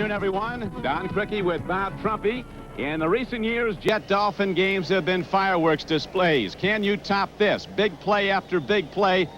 afternoon, everyone. Don Cricky with Bob Trumpy. In the recent years, Jet-Dolphin games have been fireworks displays. Can you top this? Big play after big play.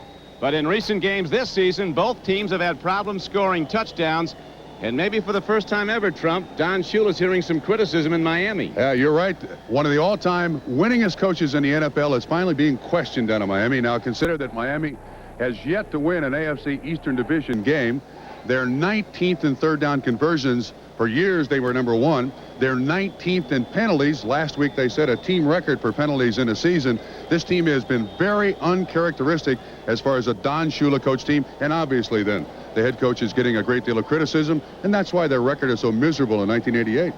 But in recent games this season, both teams have had problems scoring touchdowns. And maybe for the first time ever, Trump, Don Shula's hearing some criticism in Miami. Yeah, you're right. One of the all-time winningest coaches in the NFL is finally being questioned down in Miami. Now, consider that Miami has yet to win an AFC Eastern Division game. They're 19th in third down conversions. For years, they were number one. They're 19th in penalties. Last week, they set a team record for penalties in a season. This team has been very uncharacteristic as far as a Don Shula coach team. And obviously, then, the head coach is getting a great deal of criticism. And that's why their record is so miserable in 1988.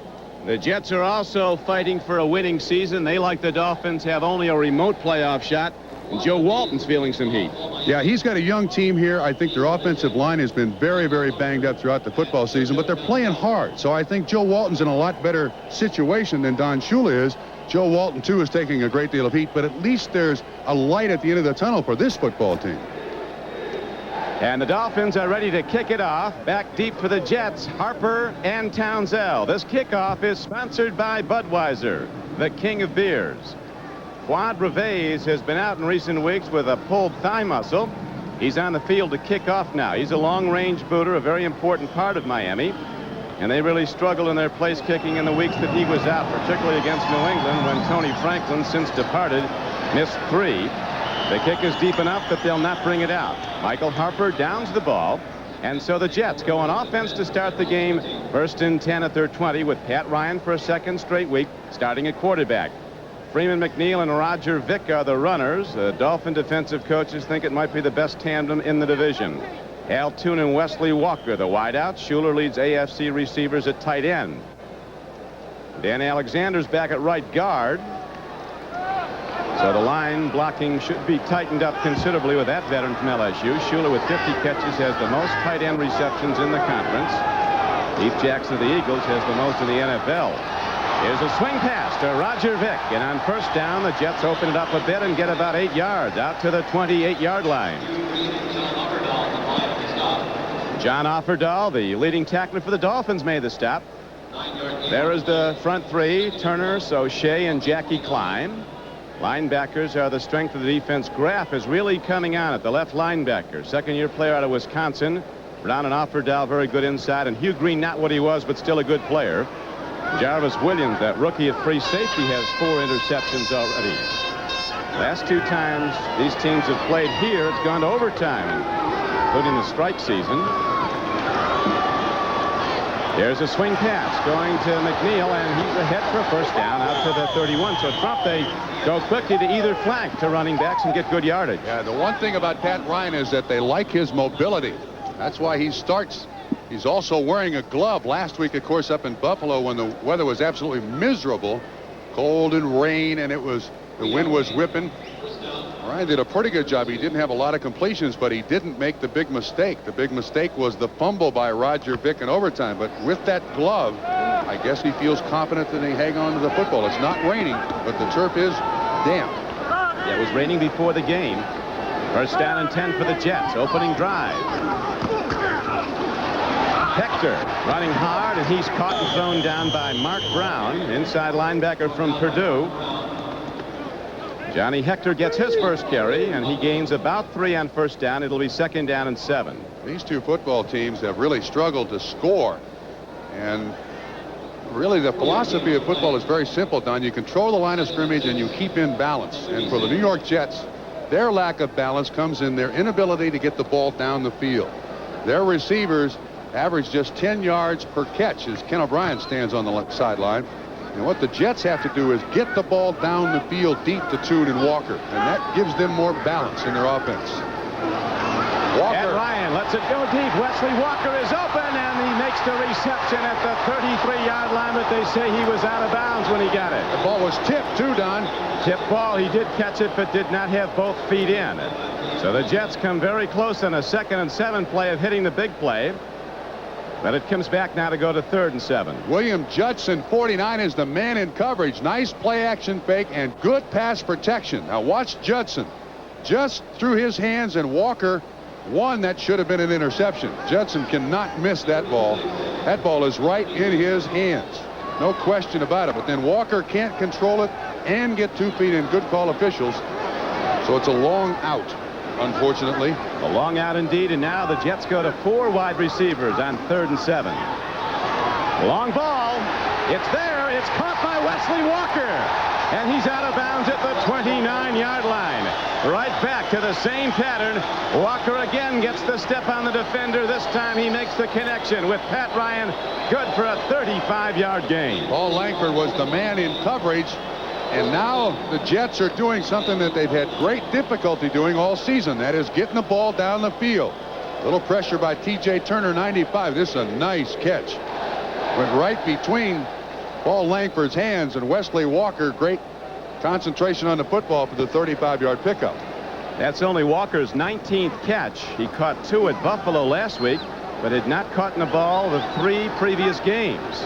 The Jets are also fighting for a winning season. They, like the Dolphins, have only a remote playoff shot. And Joe Walton's feeling some heat. Yeah, he's got a young team here. I think their offensive line has been very, very banged up throughout the football season, but they're playing hard. So I think Joe Walton's in a lot better situation than Don Shula is. Joe Walton, too, is taking a great deal of heat, but at least there's a light at the end of the tunnel for this football team. And the Dolphins are ready to kick it off. Back deep for the Jets, Harper and Townsend. This kickoff is sponsored by Budweiser, the king of beers. Quad Reves has been out in recent weeks with a pulled thigh muscle. He's on the field to kick off now. He's a long-range booter, a very important part of Miami. And they really struggled in their place kicking in the weeks that he was out, particularly against New England when Tony Franklin, since departed, missed 3. The kick is deep enough that they'll not bring it out. Michael Harper downs the ball. And so the Jets go on offense to start the game. First and 10 at their 20 with Pat Ryan for a second straight week starting at quarterback. Freeman McNeil and Roger Vick are the runners. The Dolphin defensive coaches think it might be the best tandem in the division. Al Toon and Wesley Walker, the wideouts. Schuler leads AFC receivers at tight end. Dan Alexander's back at right guard. So the line blocking should be tightened up considerably with that veteran from LSU. Schuler with 50 catches has the most tight end receptions in the conference. Heath Jackson of the Eagles has the most in the NFL. Here's a swing pass to Roger Vick, and on first down, the Jets open it up a bit and get about 8 yards out to the 28-yard line. John Offerdahl, the leading tackler for the Dolphins, made the stop. There is the front three, Turner, O'Shea, and Jackie Klein. Linebackers are the strength of the defense. Graff is really coming on at the left linebacker. Second-year player out of Wisconsin. Brown and Offerdahl very good inside, and Hugh Green not what he was, but still a good player. Jarvis Williams, that rookie at free safety, has 4 interceptions already. Last 2 times these teams have played here, it's gone to overtime, including the strike season. There's a swing pass going to McNeil, and he's ahead for a first down out to the 31. So Trump, they go quickly to either flank to running backs and get good yardage. Yeah, the one thing about Pat Ryan is that they like his mobility. That's why he starts. He's also wearing a glove. Last week, of course, up in Buffalo when the weather was absolutely miserable, cold and rain, and the wind was whipping. Ryan did a pretty good job. He didn't have a lot of completions, but he didn't make the big mistake. The big mistake was the fumble by Roger Vick in overtime. But with that glove, I guess he feels confident that he hang on to the football. It's not raining, but the turf is damp. Yeah, it was raining before the game. First down and 10 for the Jets. Opening drive. Hector running hard, and he's caught and thrown down by Mark Brown, inside linebacker from Purdue. Johnny Hector gets his first carry, and he gains about 3 on first down. It'll be second down and 7. These two football teams have really struggled to score. And really the philosophy of football is very simple, Don. You control the line of scrimmage and you keep in balance. And for the New York Jets, their lack of balance comes in their inability to get the ball down the field. Their receivers average just 10 yards per catch as Ken O'Brien stands on the left sideline. And what the Jets have to do is get the ball down the field deep to Toon and Walker, and that gives them more balance in their offense. Walker. And Ryan lets it go deep. Wesley Walker is open, and he makes the reception at the 33-yard line, but they say he was out of bounds when he got it. The ball was tipped, too, Don. Tipped ball. He did catch it, but did not have both feet in. So the Jets come very close on a 2nd and 7 play of hitting the big play. But it comes back now to go to 3rd and 7. William Judson, 49, is the man in coverage. Nice play-action fake and good pass protection. Now watch Judson. Just through his hands, and Walker One that should have been an interception. Judson cannot miss that ball. That ball is right in his hands. No question about it. But then Walker can't control it and get 2 feet in. Good call, officials. So it's a long out, unfortunately. A long out indeed, and now the Jets go to 4 wide receivers on 3rd and 7. Long ball. It's there. It's caught by Wesley Walker. And he's out of bounds at the 29-yard line. Right back to the same pattern. Walker again gets the step on the defender. This time he makes the connection with Pat Ryan. Good for a 35-yard gain. Paul Langford was the man in coverage. And now the Jets are doing something that they've had great difficulty doing all season. That is getting the ball down the field. A little pressure by T.J. Turner, 95. This is a nice catch. Went right between Paul Langford's hands and Wesley Walker. Great concentration on the football for the 35-yard pickup. That's only Walker's 19th catch. He caught 2 at Buffalo last week, but had not caught in the ball the 3 previous games.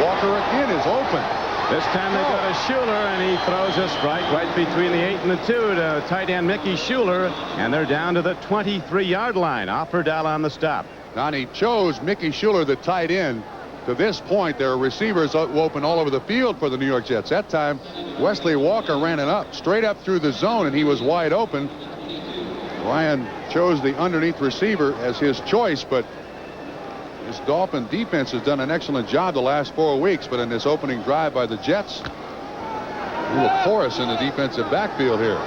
Walker again is open. This time they go to Schuler, and he throws a strike right between the 8 and the 2 to tight end Mickey Schuler, and they're down to the 23-yard line. Offerdahl on the stop. Now he chose Mickey Schuler, the tight end. To this point, there are receivers open all over the field for the New York Jets. That time, Wesley Walker ran it up, straight up through the zone, and he was wide open. Ryan chose the underneath receiver as his choice, but this Dolphin defense has done an excellent job the last 4 weeks, but in this opening drive by the Jets, a little porous in the defensive backfield here.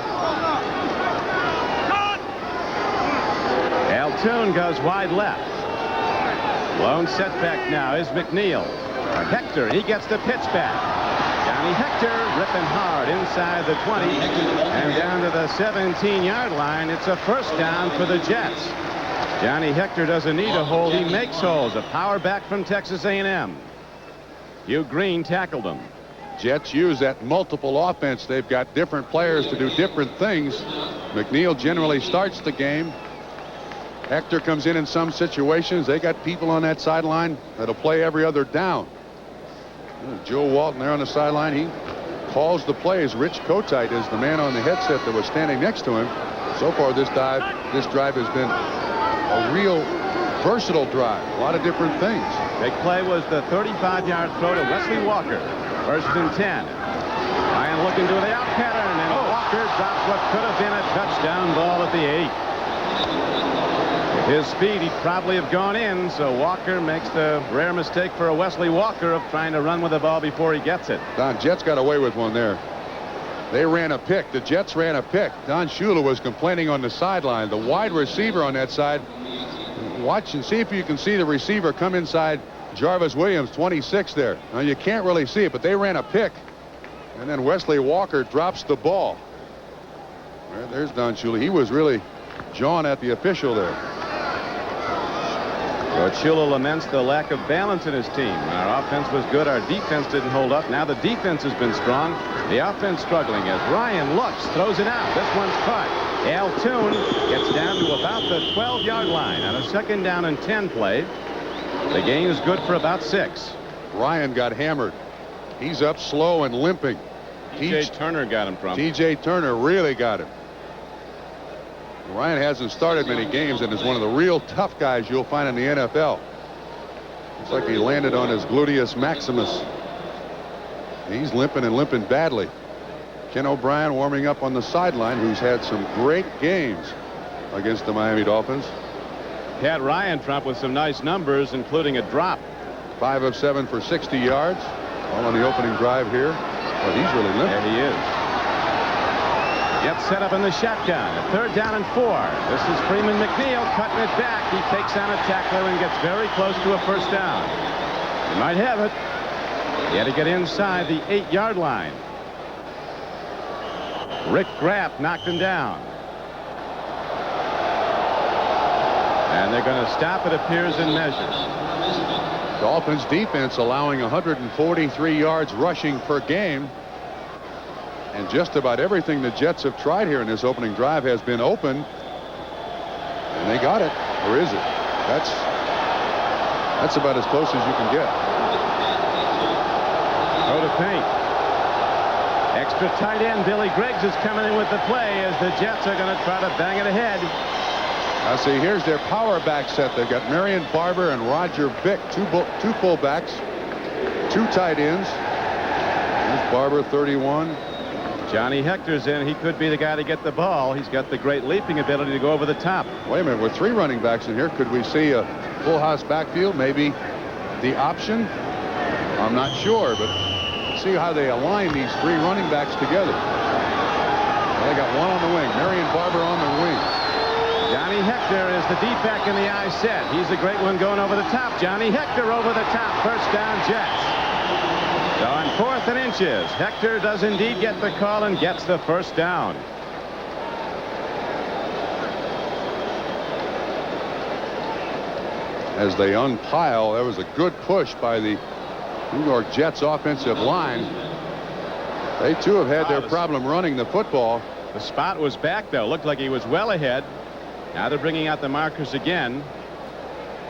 Altoon goes wide left. Lone setback now is McNeil. Hector, he gets the pitch back. Johnny Hector ripping hard inside the 20 and down to the 17-yard line. It's a first down for the Jets. Johnny Hector doesn't need a hold. He makes holes. A power back from Texas A&M. Hugh Green tackled him. Jets use that multiple offense. They've got different players to do different things. McNeil generally starts the game. Hector comes in some situations. They got people on that sideline that'll play every other down. Joe Walton there on the sideline. He calls the plays. Rich Kotite is the man on the headset that was standing next to him. So far this drive has been a real versatile drive. A lot of different things. Big play was the 35-yard throw to Wesley Walker. 1st and 10. Ryan looking to the out pattern, and Walker drops what could have been a touchdown ball at the 8. With his speed, he'd probably have gone in, so Walker makes the rare mistake for a Wesley Walker of trying to run with the ball before he gets it. Don, Jets got away with one there. They ran a pick. The Jets ran a pick. Don Shula was complaining on the sideline. The wide receiver on that side. Watch and see if you can see the receiver come inside Jarvis Williams, 26 there. Now you can't really see it, but they ran a pick. And then Wesley Walker drops the ball. There's Don Shula. He was really jawing at the official there. Well, Shula laments the lack of balance in his team. Our offense was good. Our defense didn't hold up. Now the defense has been strong. The offense struggling as Ryan looks, throws it out. This one's caught. Altoon gets down to about the 12-yard line on a 2nd down and 10 play. The gain is good for about 6. Ryan got hammered. He's up slow and limping. T.J. Turner got him from. T.J. Turner really got him. Ryan hasn't started many games and is one of the real tough guys you'll find in the NFL. Looks like he landed on his gluteus maximus. He's limping and limping badly. Ken O'Brien warming up on the sideline, who's had some great games against the Miami Dolphins. Pat Ryan, Trump, with some nice numbers, including a drop. 5 of 7 for 60 yards. All on the opening drive here. But he's really limping. Yeah, he is. Gets set up in the shotgun. 3rd down and 4. This is Freeman McNeil cutting it back. He takes on a tackler and gets very close to a first down. He might have it. He had to get inside the 8-yard line. Rick Graff knocked him down. And they're going to stop, it appears, and measure. Dolphins defense allowing 143 yards rushing per game. And just about everything the Jets have tried here in this opening drive has been open. And they got it. Or is it? That's about as close as you can get. Go to paint. Extra tight end Billy Griggs is coming in with the play as the Jets are going to try to bang it ahead. Now see, here's their power back set. They've got Marion Barber and Roger Vick, two fullbacks, two tight ends. There's Barber, 31. Johnny Hector's in. He could be the guy to get the ball. He's got the great leaping ability to go over the top. Wait a minute, with three running backs in here, could we see a full house backfield? Maybe the option? I'm not sure, but see how they align these three running backs together. Well, they got one on the wing. Marion Barber on the wing. Johnny Hector is the deep back in the I set. He's a great one going over the top. Johnny Hector over the top. First down, Jets. So on 4th and inches, Hector does indeed get the call and gets the first down. As they unpile, that was a good push by the New York Jets offensive line. They too have had their problem running the football. The spot was back though. Looked like he was well ahead. Now they're bringing out the markers again.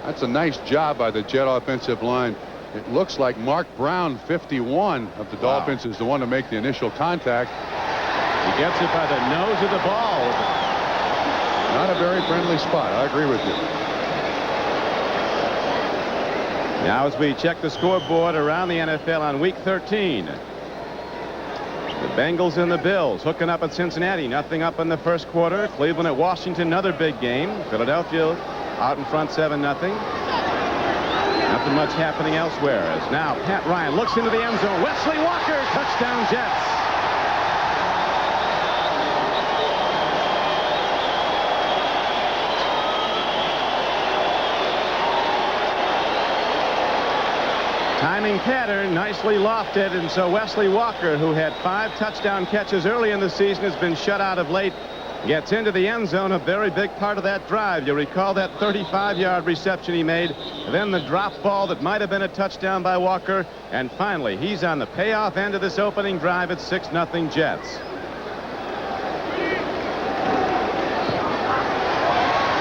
That's a nice job by the Jet offensive line. It looks like Mark Brown, 51 of the Dolphins, is the one to make the initial contact. He gets it by the nose of the ball. Not a very friendly spot. I agree with you. Now as we check the scoreboard around the NFL on week 13. The Bengals and the Bills hooking up at Cincinnati. Nothing up in the first quarter. Cleveland at Washington, another big game. Philadelphia out in front 7-0. Nothing much happening elsewhere. As now Pat Ryan looks into the end zone. Wesley Walker, touchdown Jets. Timing pattern nicely lofted, and so Wesley Walker, who had 5 touchdown catches early in the season, has been shut out of late. Gets into the end zone, a very big part of that drive. You recall that 35-yard reception he made, then the drop ball that might have been a touchdown by Walker, and finally he's on the payoff end of this opening drive at 6-0 Jets.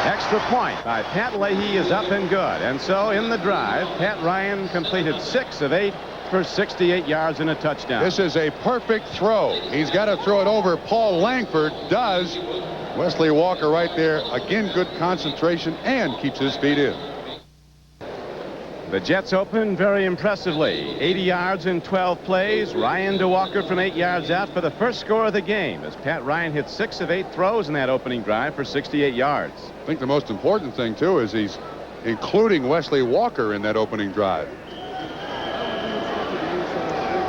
Extra point by Pat Leahy is up and good, and so in the drive Pat Ryan completed 6 of 8 for 68 yards and a touchdown. This is a perfect throw. He's got to throw it over. Paul Langford does. Wesley Walker right there. Again, good concentration and keeps his feet in. The Jets open very impressively. 80 yards in 12 plays. Ryan to Walker from 8 yards out for the first score of the game as Pat Ryan hit 6 of 8 throws in that opening drive for 68 yards. I think the most important thing, too, is he's including Wesley Walker in that opening drive.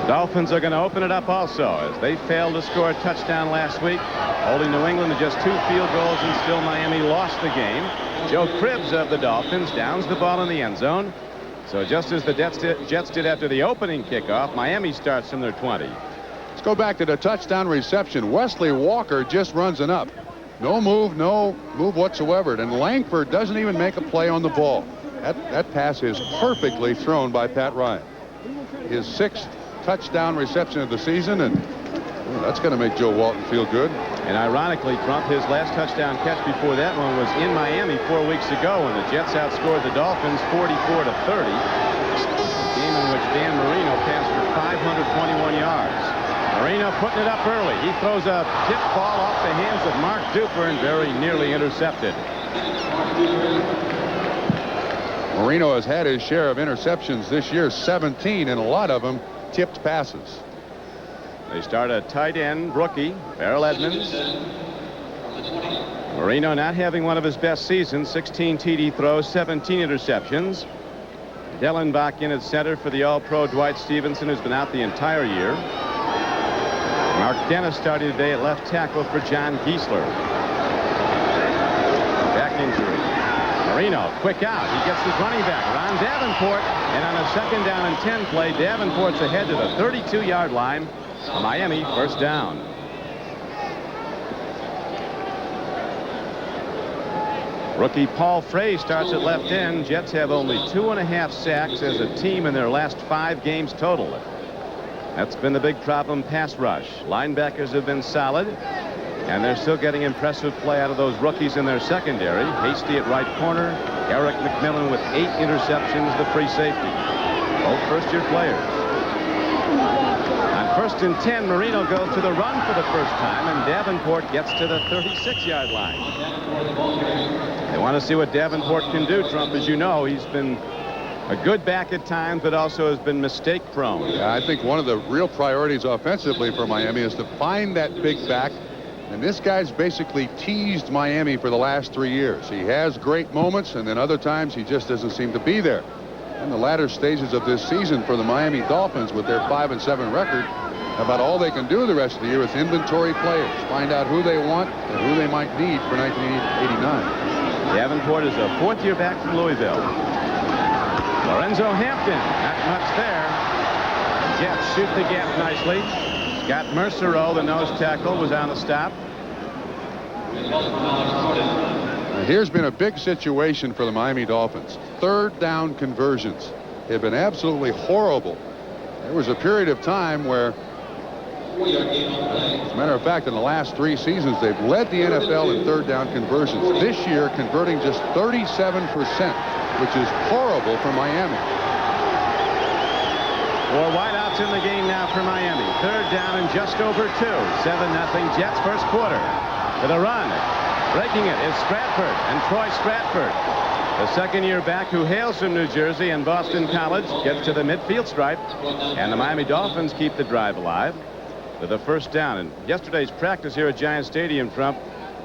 Dolphins are going to open it up also as they failed to score a touchdown last week, holding New England to just 2 field goals, and still Miami lost the game. Joe Cribbs of the Dolphins downs the ball in the end zone. So just as the Jets did after the opening kickoff, Miami starts from their 20. Let's go back to the touchdown reception. Wesley Walker just runs it up. No move whatsoever. And Langford doesn't even make a play on the ball. That pass is perfectly thrown by Pat Ryan. His 6th touchdown reception of the season, and that's going to make Joe Walton feel good. And ironically, Trump, his last touchdown catch before that one was in Miami 4 weeks ago when the Jets outscored the Dolphins 44-30. A game in which Dan Marino passed for 521 yards. Marino putting it up early. He throws a tip ball off the hands of Mark Duper and very nearly intercepted. Marino has had his share of interceptions this year, 17, and a lot of them tipped passes. They start a tight end rookie, Beryl Edmonds. Marino not having one of his best seasons, 16 TD throws, 17 interceptions. Dellenbach in at center for the All-Pro Dwight Stevenson, who's been out the entire year. Mark Dennis starting today at left tackle for John Giesler. Back injury. Marino, quick out. He gets his running back, Ron Davenport, and on a 2nd down and 10 play, Davenport's ahead to the 32-yard line. Miami first down. Rookie Paul Frey starts at left end. Jets have only 2.5 sacks as a team in their last 5 games total. That's been the big problem, pass rush. Linebackers have been solid, and they're still getting impressive play out of those rookies in their secondary. Hasty at right corner. Eric McMillan with 8 interceptions, the free safety. Both first-year players. On First and 10. Marino goes to the run for the first time, and Davenport gets to the 36-yard line. They want to see what Davenport can do, Trump. As you know, he's been a good back at times, but also has been mistake prone. Yeah, I think one of the real priorities offensively for Miami is to find that big back. And this guy's basically teased Miami for the last 3 years. He has great moments, and then other times he just doesn't seem to be there. In the latter stages of this season for the Miami Dolphins, with their 5-7 record, about all they can do the rest of the year is inventory players, find out who they want and who they might need for 1989. Davenport is a fourth-year back from Louisville. Lorenzo Hampton, not much there. Jets shoot the gap nicely. Scott Mercereau, the nose tackle, was on the stop. Here's been a big situation for the Miami Dolphins. Third down conversions have been absolutely horrible. There was a period of time where, as a matter of fact, in the last 3 seasons, they've led the NFL in third down conversions. This year, converting just 37%, which is horrible for Miami. 4 wideouts in the game now for Miami. Third down and just over 2. 7-0 Jets first quarter. To the run. Breaking it is Stratford, and Troy Stratford, the second-year back who hails from New Jersey and Boston College, gets to the midfield stripe, and the Miami Dolphins keep the drive alive with a first down. And yesterday's practice here at Giant Stadium, Trump,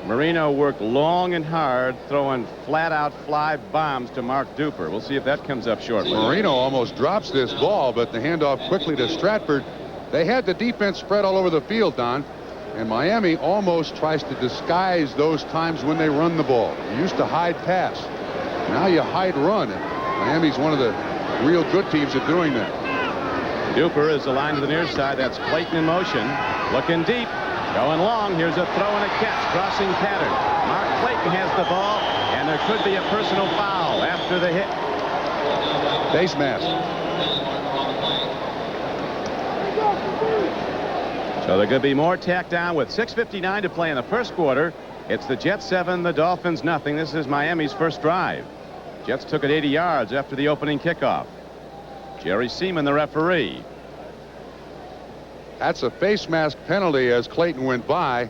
Marino worked long and hard, throwing flat-out fly bombs to Mark Duper. We'll see if that comes up shortly. Marino almost drops this ball, but the handoff quickly to Stratford. They had the defense spread all over the field, Don. And Miami almost tries to disguise those times when they run the ball. You used to hide pass. Now you hide run. And Miami's one of the real good teams at doing that. Duper is aligned to the near side. That's Clayton in motion. Looking deep. Going long. Here's a throw and a catch. Crossing pattern. Mark Clayton has the ball. And there could be a personal foul after the hit. Face mask. So there could be more tacked down with 6:59 to play in the first quarter. It's the Jets 7, the Dolphins nothing. This is Miami's first drive. Jets took it 80 yards after the opening kickoff. Jerry Seaman, the referee. That's a face mask penalty as Clayton went by.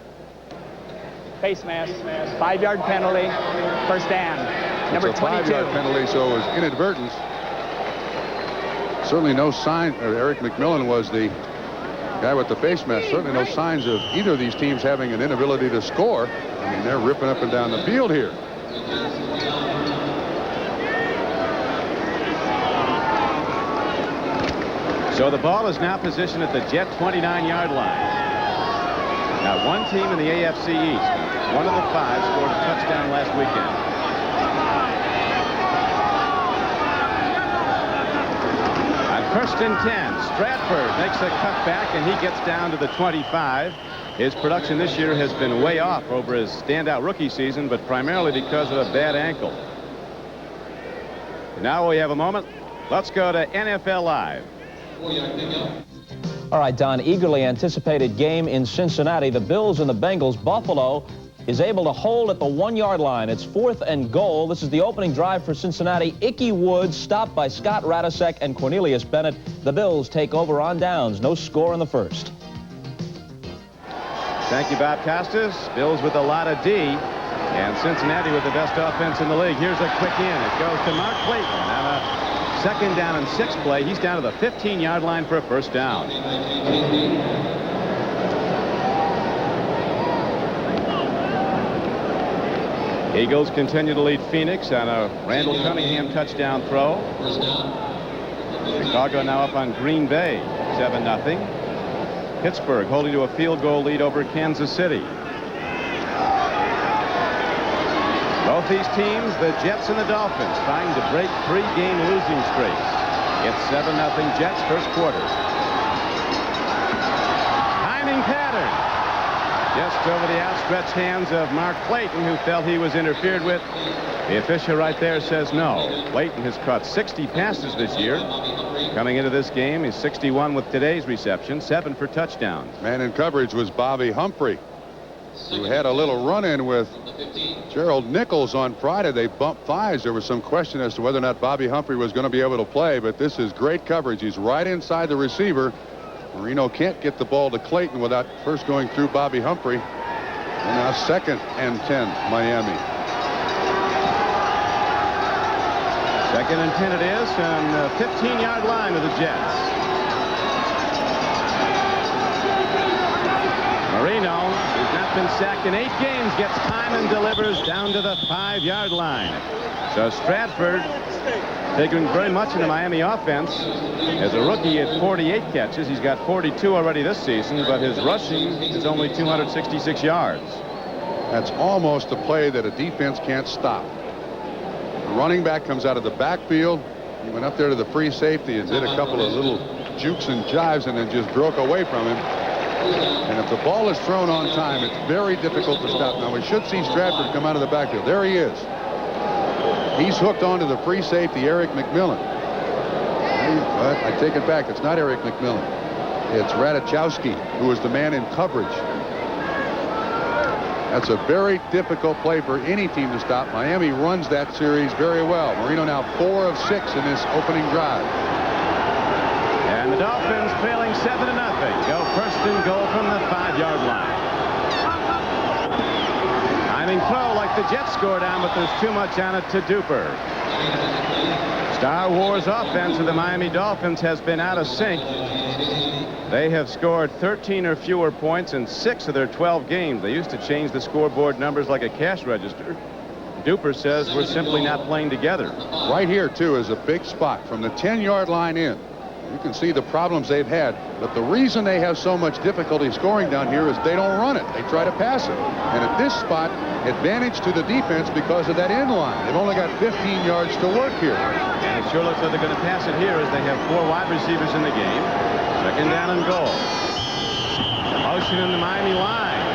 Face mask. 5-yard penalty. First down. Number 22. 5-yard penalty, so it was inadvertence. Certainly no sign. Eric McMillan was the guy with the face mask. Certainly no signs of either of these teams having an inability to score. I mean, they're ripping up and down the field here. So the ball is now positioned at the Jet 29-yard line. Now, one team in the AFC East, one of the 5, scored a touchdown last weekend. First and 10. Stratford makes a cutback, and he gets down to the 25. His production this year has been way off over his standout rookie season, but primarily because of a bad ankle. Now we have a moment. Let's go to NFL Live. All right, Don, eagerly anticipated game in Cincinnati. The Bills and the Bengals. Buffalo is able to hold at the 1-yard line. It's 4th and goal. This is the opening drive for Cincinnati. Ickey Woods stopped by Scott Radisek and Cornelius Bennett. The Bills take over on downs. No score in the first. Thank you, Bob Costas. Bills with a lot of D, and Cincinnati with the best offense in the league. Here's a quick in. It goes to Mark Clayton on a second down and 6 play. He's down to the 15-yard line for a first down. Eagles continue to lead Phoenix on a Randall Cunningham touchdown throw. Chicago now up on Green Bay, 7-0. Pittsburgh holding to a field goal lead over Kansas City. Both these teams, the Jets and the Dolphins, trying to break 3-game losing streaks. It's 7-0 Jets first quarter. Timing pattern. Just over the outstretched hands of Mark Clayton, who felt he was interfered with. The official right there says no. Clayton has caught 60 passes this year. Coming into this game, he's 61 with today's reception, 7 for touchdowns. Man in coverage was Bobby Humphrey, who had a little run-in with Gerald Nichols on Friday. They bumped thighs. There was some question as to whether or not Bobby Humphrey was going to be able to play, but this is great coverage. He's right inside the receiver, Marino can't get the ball to Clayton without first going through Bobby Humphrey. And now 2nd and 10, Miami. 2nd and 10 it is, and the 15-yard line of the Jets. Marino, who's not been sacked in 8 games, gets time and delivers down to the 5-yard line. So Stratford taking very much in the Miami offense. As a rookie, he had 48 catches. He's got 42 already this season, but his rushing is only 266 yards. That's almost a play that a defense can't stop. The running back comes out of the backfield. He went up there to the free safety and did a couple of little jukes and jives and then just broke away from him. And if the ball is thrown on time, it's very difficult to stop. Now, we should see Stratford come out of the backfield. There he is. He's hooked onto the free safety, Eric McMillan. But I take it back. It's not Eric McMillan. It's Radachowski, who is the man in coverage. That's a very difficult play for any team to stop. Miami runs that series very well. Marino now 4 of 6 in this opening drive. And the Dolphins trailing 7-0. Go 1st and goal from the 5-yard line. Timing throw like the Jets scored on, but there's too much on it to Duper. Star Wars offense of the Miami Dolphins has been out of sync. They have scored 13 or fewer points in 6 of their 12 games. They used to change the scoreboard numbers like a cash register. Duper says we're simply not playing together. Right here, too, is a big spot from the 10-yard line in. You can see the problems they've had, but the reason they have so much difficulty scoring down here is they don't run it. They try to pass it. And at this spot, advantage to the defense because of that end line. They've only got 15 yards to work here. And it sure looks like they're going to pass it here as they have 4 wide receivers in the game. 2nd down and goal. Motion in the Miami line.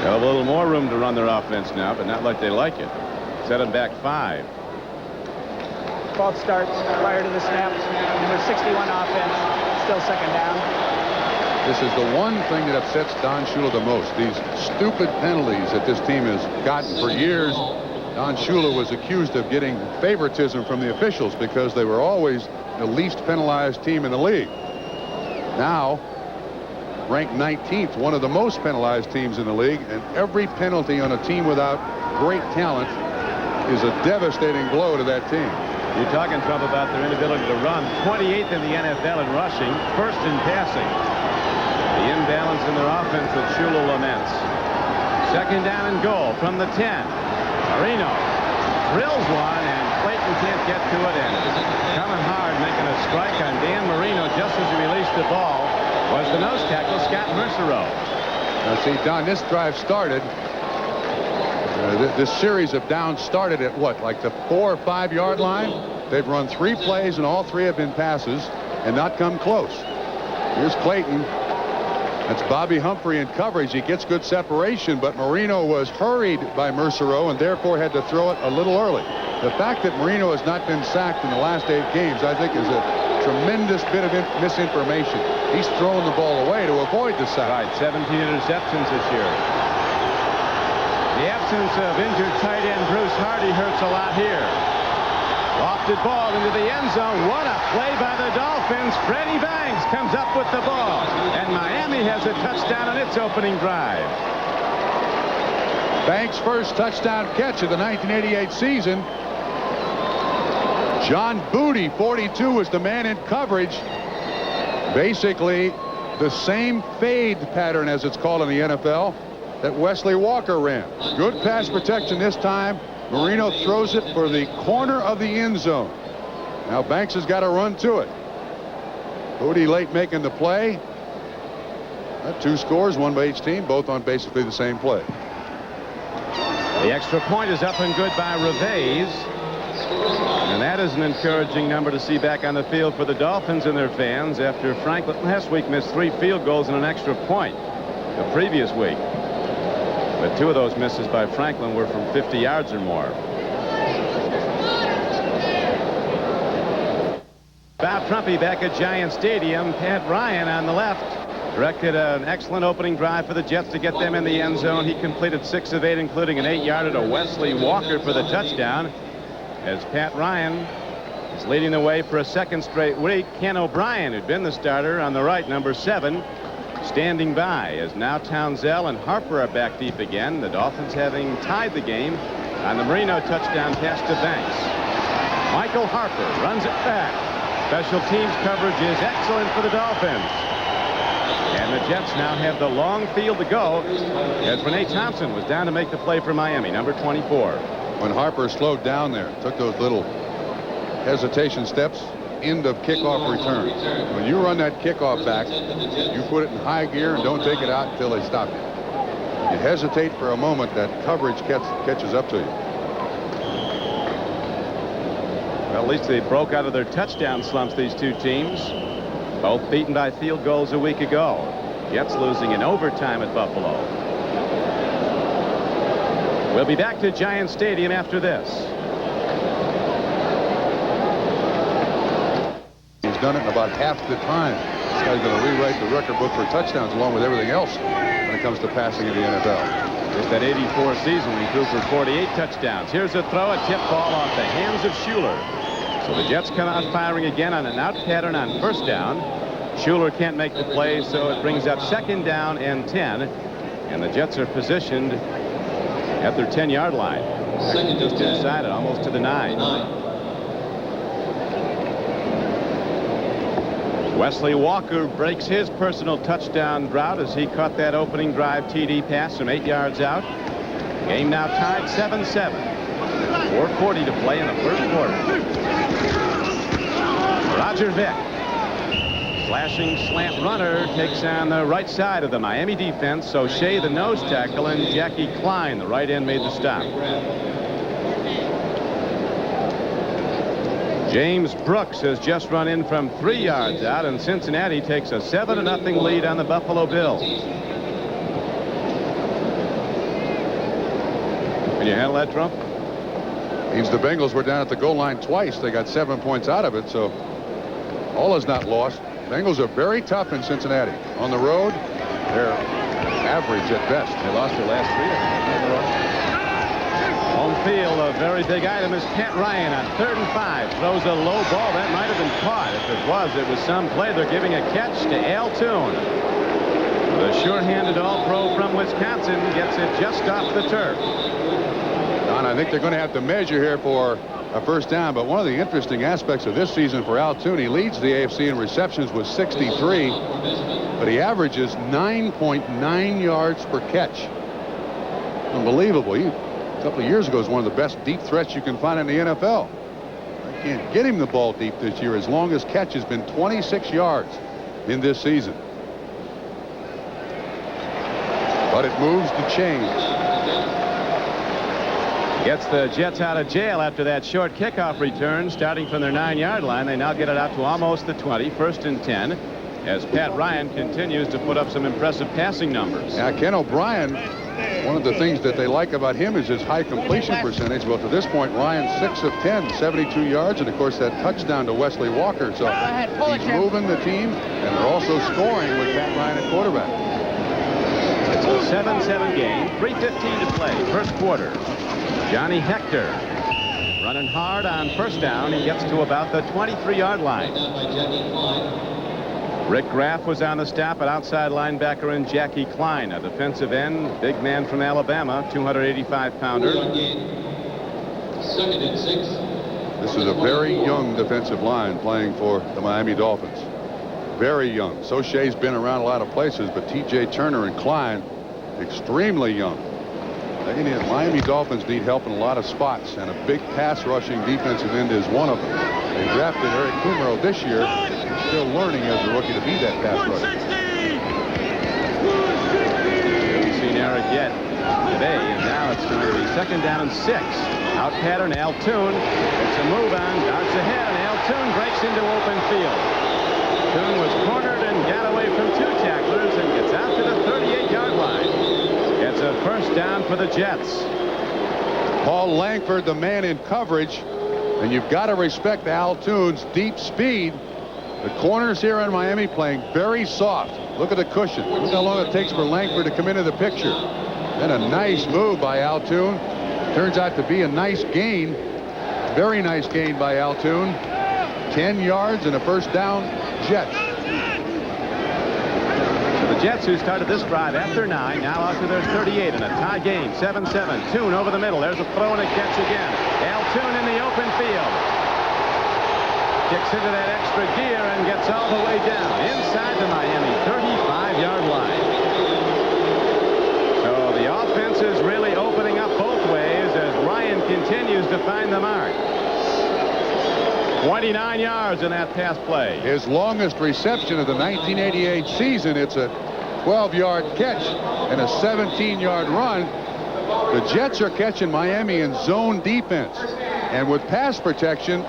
They'll have a little more room to run their offense now, but not like they like it. Set them back 5. False start prior to the snap. Number 61 offense. Still 2nd down. This is the one thing that upsets Don Shula the most. These stupid penalties that this team has gotten for years. Don Shula was accused of getting favoritism from the officials because they were always the least penalized team in the league. Now, ranked 19th, one of the most penalized teams in the league, and every penalty on a team without great talent is a devastating blow to that team. You're talking, Trump, about their inability to run. 28th in the NFL in rushing, 1st in passing. The imbalance in their offense that Shula laments. 2nd down and goal from the 10. Marino drills one, and Clayton can't get to it, and coming hard, making a strike on Dan Marino just as he released the ball was the nose tackle, Scott Mercereau. Now, see, Don, this drive started. This series of downs started at what, like the 4 or 5 yard line? They've run 3 plays, and all 3 have been passes and not come close. Here's Clayton. That's Bobby Humphrey in coverage. He gets good separation, but Marino was hurried by Mercereau and therefore had to throw it a little early. The fact that Marino has not been sacked in the last 8 games, I think, is a tremendous bit of misinformation. He's throwing the ball away to avoid the sack. Right, 17 interceptions this year. The absence of injured tight end Bruce Hardy hurts a lot here. Lofted ball into the end zone. What a play by the Dolphins. Freddie Banks comes up with the ball. And Miami has a touchdown on its opening drive. Banks' first touchdown catch of the 1988 season. John Booty, 42, was the man in coverage. Basically, the same fade pattern, as it's called in the NFL, that Wesley Walker ran. Good pass protection this time. Marino throws it for the corner of the end zone. Now Banks has got to run to it. Booty late making the play. 2 scores, 1 by each team, both on basically the same play. The extra point is up and good by Reves. And that is an encouraging number to see back on the field for the Dolphins and their fans after Franklin last week missed 3 field goals and an extra point the previous week. But 2 of those misses by Franklin were from 50 yards or more. Bob Trumpy back at Giant Stadium. Pat Ryan on the left directed an excellent opening drive for the Jets to get them in the end zone. He completed 6 of 8, including an 8-yarder to Wesley Walker for the touchdown. As Pat Ryan He's leading the way for a second straight week. Ken O'Brien, who'd been the starter on the right, number 7, standing by, as now Townsell and Harper are back deep again. The Dolphins having tied the game on the Marino touchdown pass to Banks. Michael Harper runs it back. Special teams coverage is excellent for the Dolphins. And the Jets now have the long field to go, as Renee Thompson was down to make the play for Miami, number 24. When Harper slowed down there, took those little hesitation steps, end of kickoff return. When you run that kickoff back, you put it in high gear and don't take it out until they stop you. You hesitate for a moment, that coverage catches up to you. Well, at least they broke out of their touchdown slumps, these two teams. Both beaten by field goals a week ago. Jets losing in overtime at Buffalo. We'll be back to Giant Stadium after this. He's done it in about half the time. This guy's going to rewrite the record book for touchdowns along with everything else when it comes to passing in the NFL. Just that 84 season, we threw for 48 touchdowns. Here's a throw, a tip ball off the hands of Schuler. So the Jets come out firing again on an out pattern on first down. Schuler can't make the play, so it brings up second down and 10. And the Jets are positioned at their 10-yard line. Just inside it, almost to the 9. Wesley Walker breaks his personal touchdown drought as he caught that opening drive TD pass from 8 yards out. Game now tied 7-7. 4:40 to play in the first quarter. Roger Vick, flashing slant runner, takes on the right side of the Miami defense. O'Shea, the nose tackle, and Jackie Klein, the right end, made the stop. James Brooks has just run in from 3 yards out, and Cincinnati takes a 7-0 lead on the Buffalo Bills. Can you handle that, Trump? Means the Bengals were down at the goal line twice. They got 7 points out of it, so all is not lost. Bengals are very tough in Cincinnati. On the road, they're average at best. They lost their last 3 in a row. Home field, a very big item is Pat Ryan on 3rd and 5. Throws a low ball. That might have been caught. If it was some play. They're giving a catch to Al Toon. The sure-handed All-Pro from Wisconsin gets it just off the turf. Don, I think they're going to have to measure here for a first down, but one of the interesting aspects of this season for Al Toon, he leads the AFC in receptions with 63, but he averages 9.9 yards per catch. Unbelievable. A couple of years ago, was one of the best deep threats you can find in the NFL. I can't get him the ball deep this year. His longest catch has been 26 yards in this season. But it moves the chains. Gets the Jets out of jail after that short kickoff return. Starting from their 9-yard line, they now get it out to almost the 20, 1st and 10, as Pat Ryan continues to put up some impressive passing numbers. Now, Ken O'Brien, one of the things that they like about him is his high completion percentage. Well, to this point, Ryan 6 of 10, 72 yards, and of course that touchdown to Wesley Walker. So he's moving the team, and they're also scoring with Pat Ryan at quarterback. It's a 7-7 game, 3:15 to play, first quarter. Johnny Hector running hard on first down. He gets to about the 23-yard line. Rick Graff was on the stop, an outside linebacker, and Jackie Klein, a defensive end, big man from Alabama, 285-pounder. This is a very young defensive line playing for the Miami Dolphins. Very young. O'Shea's been around a lot of places, but T.J. Turner and Klein, extremely young. The Miami Dolphins need help in a lot of spots, and a big pass rushing defensive end is one of them. They drafted Eric Kumaro this year. He's still learning as a rookie to be that pass rusher. Haven't seen Eric yet today, and now it's going to be 2nd down and 6. Out pattern, Al Toon makes a move on, darts ahead, and Al Toon breaks into open field. Toon was cornered and got away from 2 tacklers and gets out to the 38-yard line. It's a first down for the Jets. Paul Langford, the man in coverage, and you've got to respect Al Toon's deep speed. The corners here in Miami playing very soft. Look at the cushion. Look how long it takes for Langford to come into the picture. And a nice move by Al Toon. Turns out to be a nice gain. Very nice gain by Al Toon. 10 yards and a first down, Jets. The Jets, who started this drive after 9, now out to their 38 in a tie game. 7-7. Toon over the middle. There's a throw and a catch again. Al Toon in the open field. Kicks into that extra gear and gets all the way down inside the Miami 35-yard line. So the offense is really opening up both ways as Ryan continues to find the mark. 29 yards in that pass play. His longest reception of the 1988 season. It's a 12-yard catch and a 17-yard run. The Jets are catching Miami in zone defense. And with pass protection,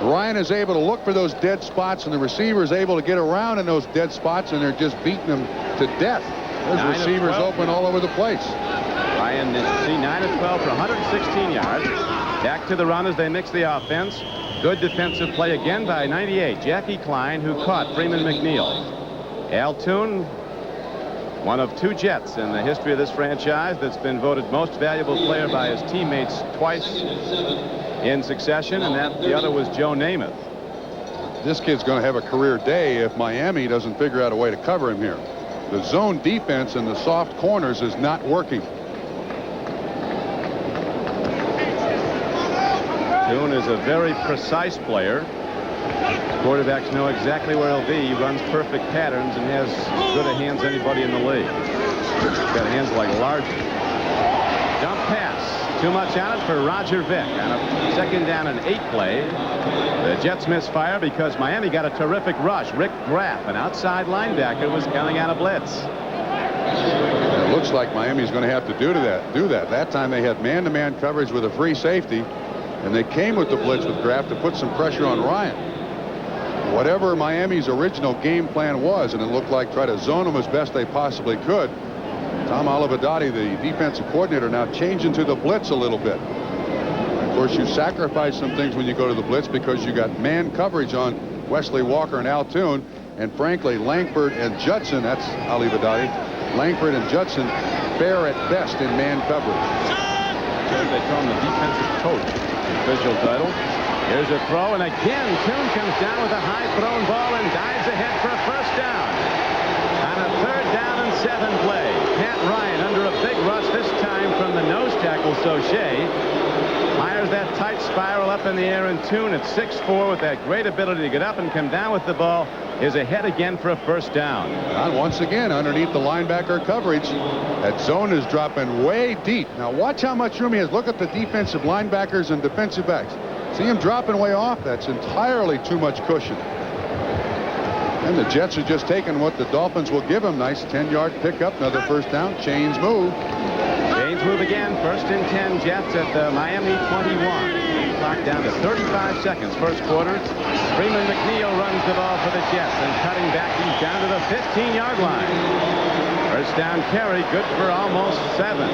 Ryan is able to look for those dead spots, and the receiver is able to get around in those dead spots, and they're just beating them to death. Those receivers open all over the place. Ryan is 9 of 12 for 116 yards. Back to the run as they mix the offense. Good defensive play again by 98, Jackie Klein, who caught Freeman McNeil. Al Toon, one of 2 Jets in the history of this franchise that's been voted most valuable player by his teammates twice in succession, and the other was Joe Namath. This kid's going to have a career day if Miami doesn't figure out a way to cover him here. The zone defense in the soft corners is not working. Toon is a very precise player. Quarterbacks know exactly where he'll be. He runs perfect patterns and has as good a hands as anybody in the league. He's got hands like large. Dump pass. Too much on it for Roger Vick on a 2nd down and 8 play. The Jets misfire because Miami got a terrific rush. Rick Graff, an outside linebacker, was counting on a blitz. It looks like Miami's going to have to do that. That time they had man-to-man coverage with a free safety, and they came with the blitz with Graff to put some pressure on Ryan. Whatever Miami's original game plan was, and it looked like try to zone them as best they possibly could. Tom Olivadotti, the defensive coordinator, now changing to the blitz a little bit. Of course, you sacrifice some things when you go to the blitz because you got man coverage on Wesley Walker and Al Toon, and frankly, Langford and Judson, that's Olivadotti, Langford and Judson fare at best in man coverage. They call him the defensive coach. Official title. Here's a throw, and again, Toon comes down with a high thrown ball and dives ahead for a first down. On a 3rd down and 7 play, Pat Ryan under a big rush this time from the nose tackle, Soche. Fires that tight spiral up in the air, and Toon at 6'4" with that great ability to get up and come down with the ball is ahead again for a first down. And once again, underneath the linebacker coverage, that zone is dropping way deep. Now watch how much room he has. Look at the defensive linebackers and defensive backs. See him dropping way off. That's entirely too much cushion. And the Jets are just taking what the Dolphins will give them. Nice 10-yard pickup. Another first down. Chains move. Chains move again. 1st and 10 Jets at the Miami 21. Clock down to 35 seconds. First quarter. Freeman McNeil runs the ball for the Jets, and cutting back, he's down to the 15-yard line. First down carry, good for almost 7.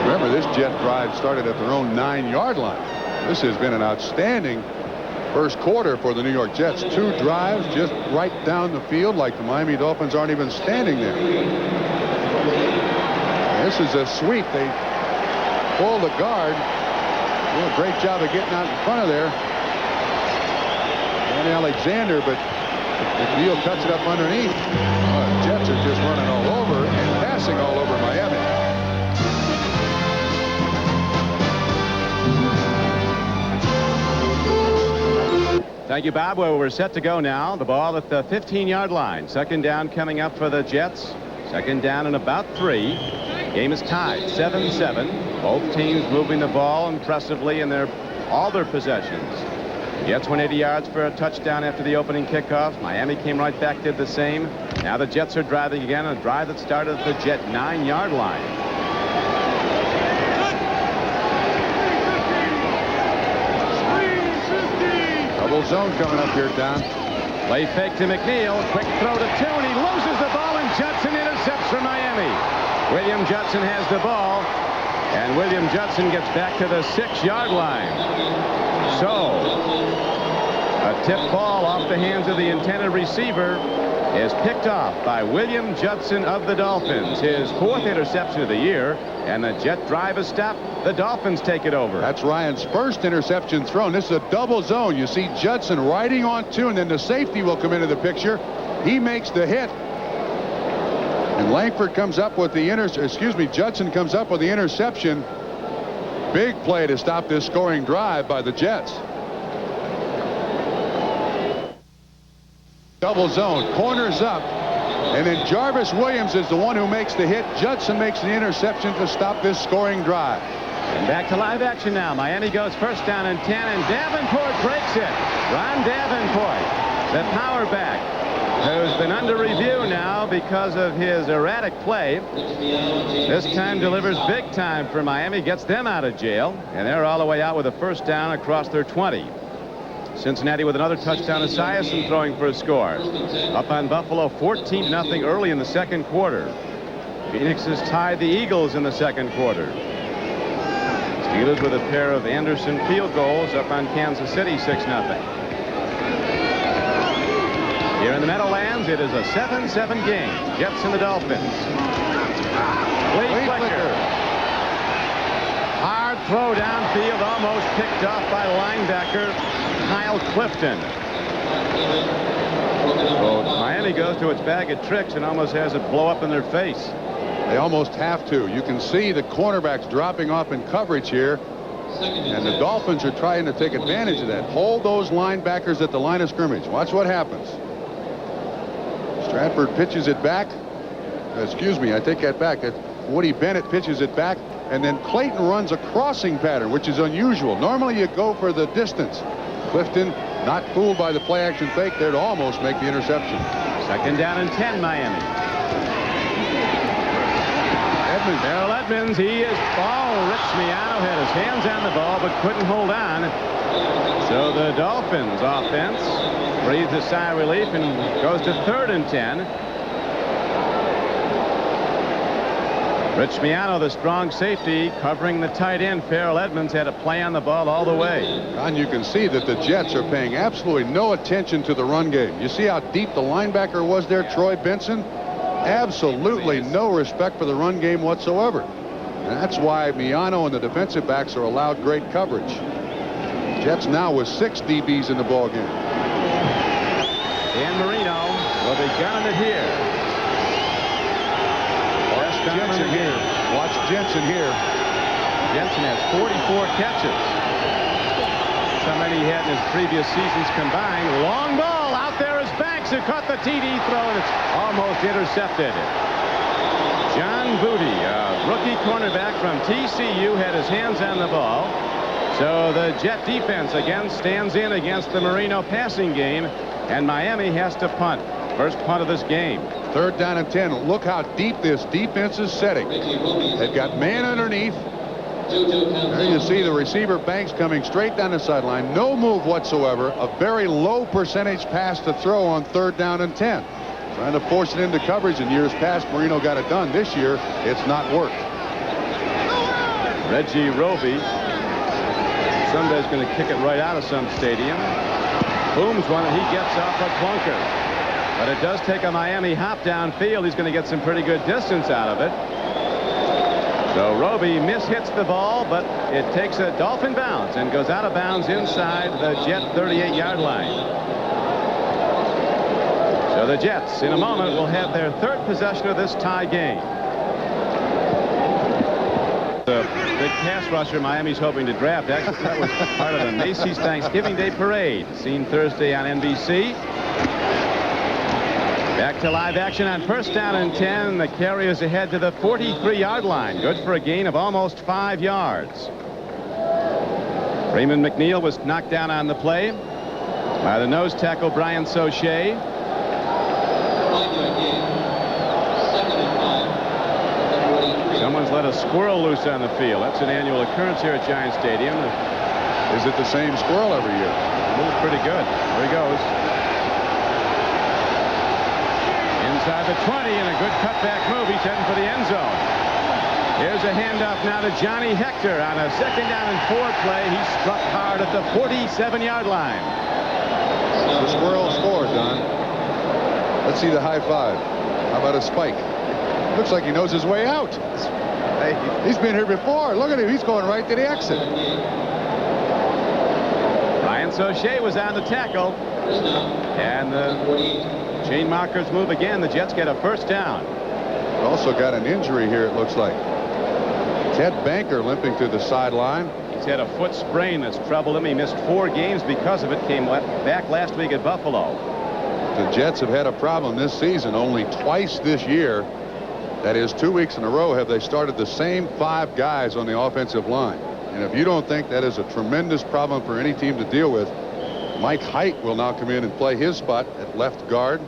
Remember, this Jet drive started at their own 9-yard line. This has been an outstanding first quarter for the New York Jets. 2 drives just right down the field like the Miami Dolphins aren't even standing there. This is a sweep. They pull the guard. Do a great job of getting out in front of there. And Alexander, but McNeil cuts it up underneath. The Jets are just running all over and passing all over Miami. Thank you, Bob. Well, we're set to go now. The ball at the 15-yard line. 2nd down coming up for the Jets. 2nd down and about 3. Game is tied 7-7. Both teams moving the ball impressively in all their possessions. Jets went 80 yards for a touchdown after the opening kickoff. Miami came right back, did the same. Now the Jets are driving again, a drive that started at the Jet 9-yard line. Double zone coming up here, Don. Play fake to McNeil. Quick throw to Toon. He loses the ball, and Judson intercepts for Miami. William Judson has the ball, and William Judson gets back to the 6-yard line. So, a tip ball off the hands of the intended receiver is picked off by William Judson of the Dolphins. His 4th interception of the year, and the jet drive is stopped. The Dolphins take it over. That's Ryan's first interception thrown. This is a double zone. You see Judson riding on 2, and then the safety will come into the picture. He makes the hit. And Langford comes up with the Judson comes up with the interception. Big play to stop this scoring drive by the Jets. Double zone, corners up, and then Jarvis Williams is the one who makes the hit. Judson makes the interception to stop this scoring drive. And back to live action now. Miami goes first down and 10, and Davenport breaks it. Ron Davenport, the power back, who's been under review now because of his erratic play. This time delivers big time for Miami, gets them out of jail, and they're all the way out with a first down across their 20. Cincinnati with another touchdown. Esiason throwing for a score. Up on Buffalo 14-0 early in the second quarter. Phoenix has tied the Eagles in the second quarter. Steelers with a pair of Anderson field goals up on Kansas City 6-0. Here in the Meadowlands, it is a 7-7 game. Jets and the Dolphins. Flea Flicker. Hard throw downfield, almost picked off by linebacker Kyle Clifton. So Miami goes to its bag of tricks and almost has it blow up in their face. They almost have to. You can see the cornerbacks dropping off in coverage here. And the Dolphins are trying to take advantage of that. Hold those linebackers at the line of scrimmage. Watch what happens. Stratford pitches it back. Excuse me, I take that back. Woody Bennett pitches it back. And then Clayton runs a crossing pattern, which is unusual. Normally you go for the distance. Clifton, not fooled by the play action fake there to almost make the interception. Second down and 10, Miami. Darrell Edmonds, he is Rich Miano had his hands on the ball but couldn't hold on. So the Dolphins offense breathes a sigh of relief and goes to 3rd and 10. Rich Miano, the strong safety, covering the tight end. Farrell Edmonds had a play on the ball all the way. And you can see that the Jets are paying absolutely no attention to the run game. You see how deep the linebacker was there, Troy Benson? Absolutely no respect for the run game whatsoever. And that's why Miano and the defensive backs are allowed great coverage. Jets now with 6 DBs in the ball game. Dan Marino will be gunning it here. Jensen here. Watch Jensen here. Jensen has 44 catches. That's how many he had in his previous seasons combined. Long ball. Out there is Banks, who caught the TD throw, and it's almost intercepted. John Booty, a rookie cornerback from TCU, had his hands on the ball. So the Jet defense again stands in against the Marino passing game, and Miami has to punt. First punt of this game. 3rd down and 10. Look how deep this defense is setting. They've got man underneath. There you see the receiver Banks coming straight down the sideline. No move whatsoever. A very low percentage pass to throw on 3rd down and 10. Trying to force it into coverage. In years past, Marino got it done. This year, it's not worked. Reggie Roby. Sunday's going to kick it right out of some stadium. Booms one, and he gets off a clunker. But it does take a Miami hop downfield. He's going to get some pretty good distance out of it. So Roby mishits the ball, but it takes a Dolphin bounce and goes out of bounds inside the Jet 38-yard line. So the Jets, in a moment, will have their 3rd possession of this tie game. The big pass rusher Miami's hoping to draft. Actually, that was part of the Macy's Thanksgiving Day Parade, seen Thursday on NBC. Back to live action on 1st down and 10. The carry is ahead to the 43-yard line. Good for a gain of almost 5 yards. Raymond McNeil was knocked down on the play by the nose tackle Brian Soche. Someone's let a squirrel loose on the field. That's an annual occurrence here at Giant Stadium. Is it the same squirrel every year? Moves pretty good. There he goes. Inside the 20, and a good cutback move. He's heading for the end zone. Here's a handoff now to Johnny Hector on a 2nd down and 4 play. He struck hard at the 47-yard line. The squirrel scored, Don. Let's see the high five. How about a spike? Looks like he knows his way out. He's been here before. Look at him. He's going right to the exit. Ryan Saucher was on the tackle. And the chain markers move again. The Jets get a first down. Also got an injury here, it looks like. Ted Banker limping to the sideline. He's had a foot sprain that's troubled him. He missed 4 games because of it. Came back last week at Buffalo. The Jets have had a problem this season. Only twice this year, that is 2 weeks in a row, have they started the same 5 guys on the offensive line. And if you don't think that is a tremendous problem for any team to deal with, Mike Height will now come in and play his spot at left guard.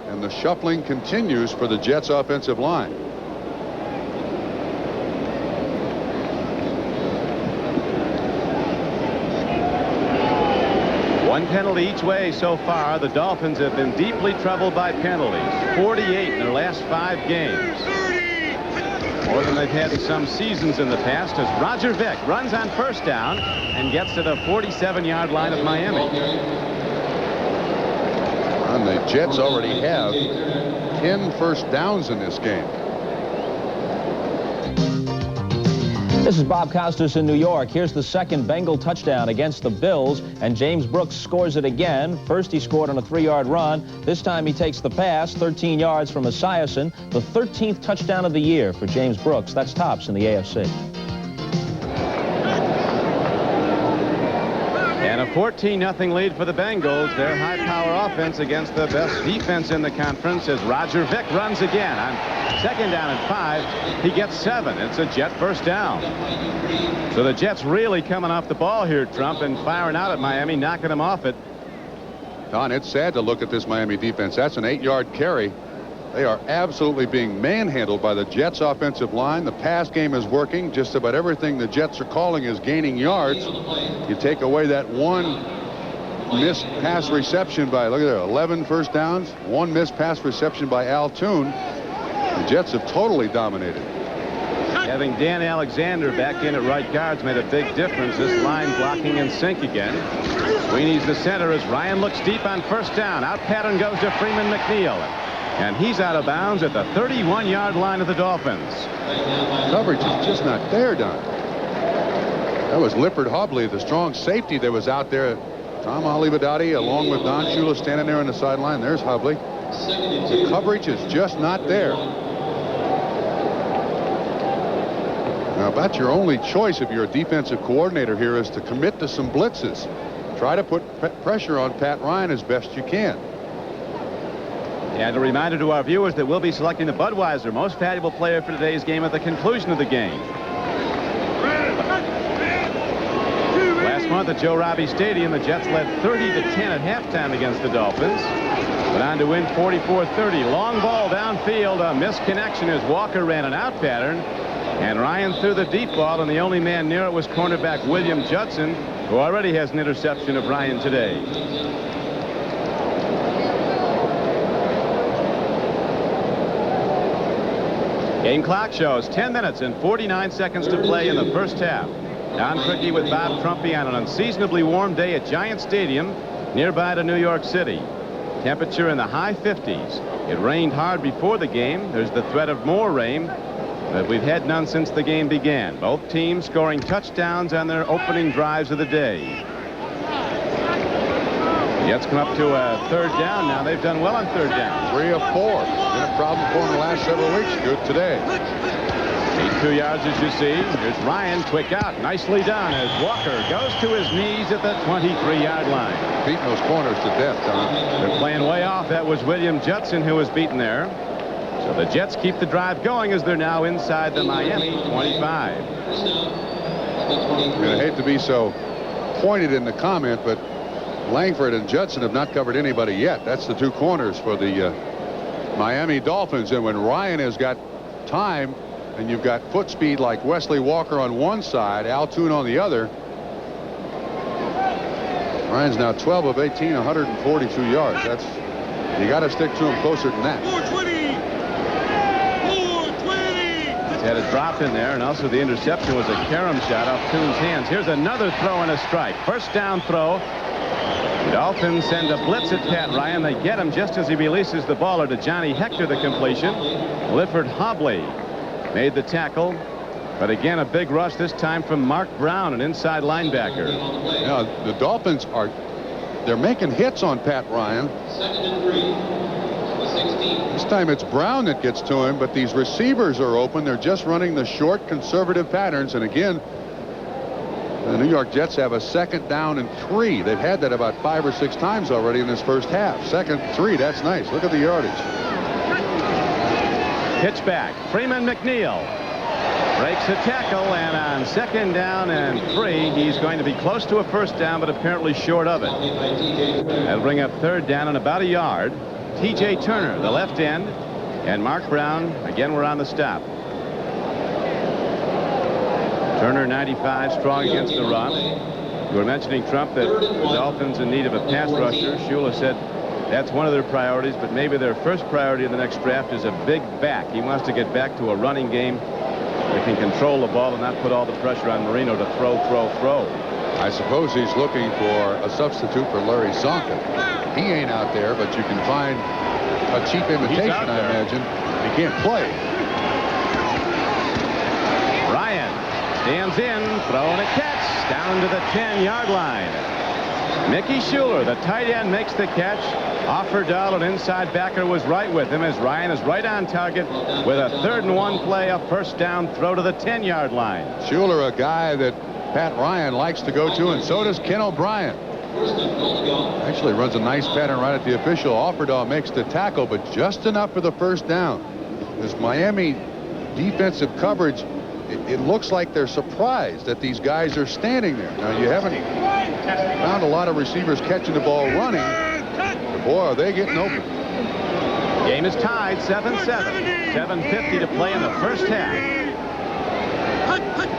And the shuffling continues for the Jets offensive line. One penalty each way so far. The Dolphins have been deeply troubled by penalties. 48 in their last 5 games. More than they've had in some seasons in the past, as Roger Vick runs on first down and gets to the 47-yard line of Miami. And the Jets already have 10 first downs in this game. This is Bob Costas in New York. Here's the second Bengal touchdown against the Bills, and James Brooks scores it again. First he scored on a 3-yard run. This time he takes the pass 13 yards from Esiason. The 13th touchdown of the year for James Brooks. That's tops in the AFC. And a 14-0 lead for the Bengals. Their high-power offense against the best defense in the conference as Roger Vick runs again. On second down and 5, he gets 7. It's a Jet first down. So the Jets really coming off the ball here, Trump, and firing out at Miami, knocking them off it. Don, it's sad to look at this Miami defense. That's an 8-yard carry. They are absolutely being manhandled by the Jets offensive line. The pass game is working. Just about everything the Jets are calling is gaining yards. You take away that one missed pass reception by, look at there, 11 first downs, 1 missed pass reception by Al Toon. The Jets have totally dominated. Having Dan Alexander back in at right guard's made a big difference. This line blocking in sync again. Sweeney's the center as Ryan looks deep on first down. Out pattern goes to Freeman McNeil. And he's out of bounds at the 31-yard line of the Dolphins. Coverage is just not there, Don. That was Lippert Hobley, the strong safety that was out there. Tom Olivadotti along with Don Shula standing there on the sideline. There's Hobley. The coverage is just not there. Now, about your only choice if you're a defensive coordinator here is to commit to some blitzes. Try to put pressure on Pat Ryan as best you can. And a reminder to our viewers that we'll be selecting the Budweiser most valuable player for today's game at the conclusion of the game. Last month at Joe Robbie Stadium, the Jets led 30-10 at halftime against the Dolphins. Went on to win 44-30. Long ball downfield, a misconnection as Walker ran an out pattern. And Ryan threw the deep ball, and the only man near it was cornerback William Judson, who already has an interception of Ryan today. Game clock shows 10 minutes and 49 seconds to play in the first half. Don Criqui with Bob Trumpy on an unseasonably warm day at Giant Stadium nearby to New York City. Temperature in the high 50s. It rained hard before the game. There's the threat of more rain, but we've had none since the game began. Both teams scoring touchdowns on their opening drives of the day. The Jets come up to a third down now. They've done well on third down. 3 of 4. Been a problem for them the last several weeks. Good today. 82 yards as you see. Here's Ryan, quick out. Nicely done as Walker goes to his knees at the 23-yard line. Beating those corners to death, Don. They're playing way off. That was William Judson who was beaten there. So the Jets keep the drive going as they're now inside the Miami 25. I hate to be so pointed in the comment, but Langford and Judson have not covered anybody yet. That's the 2 corners for the Miami Dolphins. And when Ryan has got time and you've got foot speed like Wesley Walker on one side, Al Toon on the other, Ryan's now 12 of 18, 142 yards. That's, you got to stick to him closer than that. 420. He's had a drop in there, and also the interception was a carom shot off Toon's hands. Here's another throw and a strike. First down throw Dolphins send a blitz at Pat Ryan. They get him just as he releases the ball to Johnny Hector, the completion. Lifford Hobley made the tackle. But again, a big rush this time from Mark Brown, an inside linebacker. Now, the Dolphins they're making hits on Pat Ryan. This time it's Brown that gets to him, but these receivers are open. They're just running the short conservative patterns. And again, the New York Jets have a 2nd down and 3. They've had that about 5 or 6 times already in this first half. 2nd 3, that's nice. Look at the yardage. Pitch back. Freeman McNeil breaks a tackle, and on 2nd down and 3, he's going to be close to a 1st down, but apparently short of it. That'll bring up 3rd down and about a yard. T.J. Turner, the left end, and Mark Brown, again, we're on the stop. Turner 95 strong against the run. You were mentioning, Trump, that the Dolphins in need of a pass rusher. Shula said that's one of their priorities, but maybe their first priority in the next draft is a big back. He wants to get back to a running game that can control the ball and not put all the pressure on Marino to throw. I suppose he's looking for a substitute for Larry Zonka. He ain't out there, but you can find a cheap imitation, I imagine. He can't play. Ryan stands in, throwing a catch down to the 10-yard line. Mickey Schuler, the tight end, makes the catch. Offerdahl, an inside backer, was right with him as Ryan is right on target with a 3rd and 1 play, a 1st down throw to the 10-yard line. Schuler, a guy that Pat Ryan likes to go to, and so does Ken O'Brien. Actually runs a nice pattern right at the official. Offerdahl makes the tackle, but just enough for the 1st down. This Miami defensive coverage, it looks like they're surprised that these guys are standing there. Now, you haven't found a lot of receivers catching the ball running. But boy, are they getting open. Game is tied 7-7. 7:50 to play in the first half.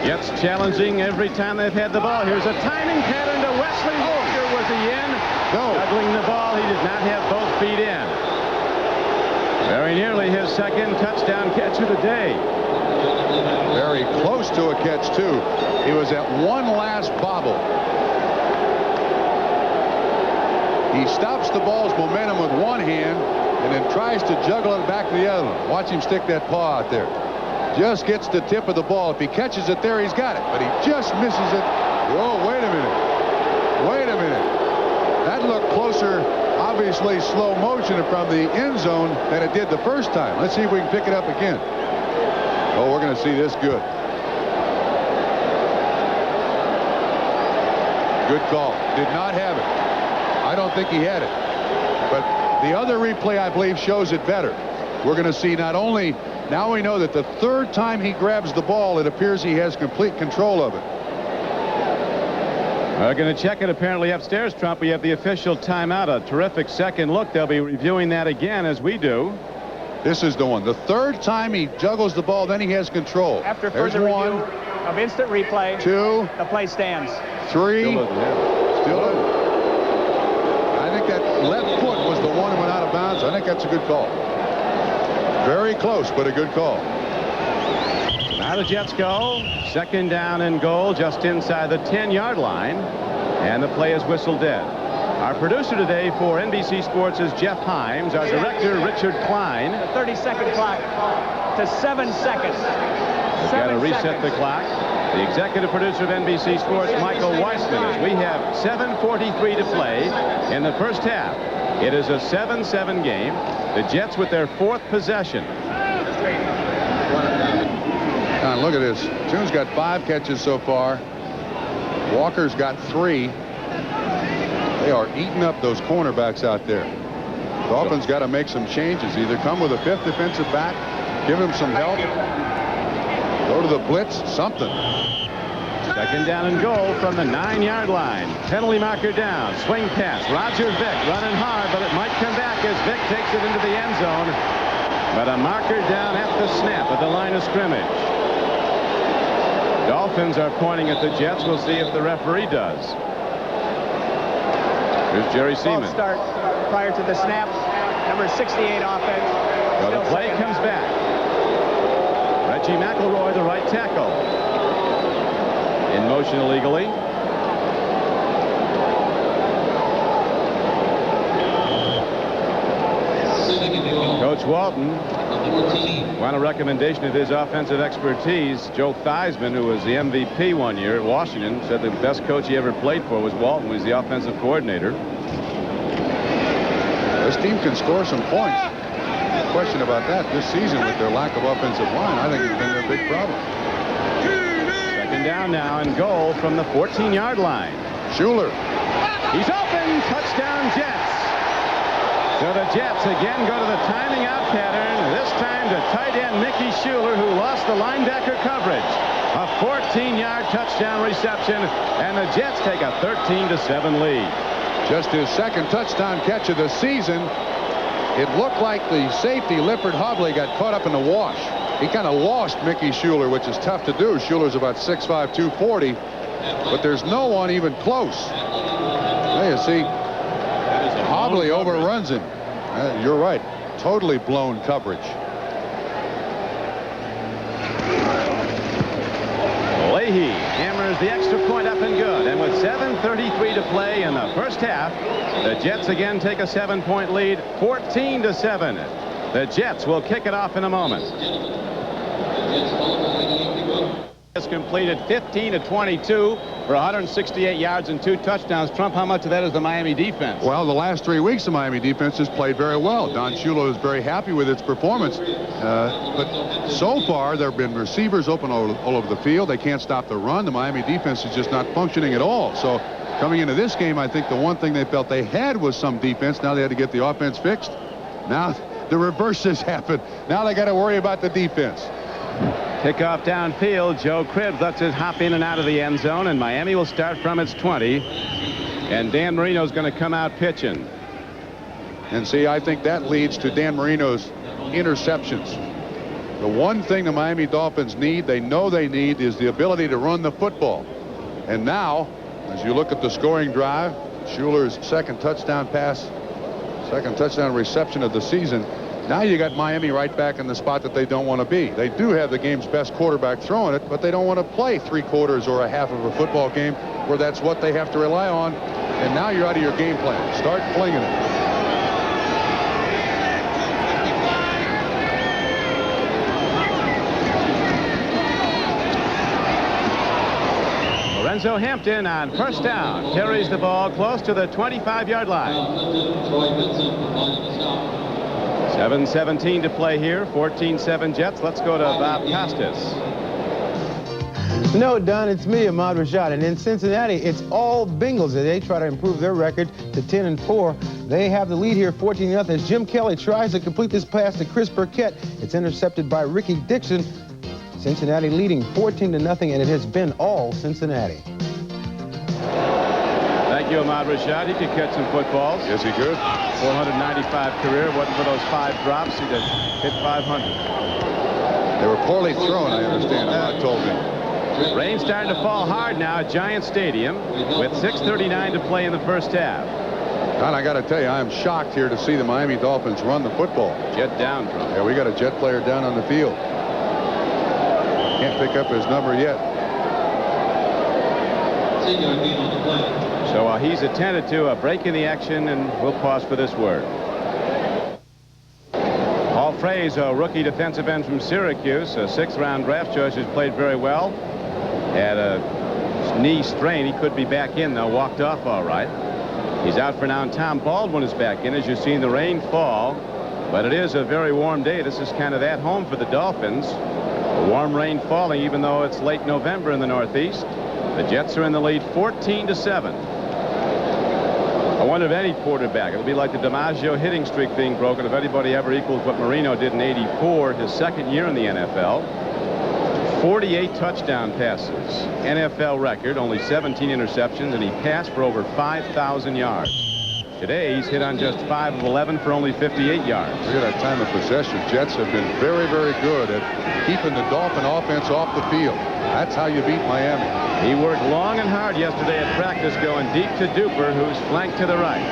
Jets challenging every time they've had the ball. Here's a timing pattern to Wesley Walker. Was he in? No. Juggling the ball. He did not have both feet in. Very nearly his 2nd touchdown catch of the day. Very close to a catch, too. He was at one last bobble. He stops the ball's momentum with one hand and then tries to juggle it back to the other one. Watch him stick that paw out there. Just gets the tip of the ball. If he catches it there, he's got it. But he just misses it. Oh, wait a minute. Wait a minute. That looked closer, obviously slow motion from the end zone than it did the first time. Let's see if we can pick it up again. Oh, we're going to see this good. Good call. Did not have it. I don't think he had it. But the other replay, I believe, shows it better. We're going to see not only, now we know that the 3rd time he grabs the ball, it appears he has complete control of it. We're going to check it apparently upstairs, Trump. We have the official timeout. A terrific 2nd look. They'll be reviewing that again as we do. This is the one. The 3rd time he juggles the ball, then he has control. After further review of instant replay, 2, the play stands. 3. Still doesn't have it. Still doesn't. I think that left foot was the one that went out of bounds. I think that's a good call. Very close, but a good call. Now the Jets go. 2nd down and goal just inside the 10-yard line. And the play is whistled dead. Our producer today for NBC Sports is Jeff Himes. Our director, Richard Klein. The 30-second clock to 7 seconds. We've got to reset the clock. The executive producer of NBC Sports, Michael Weissman, as we have 7:43 to play in the first half. It is a 7-7 game. The Jets with their 4th possession. Now look at this. Tune's got 5 catches so far. Walker's got 3. They are eating up those cornerbacks out there. Dolphins got to make some changes. Either come with a 5th defensive back, give him some help, go to the blitz, something. 2nd down and goal from the 9-yard line. Penalty marker down. Swing pass. Roger Vick running hard, but it might come back as Vick takes it into the end zone. But a marker down at the snap at the line of scrimmage. Dolphins are pointing at the Jets. We'll see if the referee does. Here's Jerry Seaman. False start prior to the snap. Number 68 offense. So the play comes back. Reggie McElroy, the right tackle. In motion illegally. Coach Walton, on a recommendation of his offensive expertise, Joe Theismann, who was the MVP one year at Washington, said the best coach he ever played for was Walton, who was the offensive coordinator. This team can score some points. No question about that. This season, with their lack of offensive line, I think it's been their big problem. Second down now and goal from the 14-yard line. Schuler. He's open. Touchdown, Jets. So the Jets again go to the timing out pattern, this time to tight end Mickey Schuler, who lost the linebacker coverage. A 14-yard touchdown reception, and the Jets take a 13-7 lead. Just his second touchdown catch of the season. It looked like the safety, Lippert Hobley, got caught up in the wash. He kind of lost Mickey Schuler, which is tough to do. Schuler's about 6'5", 240, but there's no one even close. There you see, Hobley overruns him. You're right. Totally blown coverage. Leahy hammers the extra point up and good. And with 7:33 to play in the first half, the Jets again take a 7-point lead, 14-7. The Jets will kick it off in a moment. It's completed 15-22 for 168 yards and 2 touchdowns. Trump, how much of that is the Miami defense? Well, the last 3 weeks, the Miami defense has played very well. Don Shula is very happy with its performance. But so far, there have been receivers open all over the field. They can't stop the run. The Miami defense is just not functioning at all. So coming into this game, I think the one thing they felt they had was some defense. Now they had to get the offense fixed. Now the reverse has happened. Now they got to worry about the defense. Kickoff downfield. Joe Cribbs lets it hop in and out of the end zone, and Miami will start from its 20. And Dan Marino's going to come out pitching. And see, I think that leads to Dan Marino's interceptions. The one thing the Miami Dolphins need, they know they need, is the ability to run the football. And now, as you look at the scoring drive, Schuler's second touchdown pass, second touchdown reception of the season. Now you got Miami right back in the spot that they don't want to be. They do have the game's best quarterback throwing it, but they don't want to play 3/4 or a half of a football game where that's what they have to rely on. And now you're out of your game plan. Start flinging it. Lorenzo Hampton on first down carries the ball close to the 25-yard line. 7:17 to play here. 14-7 Jets. Let's go to Bob Costas. No, Don, it's me, Ahmad Rashad. And in Cincinnati, it's all Bengals as they try to improve their record to 10-4. They have the lead here, 14-0. As Jim Kelly tries to complete this pass to Chris Burkett, it's intercepted by Ricky Dixon. Cincinnati leading 14-0, and it has been all Cincinnati. Thank you, Ahmad Rashad. He could catch some footballs. Yes, he could. 495 career. Wasn't for those 5 drops. He'd have hit 500. They were poorly thrown, I understand. Ahmad told me. Rain starting to fall hard now at Giant Stadium with 6:39 to play in the first half. Don, I got to tell you, I am shocked here to see the Miami Dolphins run the football. Jet down from. Yeah, we got a Jet player down on the field. Can't pick up his number yet. So he's attended to a break in the action, and we'll pause for this word. Paul Fraze, a rookie defensive end from Syracuse, a 6th-round draft choice, has played very well. Had a knee strain. He could be back in, though. Walked off all right. He's out for now, and Tom Baldwin is back in. As you've seen the rain fall, but it is a very warm day. This is kind of at home for the Dolphins. A warm rain falling, even though it's late November in the Northeast. The Jets are in the lead 14-7. I wonder if any quarterback, it'll be like the DiMaggio hitting streak being broken, if anybody ever equals what Marino did in '84, his second year in the NFL. 48 touchdown passes, NFL record, only 17 interceptions, and he passed for over 5,000 yards. Today, he's hit on just 5 of 11 for only 58 yards. Look at that time of possession. Jets have been very, very good at keeping the Dolphin offense off the field. That's how you beat Miami. He worked long and hard yesterday at practice, going deep to Duper, who's flanked to the right.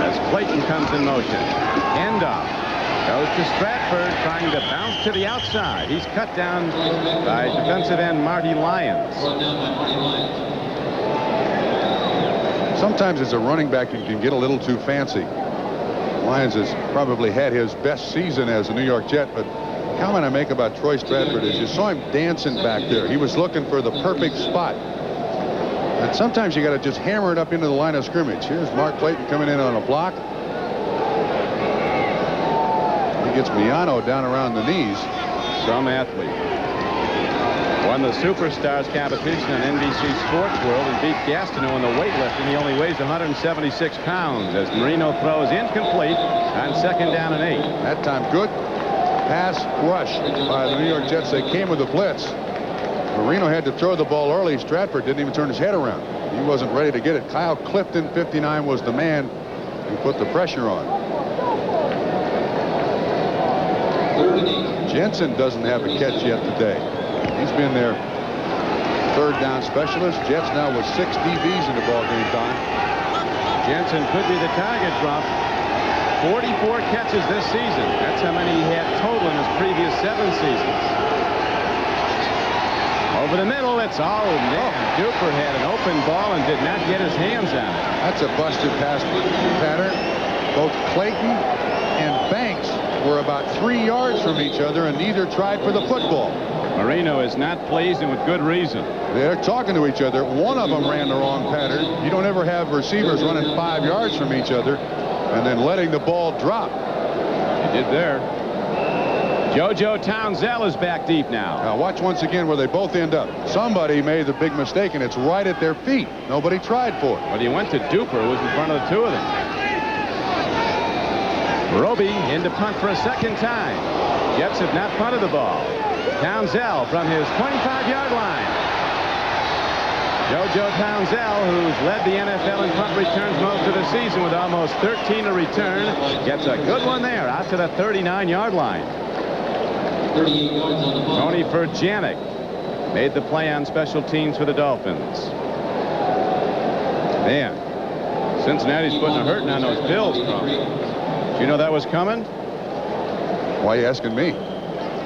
As Clayton comes in motion. Handoff. Goes to Stratford, trying to bounce to the outside. He's cut down by defensive end Marty Lyons. Sometimes as a running back, you can get a little too fancy. Lyons has probably had his best season as a New York Jet, but the comment I make about Troy Stratford is you saw him dancing back there. He was looking for the perfect spot. And sometimes you got to just hammer it up into the line of scrimmage. Here's Mark Clayton coming in on a block. He gets Miano down around the knees. Some athlete. Won the Superstars competition on NBC Sports World and beat Gastineau in the weightlifting. He only weighs 176 pounds as Marino throws incomplete on 2nd down and 8. That time good pass rush by the New York Jets. They came with a blitz. Marino had to throw the ball early. Stratford didn't even turn his head around. He wasn't ready to get it. Kyle Clifton, 59, was the man who put the pressure on. Jensen doesn't have a catch yet today. He's been their 3rd down specialist. Jets now with 6 DBs in the ball game time. Jensen could be the target drop. 44 catches this season. That's how many he had total in his previous 7 seasons. Over the middle, it's man. Duper had an open ball and did not get his hands on it. That's a busted pass pattern. Both Clayton and Banks were about 3 yards from each other, and neither tried for the football. Marino is not pleased, and with good reason. They're talking to each other. One of them ran the wrong pattern. You don't ever have receivers running 5 yards from each other and then letting the ball drop. He did there. JoJo Townsell is back deep now. Now watch once again where they both end up. Somebody made the big mistake, and it's right at their feet. Nobody tried for it. But he went to Duper, who was in front of the 2 of them. Roby in to punt for a 2nd time. Jets have not punted the ball. Townsell from his 25-yard line. JoJo Townsell, who's led the NFL in punt returns most of the season with almost 13 to return, gets a good one there out to the 39-yard line. Tony Furjanic made the play on special teams for the Dolphins. Man, Cincinnati's putting a hurting on those Bills. Did you know that was coming? Why are you asking me?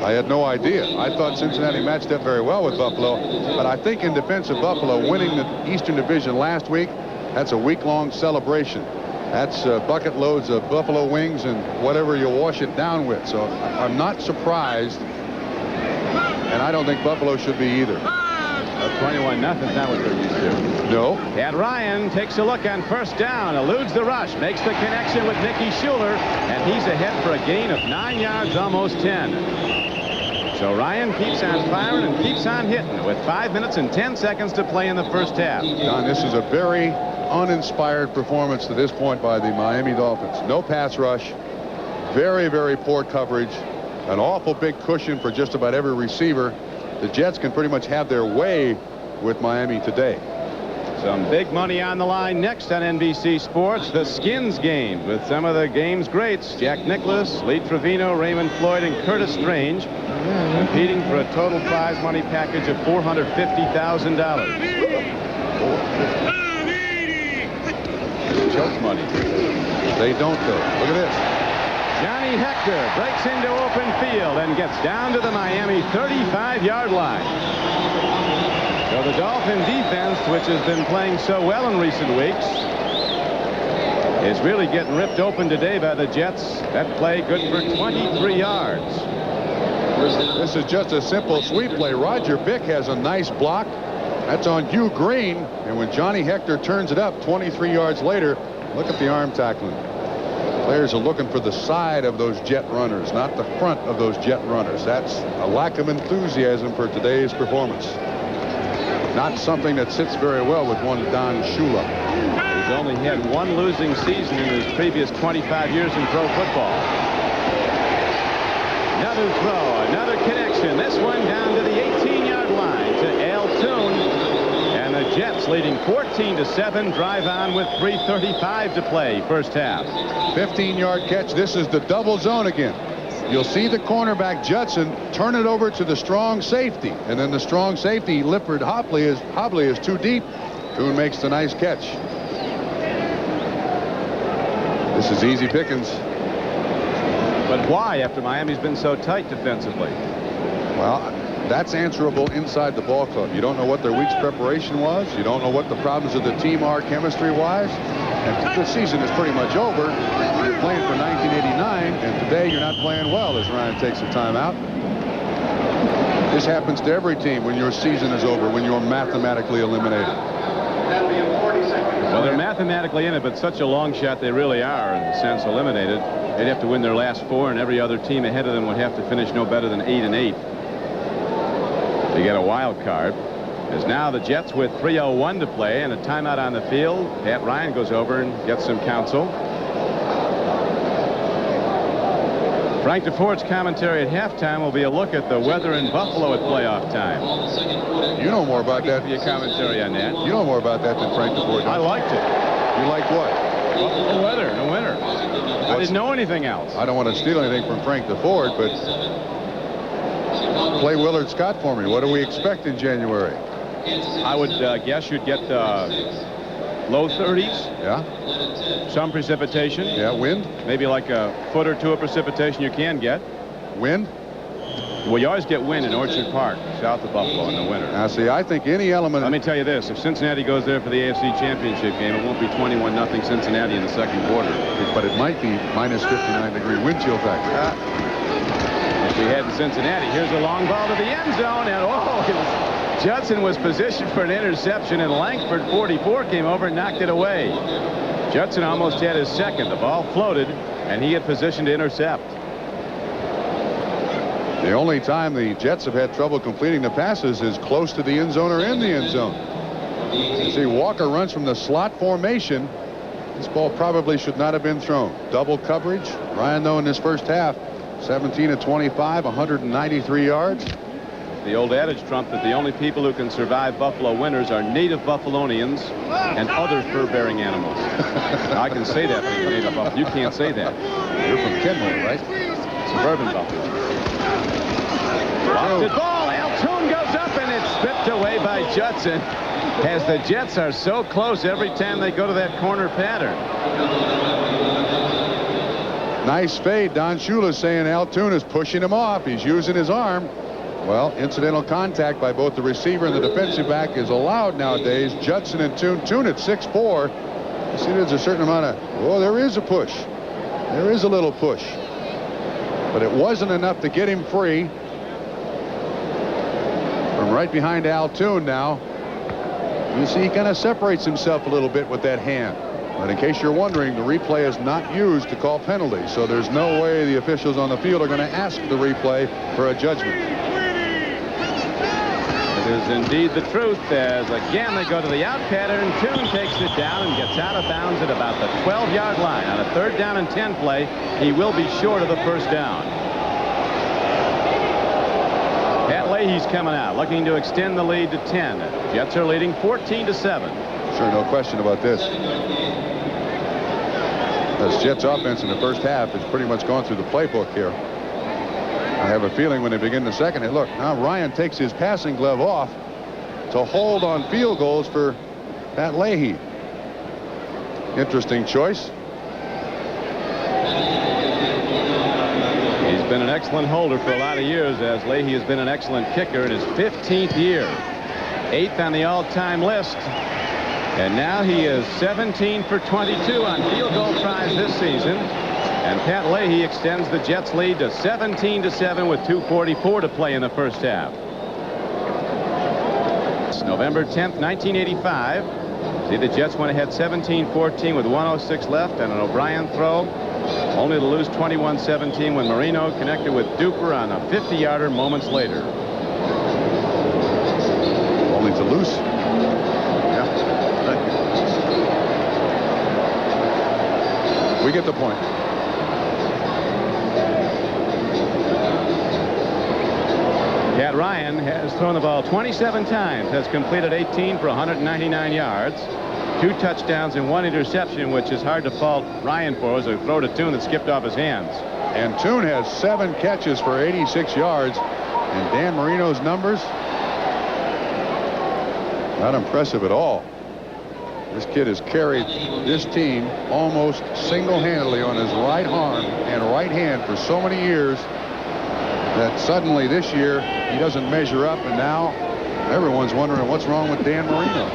I had no idea. I thought Cincinnati matched up very well with Buffalo, but I think in defense of Buffalo winning the Eastern Division last week, that's a week-long celebration. That's bucket loads of buffalo wings and whatever you wash it down with. So I'm not surprised, and I don't think Buffalo should be either. 21-0 is not what they're used to. No. And Ryan takes a look on 1st down, eludes the rush, makes the connection with Mickey Schuler, and he's ahead for a gain of 9 yards, almost 10. So Ryan keeps on firing and keeps on hitting with 5 minutes and 10 seconds to play in the 1st half. Don, this is a very uninspired performance to this point by the Miami Dolphins. No pass rush, very, very poor coverage, an awful big cushion for just about every receiver. The Jets can pretty much have their way with Miami today. Some big money on the line next on NBC Sports. The Skins game with some of the game's greats. Jack Nicklaus, Lee Trevino, Raymond Floyd, and Curtis Strange competing for a total prize money package of $450,000. Choke money. They don't, though. Look at this. Johnny Hector breaks into open field and gets down to the Miami 35-yard line. So the Dolphin defense, which has been playing so well in recent weeks, is really getting ripped open today by the Jets. That play good for 23 yards. This is just a simple sweep play. Roger Bick has a nice block. That's on Hugh Green. And when Johnny Hector turns it up 23 yards later, look at the arm tackling. Players are looking for the side of those Jet runners, not the front of those Jet runners. That's a lack of enthusiasm for today's performance. Not something that sits very well with one Don Shula. He's only had 1 losing season in his previous 25 years in pro football. Another throw, another connection. This one down to the 18-yard line to Al Toon. And the Jets leading 14-7, drive on with 3:35 to play, 1st half. 15-yard catch. This is the double zone again. You'll see the cornerback Judson turn it over to the strong safety, and then the strong safety Lippard Hopley is too deep. Toon makes the nice catch. This is easy pickings. But why, after Miami's been so tight defensively? Well, that's answerable inside the ball club. You don't know what their week's preparation was. You don't know what the problems of the team are chemistry-wise. And the season is pretty much over. playing for 1989, and today you're not playing well, as Ryan takes a timeout. This happens to every team when your season is over, when you're mathematically eliminated. Well, they're mathematically in it, but such a long shot they really are, in a sense, eliminated. They'd have to win their last 4, and every other team ahead of them would have to finish no better than 8-8. They get a wild card. As now the Jets with 3:01 to play and a timeout on the field. Pat Ryan goes over and gets some counsel. Frank DeFort's commentary at halftime will be a look at the weather in Buffalo at playoff time. You know more about that. Be a commentary on that. You know more about that than Frank DeFort. I liked it. You liked what? Buffalo weather in the winter. I didn't know anything else. I don't want to steal anything from Frank DeFort, but play Willard Scott for me. What do we expect in January? I would guess you'd get low 30s. Yeah. Some precipitation. Yeah. Wind. Maybe like a foot or 2 of precipitation you can get. Wind. Well, you always get wind in Orchard Park, south of Buffalo, in the winter. Now, see, I think any element. Let me tell you this: if Cincinnati goes there for the AFC Championship game, it won't be 21-0 Cincinnati in the second quarter. But it might be minus 59-degree wind chill factor. If we head to Cincinnati, here's a long ball to the end zone, and Judson was positioned for an interception, and Langford, 44, came over and knocked it away. Judson almost had his second. The ball floated, and he had position to intercept. The only time the Jets have had trouble completing the passes is close to the end zone or in the end zone. You see, Walker runs from the slot formation. This ball probably should not have been thrown. Double coverage. Ryan, though, in this first half, 17 of 25, 193 yards. The old adage trumped that the only people who can survive Buffalo winters are native Buffalonians and other fur-bearing animals. I can say that being native Buffalo. You can't say that. You're from Kenmore, right? Suburban Buffalo. Lofted ball. Altoon goes up, and it's stripped away by Judson, as the Jets are so close every time they go to that corner pattern. Nice fade. Don Shula saying Altoon is pushing him off. He's using his arm. Well, incidental contact by both the receiver and the defensive back is allowed nowadays. Judson and Toon at 6'4". You see, there's a certain amount of, there is a push. There is a little push. But it wasn't enough to get him free. From right behind Altoon now. You see, he kind of separates himself a little bit with that hand. But in case you're wondering, the replay is not used to call penalties. So there's no way the officials on the field are going to ask the replay for a judgment. It is indeed the truth, as again they go to the out pattern. Toon takes it down and gets out of bounds at about the 12-yard line. On a 3rd down and 10 play, he will be short of the first down. Pat Leahy's coming out, looking to extend the lead to 10. Jets are leading 14-7. Sure, no question about this. This Jets offense in the first half has pretty much gone through the playbook here. I have a feeling when they begin the second. Look, now Ryan takes his passing glove off to hold on field goals for Pat Leahy. Interesting choice. He's been an excellent holder for a lot of years, as Leahy has been an excellent kicker in his 15th year. 8th on the all-time list. And now he is 17 for 22 on field goal tries this season. And Pat Leahy extends the Jets' lead to 17-7 with 2:44 to play in the first half. It's November 10th, 1985. See, the Jets went ahead 17-14 with 1:06 left and an O'Brien throw, only to lose 21-17 when Marino connected with Duper on a 50-yarder moments later. Only to lose. Yeah. We get the point. Pat Ryan has thrown the ball 27 times, has completed 18 for 199 yards, 2 touchdowns and 1 interception, which is hard to fault Ryan for. As a throw to Toon that skipped off his hands. And Toon has 7 catches for 86 yards. And Dan Marino's numbers, not impressive at all. This kid has carried this team almost single-handedly on his right arm and right hand for so many years that suddenly this year he doesn't measure up, and now everyone's wondering what's wrong with Dan Marino.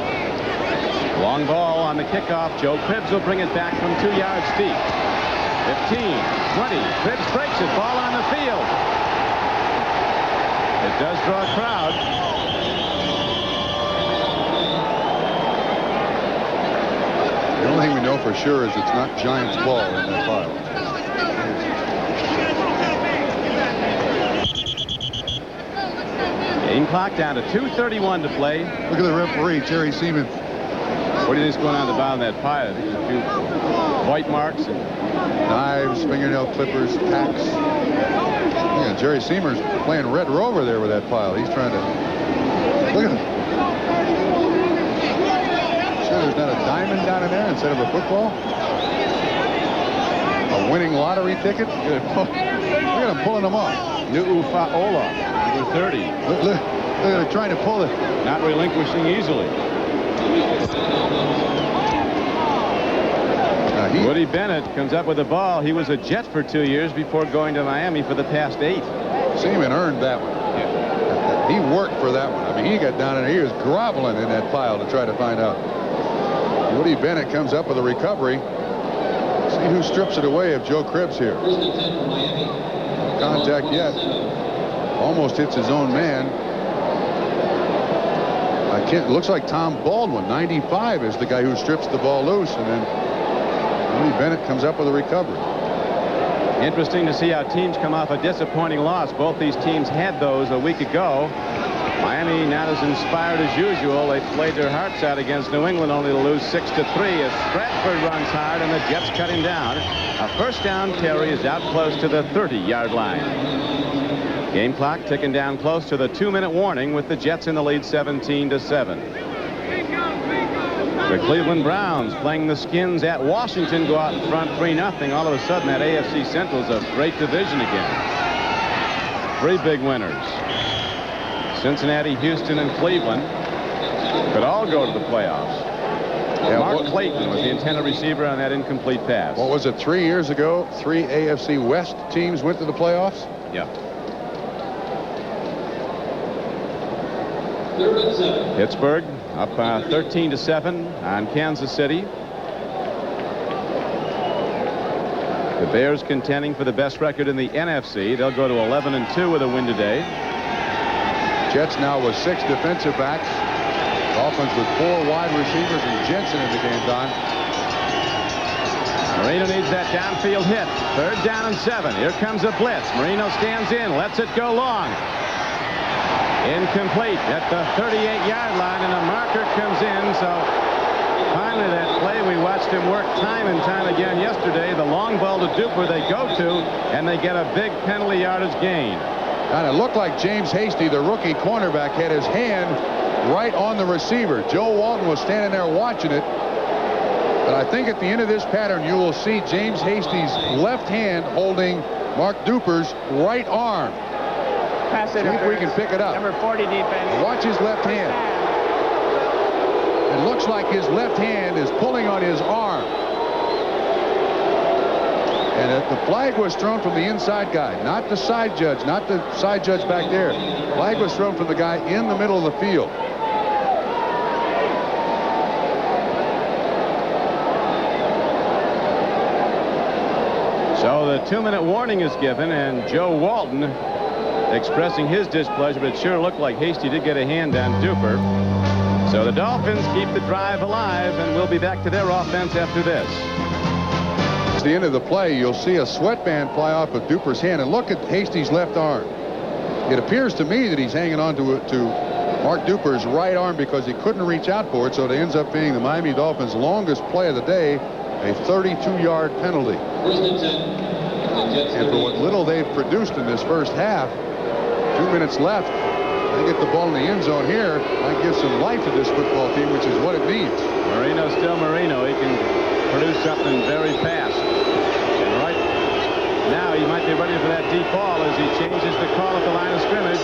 Long ball on the kickoff. Joe Pibbs will bring it back from 2 yards deep. 15, 20. Cribbs breaks it. Ball on the field. It does draw a crowd. The only thing we know for sure is it's not Giants ball in that pile. Game clock down to 2:31 to play. Look at the referee, Jerry Seaman. What do you think's going on at the bottom of that pile? There's a few white marks and Knives, fingernail clippers, tacks. Yeah, Jerry Seamer's playing Red Rover there with that pile. He's trying to look at him. Sure, there's not a diamond down in there instead of a football. A winning lottery ticket. Look at him pulling them off. Nu'ufaola, number 30. Look, they're trying to pull it. Not relinquishing easily. Woody Bennett comes up with the ball. He was a Jet for 2 years before going to Miami for the past 8. Seaman earned that one. Yeah. He worked for that one. I mean, he got down in there. He was groveling in that pile to try to find out. Woody Bennett comes up with a recovery. See who strips it away of Joe Cribbs here. Contact yet. Almost hits his own man. It looks like Tom Baldwin, 95, is the guy who strips the ball loose, and then Woody Bennett comes up with a recovery. Interesting to see how teams come off a disappointing loss. Both these teams had those a week ago. Miami not as inspired as usual. They played their hearts out against New England, only to lose 6-3 as Stratford runs hard and the Jets cut him down. A first down carry is out close to the 30-yard line. Game clock ticking down close to the 2-minute warning with the Jets in the lead 17-7. The Cleveland Browns playing the Skins at Washington go out in front 3-0. All of a sudden that AFC Central is a great division again. 3 big winners. Cincinnati, Houston, and Cleveland could all go to the playoffs. Yeah, Mark Clayton was the intended receiver on that incomplete pass. What was it, 3 years ago? 3 AFC West teams went to the playoffs? Yeah. Pittsburgh up 13-7 on Kansas City. The Bears contending for the best record in the NFC. They'll go to 11-2 with a win today. Jets now with 6 defensive backs. Dolphins with 4 wide receivers and Jensen in the game, Don. Marino needs that downfield hit. 3rd down and 7. Here comes a blitz. Marino stands in, lets it go long. Incomplete at the 38-yard line, and a marker comes in. So finally that play, we watched him work time and time again yesterday. The long ball to Duper they go to, and they get a big penalty yardage gain. And it looked like James Hasty, the rookie cornerback, had his hand right on the receiver. Joe Walton was standing there watching it. But I think at the end of this pattern, you will see James Hasty's left hand holding Mark Duper's right arm. Pass See if we can pick it up. Number 40 defense. Watch his left hand. It looks like his left hand is pulling on his arm. And the flag was thrown from the inside guy, not the side judge, not the side judge back there. Flag was thrown from the guy in the middle of the field. So the 2-minute warning is given, and Joe Walton expressing his displeasure, but it sure looked like Hasty did get a hand on Duper. So the Dolphins keep the drive alive, and we'll be back to their offense after this. At the end of the play, you'll see a sweatband fly off of Duper's hand, and look at Hasty's left arm. It appears to me that he's hanging on to Mark Duper's right arm because he couldn't reach out for it, so it ends up being the Miami Dolphins' longest play of the day, a 32-yard penalty. And for what little they've produced in this first half, 2 minutes left, they get the ball in the end zone here, might give some life to this football team, which is what it needs. Marino's still Marino. He can produce something very fast. And right now he might be ready for that deep ball as he changes the call at the line of scrimmage.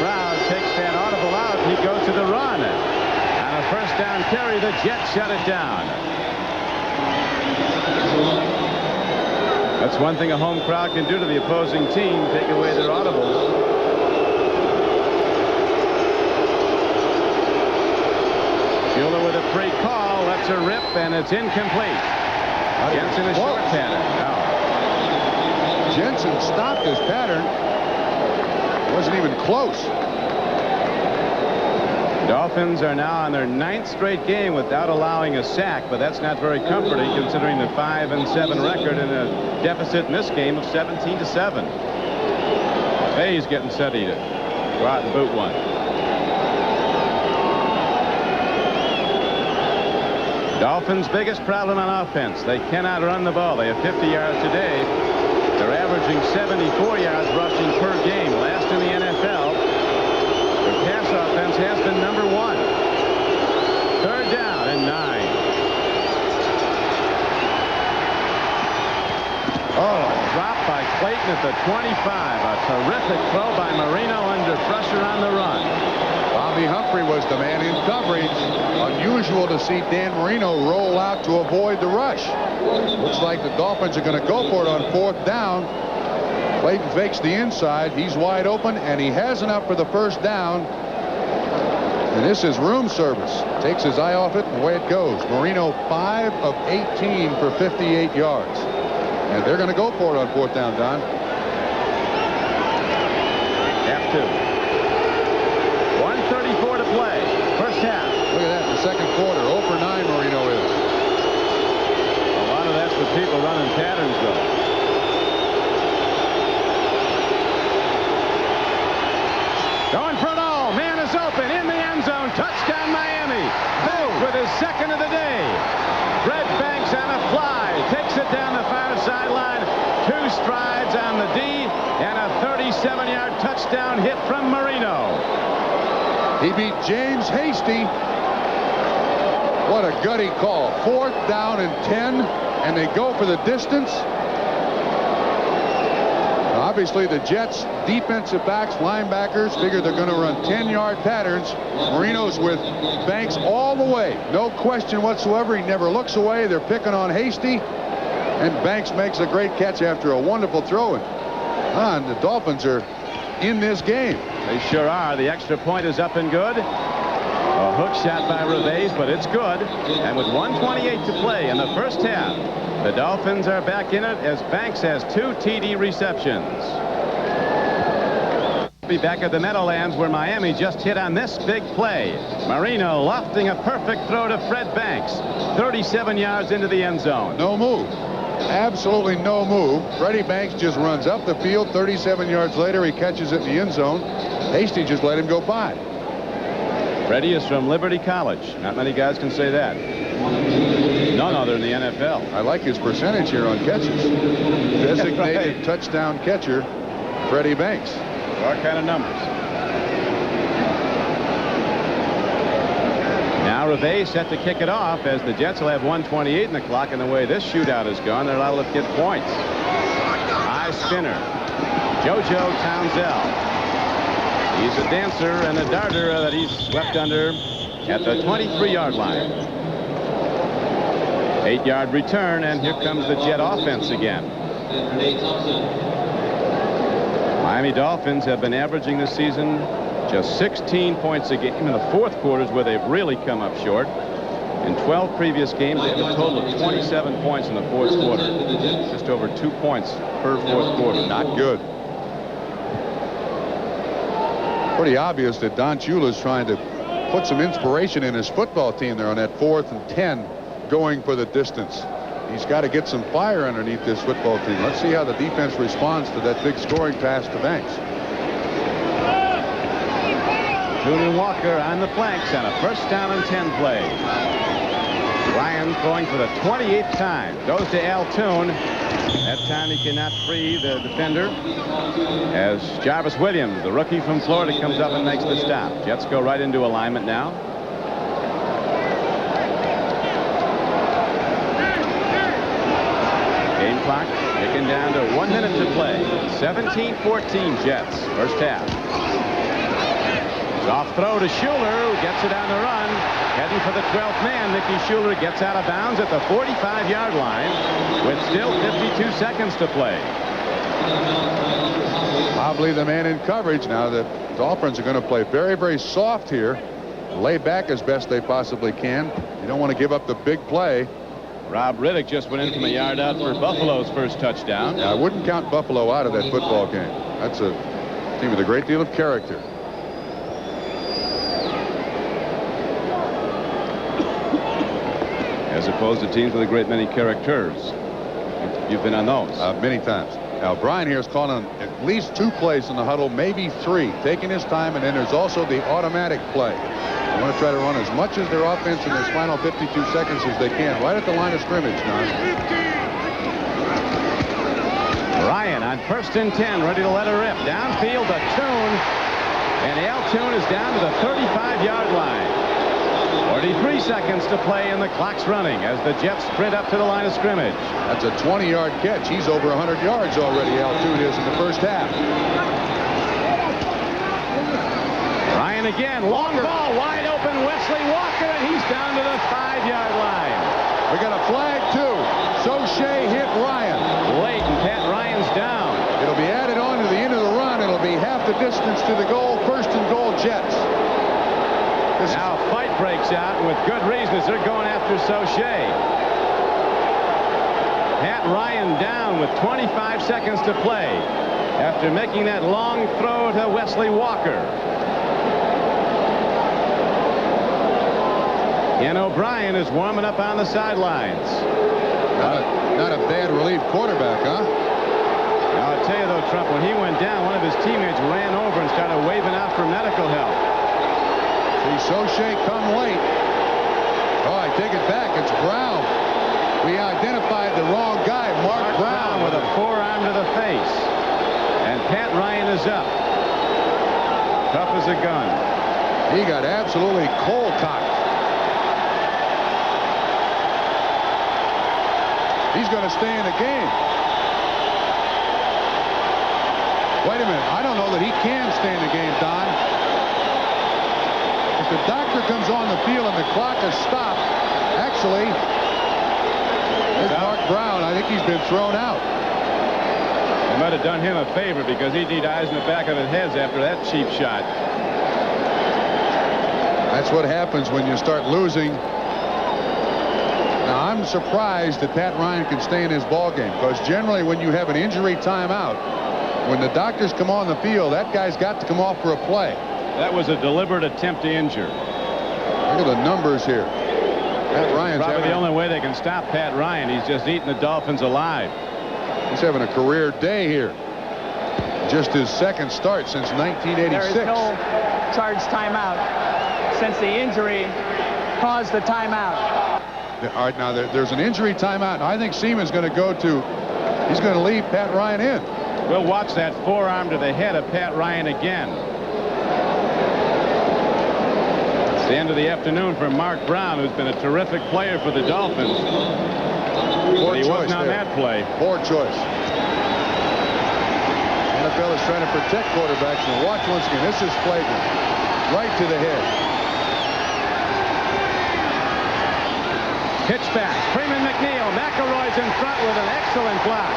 Crowd takes that audible out. He goes to the run. On a first down carry, the Jets shut it down. That's one thing a home crowd can do to the opposing team, take away their audibles. Bueller with a free call, lets her rip, and it's incomplete. Jensen is short pattern. No. Jensen stopped his pattern. Wasn't even close. Dolphins are now on their 9th straight game without allowing a sack, but that's not very comforting considering the 5-7 record and a deficit in this game of 17-7. Hayes getting set to go out and boot one. Dolphins' biggest problem on offense. They cannot run the ball. They have 50 yards today. They're averaging 74 yards rushing per game. Last in the NFL. Their pass offense has been number 1. 3rd down and 9. Oh, dropped by Clayton at the 25. A terrific throw by Marino under pressure on the run. Bobby Humphrey was the man in coverage. Unusual to see Dan Marino roll out to avoid the rush. Looks like the Dolphins are going to go for it on 4th down. Clayton fakes the inside. He's wide open, and he has enough for the 1st down. And this is room service. Takes his eye off it, and away it goes. Marino 5 of 18 for 58 yards. And they're going to go for it on 4th down, Don. Half 2. 1:34 to play. First half. Look at that in the 2nd quarter. 0 for 9 Marino is. A lot of that's with people running patterns, though. Going for it all. Man is open in the end zone. Touchdown, Miami. Banks with his 2nd of the day. Fred Banks on a fly. Takes it down the far sideline. 2 strides on the D. And a 37-yard touchdown hit from Marino. He beat James Hasty. What a gutty call. 4th down and 10. And they go for the distance. Obviously, the Jets defensive backs, linebackers figure they're going to run 10-yard patterns. Marino's with Banks all the way. No question whatsoever. He never looks away. They're picking on Hasty. And Banks makes a great catch after a wonderful throw. And the Dolphins are in this game. They sure are. The extra point is up and good. A hook shot by Reveiz, but it's good. And with 1:28 to play in the first half, the Dolphins are back in it as Banks has 2 TD receptions. Be back at the Meadowlands where Miami just hit on this big play. Marino lofting a perfect throw to Fred Banks. 37 yards into the end zone. No move. Absolutely no move. Freddie Banks just runs up the field. 37 yards later, he catches it in the end zone. Hasty just let him go by. Freddie is from Liberty College. Not many guys can say that. None other in the NFL. I like his percentage here on catches. Designated touchdown catcher, Freddie Banks. What kind of numbers? Now Reveiz set to kick it off as the Jets will have 1:28 in the clock, and the way this shootout has gone, they're liable to get points. High spinner. JoJo Townsell. He's a dancer and a darter that he's swept under at the 23-yard line. 8-yard return, and here comes the Jet offense again. Miami Dolphins have been averaging this season just 16 points a game in the 4th quarters where they've really come up short. In 12 previous games, they have a total of 27 points in the 4th quarter. Just over 2 points per 4th quarter. Not good. Pretty obvious that Don Shula's trying to put some inspiration in his football team there on that 4th and 10 going for the distance. He's got to get some fire underneath this football team. Let's see how the defense responds to that big scoring pass to Banks. Julian Walker on the flanks on a 1st down and 10 play. Ryan throwing for the 28th time. Goes to Al Toon. That time he cannot free the defender as Jarvis Williams, the rookie from Florida, comes up and makes the stop. Jets go right into alignment now. Game clock ticking down to 1 minute to play. 17-14 Jets. First half. Off throw to Schuler, who gets it on the run. Heading for the 12th man. Mickey Schuler gets out of bounds at the 45-yard line with still 52 seconds to play. Probably the man in coverage. Now the Dolphins are going to play very, very soft here. Lay back as best they possibly can. You don't want to give up the big play. Rob Riddick just went in from a yard out for Buffalo's first touchdown. I wouldn't count Buffalo out of that football game. That's a team with a great deal of character. As opposed to teams with a great many characters. You've been on those. Many times. Now, Brian here is calling on at least 2 plays in the huddle, maybe 3, taking his time, and then there's also the automatic play. They want to try to run as much as their offense in this final 52 seconds as they can, right at the line of scrimmage, Don. Ryan on 1st and 10, ready to let her rip. Downfield to Toon, and the Toon is down to the 35-yard line. 43 seconds to play, and the clock's running as the Jets sprint up to the line of scrimmage. That's a 20-yard catch. He's over 100 yards already, Toon is in the first half. Ryan again, long ball, wide open, Wesley Walker, and he's down to the 5-yard line. We got a flag, too. Soche hit Ryan. Late, and Pat Ryan's down. It'll be added on to the end of the run. It'll be half the distance to the goal. 1st and goal, Jets. Now a fight breaks out, and with good reason, as they're going after Soche. Pat Ryan down with 25 seconds to play after making that long throw to Wesley Walker. Ken O'Brien is warming up on the sidelines. Not a bad relief quarterback, huh? Now, I'll tell you, though, Trump, when he went down, one of his teammates ran over and started waving out for medical help. See Soche come late. Oh, I take it back. It's Brown. We identified the wrong guy, Mark Brown, with a forearm to the face. And Pat Ryan is up. Tough as a gun. He got absolutely cold-cocked. He's going to stay in the game. Wait a minute. I don't know that he can stay in the game, Don. If the doctor comes on the field and the clock is stopped, actually, there's Mark Brown. I think he's been thrown out. They might have done him a favor because he'd need eyes in the back of his head after that cheap shot. That's what happens when you start losing. Now, I'm surprised that Pat Ryan can stay in his ball game, because generally when you have an injury timeout, when the doctors come on the field, that guy's got to come off for a play. That was a deliberate attempt to injure. Look at the numbers here. Pat Ryan's probably the only way they can stop Pat Ryan. He's just eating the Dolphins alive. He's having a career day here. Just his 2nd start since 1986. There is no charged timeout since the injury caused the timeout. All right, now there's an injury timeout. I think Seaman's going to he's going to leave Pat Ryan in. We'll watch that forearm to the head of Pat Ryan again. It's the end of the afternoon for Mark Brown, who's been a terrific player for the Dolphins. He wasn't on that play. Poor choice. NFL is trying to protect quarterbacks, and watch once again. This is flagrant. Right to the head. Pitch back. Freeman McNeil. McElroy's in front with an excellent block.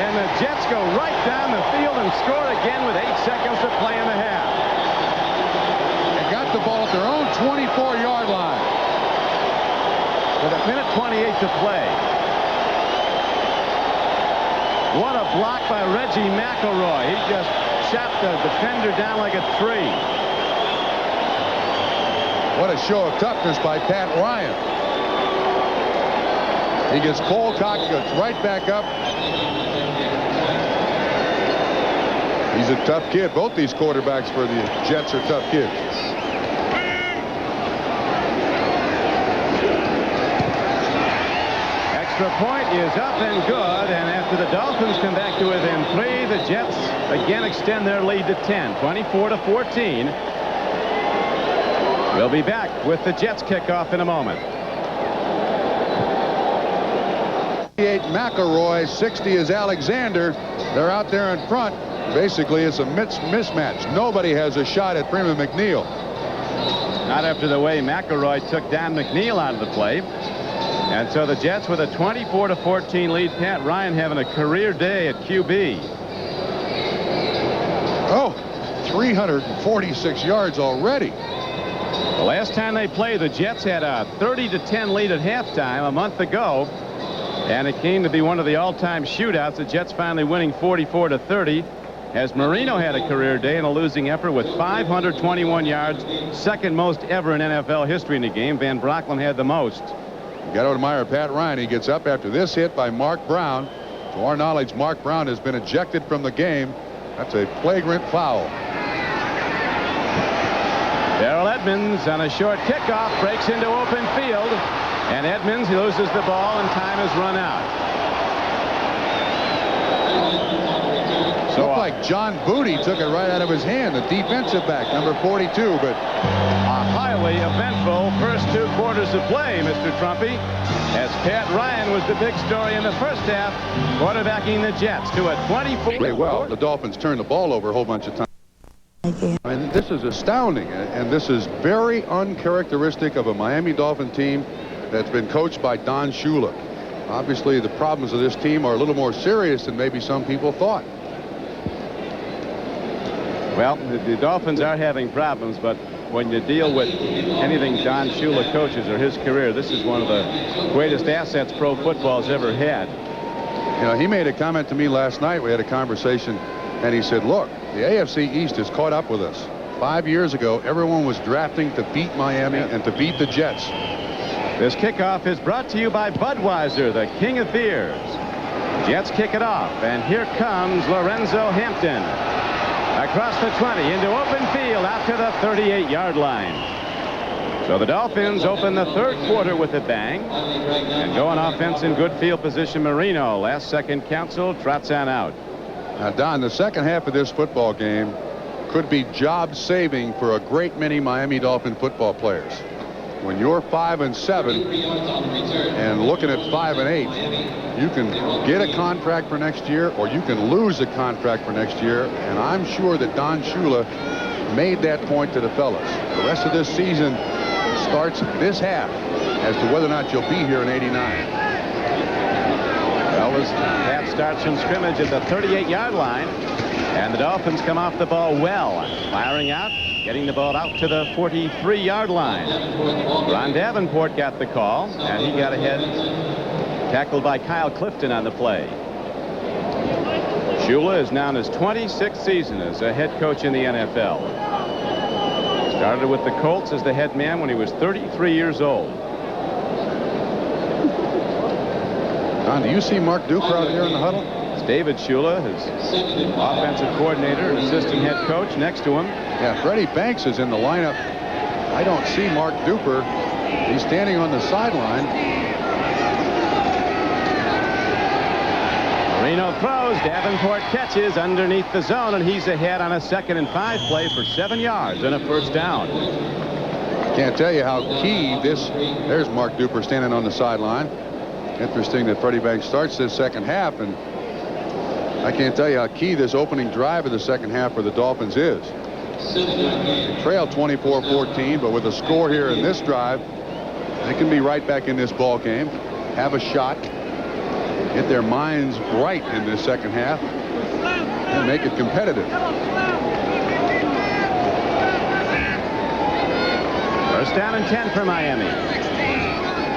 And the Jets go right down the field and score again with 8 seconds to play in the half. They got the ball at their own 24-yard line. With 1:28 to play. What a block by Reggie McElroy. He just shot the defender down like a tree. What a show of toughness by Pat Ryan. He gets cold-cocked, goes right back up. He's a tough kid. Both these quarterbacks for the Jets are tough kids. Extra point is up and good, and after the Dolphins come back to within 3, the Jets again extend their lead to 10, 24-14. We'll be back with the Jets kickoff in a moment. 58 McElroy, 60 is Alexander. They're out there in front. Basically, it's a mismatch. Nobody has a shot at Freeman McNeil. Not after the way McElroy took down McNeil out of the play. And so the Jets with a 24-14 lead. Pat Ryan having a career day at QB. Oh, 346 yards already. The last time they played, the Jets had a 30-10 lead at halftime a month ago, and it came to be one of the all-time shootouts. The Jets finally winning 44-30, as Marino had a career day in a losing effort with 521 yards, second most ever in NFL history in the game. Van Brocklin had the most. You got to admire Pat Ryan. He gets up after this hit by Mark Brown. To our knowledge, Mark Brown has been ejected from the game. That's a flagrant foul. Darrell Edmonds on a short kickoff breaks into open field, and Edmonds loses the ball and time has run out. So Looked like John Booty took it right out of his hand, the defensive back, number 42, but a highly eventful first 2 quarters of play, Mr. Trumpy, as Pat Ryan was the big story in the first half, quarterbacking the Jets to a 24. pretty well. The Dolphins turned the ball over a whole bunch of times. I mean, this is astounding, and this is very uncharacteristic of a Miami Dolphin team that's been coached by Don Shula. Obviously, the problems of this team are a little more serious than maybe some people thought. Well, the Dolphins are having problems, but when you deal with anything Don Shula coaches or his career, this is one of the greatest assets pro football's ever had. You know, he made a comment to me last night. We had a conversation, and he said, look, the AFC East has caught up with us. 5 years ago, everyone was drafting to beat Miami and to beat the Jets. This kickoff is brought to you by Budweiser, the king of beers. Jets kick it off, and here comes Lorenzo Hampton. Across the 20, into open field, out to the 38-yard line. So the Dolphins open the third quarter with a bang, and go on offense in good field position. Marino, last second counsel, trots on out. Now, Don, the second half of this football game could be job-saving for a great many Miami Dolphin football players. When you're 5-7 and looking at 5-8, you can get a contract for next year, or you can lose a contract for next year. And I'm sure that Don Shula made that point to the fellas. The rest of this season starts this half as to whether or not you'll be here in '89. Well, this half starts from scrimmage at the 38-yard line, and the Dolphins come off the ball well, firing out, getting the ball out to the 43-yard line. Ron Davenport got the call, and he got ahead, tackled by Kyle Clifton on the play. Shula is now in his 26th season as a head coach in the NFL. Started with the Colts as the head man when he was 33 years old. Don, do you see Mark Duper out here in the huddle? It's David Shula, his offensive coordinator and assistant head coach, next to him. Yeah, Freddie Banks is in the lineup. I don't see Mark Duper. He's standing on the sideline. Marino throws. Davenport catches underneath the zone, and he's ahead on a 2nd and 5 play for 7 yards and a first down. Can't tell you how key this. There's Mark Duper standing on the sideline. Interesting that Freddie Banks starts this second half, and I can't tell you how key this opening drive of the second half for the Dolphins is. They trail 24-14, but with a score here in this drive, they can be right back in this ball game, have a shot, get their minds right in this second half, and make it competitive. First down and 10 for Miami.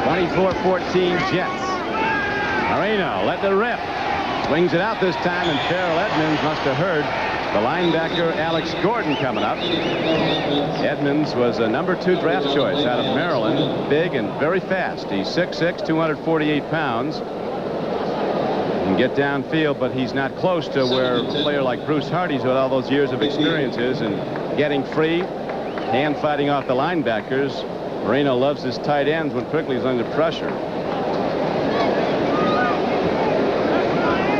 24-14 Jets. Marino let the rip. Swings it out this time, and Darrell Edmonds must have heard the linebacker Alex Gordon coming up. Edmonds was a number 2 draft choice out of Maryland. Big and very fast. He's 6'6", 248 pounds. Can get downfield, but he's not close to where a player like Bruce Hardy's with all those years of experience is, and getting free, hand fighting off the linebackers. Marino loves his tight ends when quickly he's under pressure.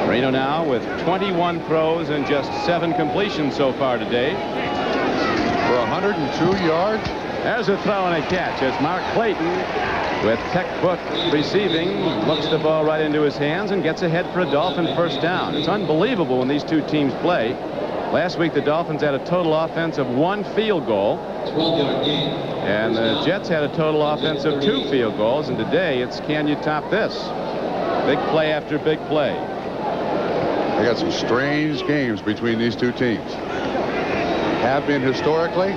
Marino now with 21 throws and just 7 completions so far today. For 102 yards. There's a throw and a catch as Mark Clayton, with textbook receiving, looks the ball right into his hands and gets ahead for a Dolphin first down. It's unbelievable when these two teams play. Last week the Dolphins had a total offense of 1 field goal, and the Jets had a total offense of 2 field goals, and today it's can you top this? Big play after big play. They got some strange games between these two teams. Have been historically.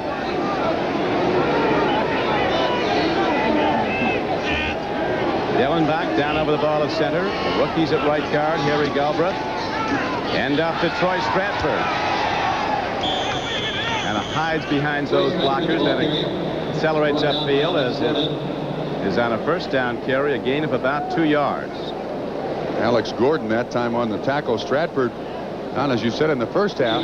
Kallenbach down over the ball at center. The rookies at right guard, Harry Galbraith. End off to Troy Stratford. And hides behind those blockers, then accelerates upfield as it is on a first down carry, a gain of about 2 yards. Alex Gordon that time on the tackle. Stratford, Don, as you said in the first half,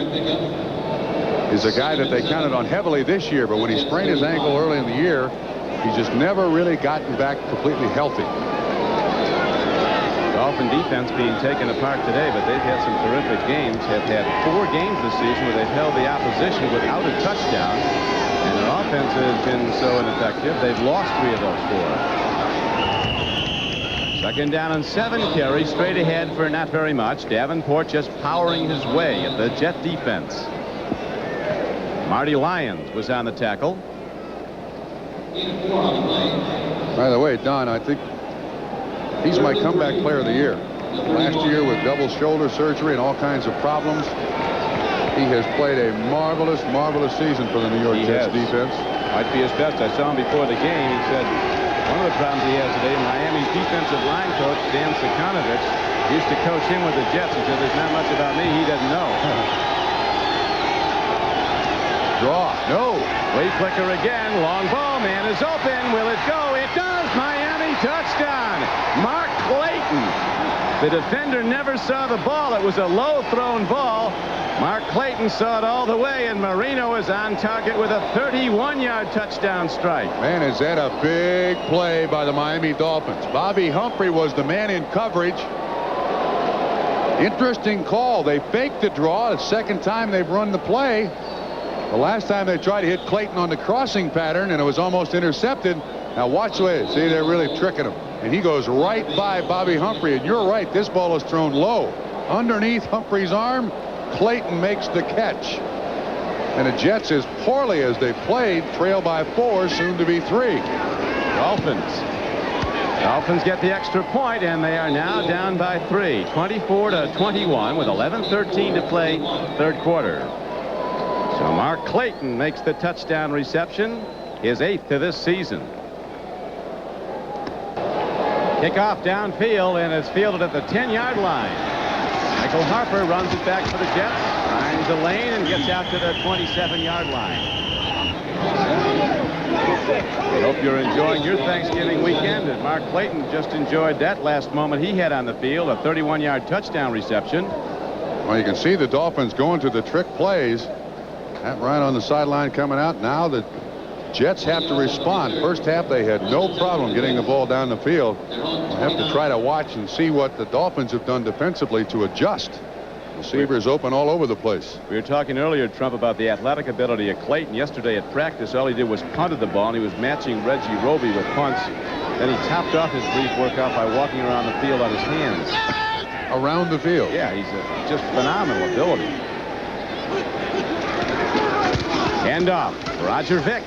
is a guy that they counted on heavily this year, but when he sprained his ankle early in the year, he's just never really gotten back completely healthy. Dolphin defense being taken apart today, but they've had some terrific games. Have had 4 games this season where they've held the opposition without a touchdown, and their offense has been so ineffective they've lost 3 of those 4. Second down and 7 carries straight ahead for not very much. Davenport just powering his way at the Jet defense. Marty Lyons was on the tackle. By the way, Don, I think he's my comeback player of the year. Last year with double shoulder surgery and all kinds of problems, he has played a marvelous, marvelous season for the New York Jets defense. Might be his best. I saw him before the game. He said one of the problems he has today, Miami's defensive line coach, Dan Sikonovich, used to coach him with the Jets. He said, there's not much about me he doesn't know. Draw. No. Flea flicker again. Long ball. Man is open. Will it go? It does. Miami touchdown. Mark Clayton. The defender never saw the ball. It was a low thrown ball. Mark Clayton saw it all the way, and Marino is on target with a 31-yard touchdown strike. Man, is that a big play by the Miami Dolphins. Bobby Humphrey was the man in coverage. Interesting call. They faked the draw. The second time they've run the play. The last time they tried to hit Clayton on the crossing pattern, and it was almost intercepted. Now watch the way. See, they're really tricking him. And he goes right by Bobby Humphrey. And you're right, this ball is thrown low. Underneath Humphrey's arm, Clayton makes the catch. And the Jets, as poorly as they played, trail by 4, soon to be 3. Dolphins get the extra point, and they are now down by 3, 24-21, with 11:13 to play, third quarter. So Mark Clayton makes the touchdown reception, his 8th of this season. Kickoff downfield, and it's fielded at the 10-yard line. Michael Harper runs it back for the Jets, finds a lane and gets out to the 27-yard line. I hope you're enjoying your Thanksgiving weekend, and Mark Clayton just enjoyed that last moment he had on the field, a 31-yard touchdown reception. Well, you can see the Dolphins going to the trick plays. That right on the sideline coming out. Now the Jets have to respond. First half they had no problem getting the ball down the field. We'll have to try to watch and see what the Dolphins have done defensively to adjust. Receivers open all over the place. We were talking earlier, Trump, about the athletic ability of Clayton. Yesterday at practice, all he did was punted the ball, and he was matching Reggie Roby with punts. Then he topped off his brief workout by walking around the field on his hands. Around the field. Yeah, he's just phenomenal ability. Handoff. Roger Vick.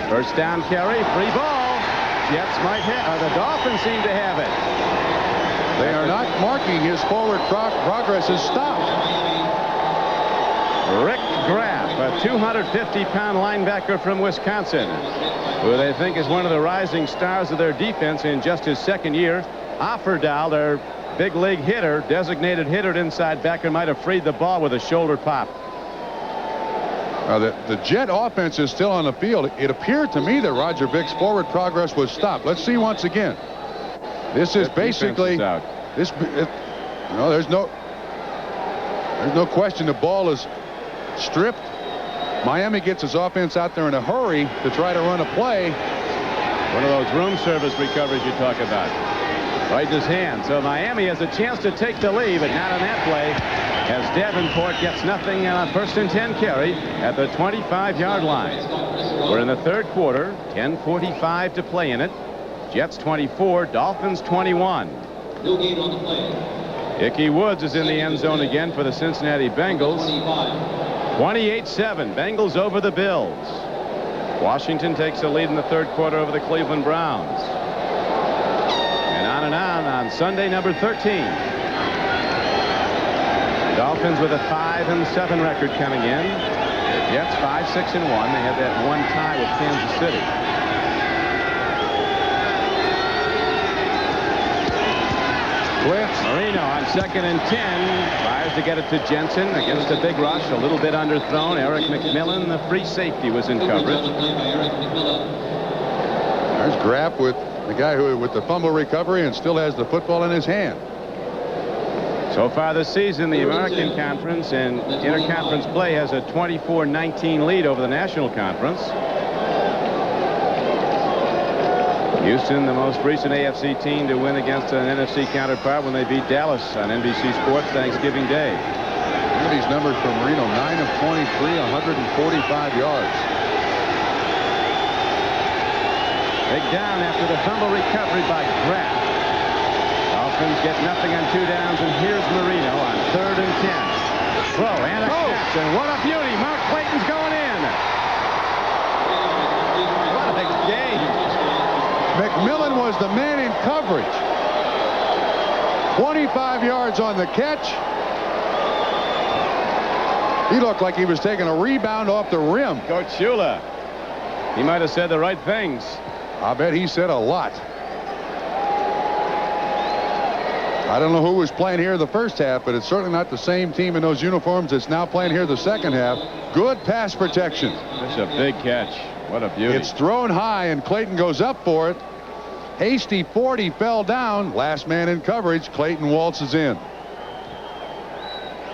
First down carry. Free ball. Jets might have. The Dolphins seem to have it. They are not marking his forward progress has stopped. Rick Graff, a 250-pound linebacker from Wisconsin, who they think is one of the rising stars of their defense in just his second year. Offerdahl, their big league hitter, designated hitter at inside backer, might have freed the ball with a shoulder pop. The Jet offense is still on the field. It appeared to me that Roger Vick's forward progress was stopped. Let's see once again. This is basically there's no question the ball is stripped. Miami gets his offense out there in a hurry to try to run a play. One of those room service recoveries you talk about. Right in his hand. So Miami has a chance to take the lead, but not on that play, as Davenport gets nothing on a 1st and 10 carry at the 25-yard line. We're in the third quarter, 10:45 to play in it. Jets 24, Dolphins 21. No gain on the play. Ickey Woods is in the end zone again for the Cincinnati Bengals. 28-7, Bengals over the Bills. Washington takes the lead in the third quarter over the Cleveland Browns. And on Sunday, number 13. Dolphins with a 5-7 record coming in. The Jets 5-6-1. They had that one tie with Kansas City. On 2nd and 10, tries to get it to Jensen against a big rush, a little bit underthrown. Eric McMillan, the free safety, was in coverage. There's Graff with the guy who with the fumble recovery and still has the football in his hand. So far this season, the American Conference and interconference play has a 24-19 lead over the National Conference. Houston, the most recent AFC team to win against an NFC counterpart when they beat Dallas on NBC Sports Thanksgiving Day. Look at these numbers from Marino: 9 of 23, 145 yards. Big down after the fumble recovery by Graff. Dolphins get nothing on 2 downs, and here's Marino on 3rd and 10. Throw and a catch, and what a beauty! Mark Clayton's going in. What a game! McMillan was the man in coverage. 25 yards on the catch. He looked like he was taking a rebound off the rim. Coach Shula, he might have said the right things. I bet he said a lot. I don't know who was playing here the first half, but it's certainly not the same team in those uniforms that's now playing here the second half. Good pass protection. That's a big catch. What a beauty. It's thrown high, and Clayton goes up for it. Hasty 40 fell down. Last man in coverage. Clayton waltzes in.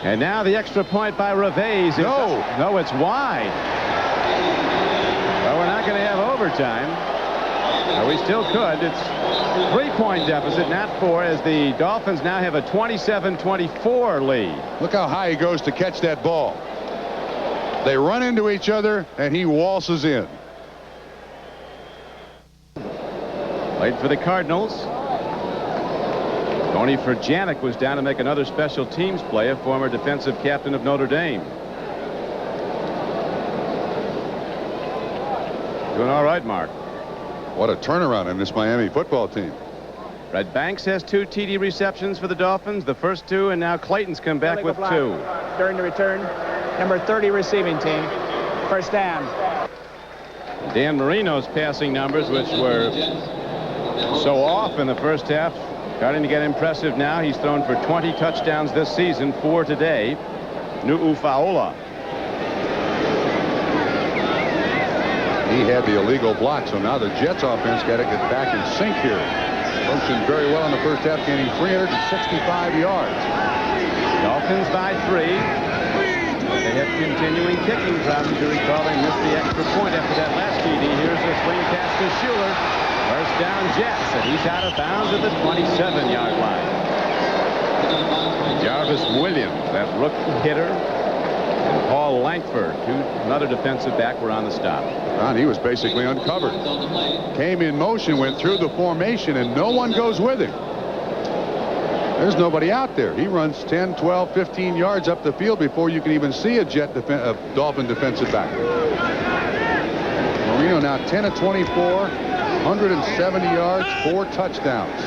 And now the extra point by Reves. No, it's wide. Well, we're not going to have overtime. We still could. It's 3-point deficit, not 4, as the Dolphins now have a 27-24 lead. Look how high he goes to catch that ball. They run into each other, and he waltzes in. Played for the Cardinals. Tony Furjanic was down to make another special teams play, a former defensive captain of Notre Dame. Doing all right, Mark. What a turnaround in this Miami football team. Red Banks has 2 TD receptions for the Dolphins, the first 2, and now Clayton's come back with 2. During the return, number 30 receiving team. First down. Dan Marino's passing numbers, which were so off in the first half, starting to get impressive now. He's thrown for 20 touchdowns this season, 4 today. Nu'ufaola. He had the illegal block, so now the Jets offense got to get back in sync here. Functioned very well in the first half, gaining 365 yards. Dolphins by 3. They have continuing kicking problems. You recall they missed the extra point after that last TD. Here's the swing pass to Schuler. First down Jets, and he's out of bounds at the 27-yard line. Jarvis Williams, that rookie hitter, and Paul Langford, another defensive back, were on the stop. And he was basically uncovered. Came in motion, went through the formation, and no one goes with him. There's nobody out there. He runs 10, 12, 15 yards up the field before you can even see a Dolphin defensive back. Marino now 10 of 24, 170 yards, 4 touchdowns.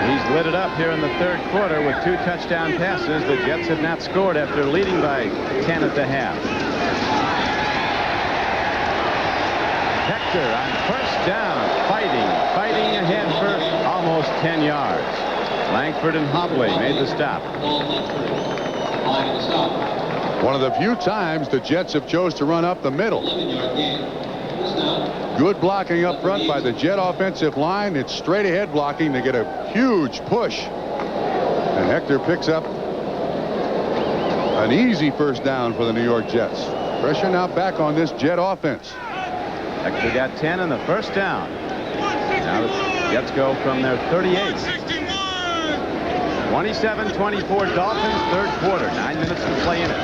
He's lit it up here in the third quarter with 2 touchdown passes. The Jets have not scored after leading by 10 at the half. Hector on first down, fighting ahead for almost 10 yards. Langford and Hobley made the stop. One of the few times the Jets have chose to run up the middle. Good blocking up front by the Jet offensive line. It's straight ahead blocking to get a huge push. And Hector picks up an easy first down for the New York Jets. Pressure now back on this Jet offense. Hector got 10 in the first down. Now the Jets go from their 38. 27-24 Dolphins, third quarter. 9 minutes to play in it.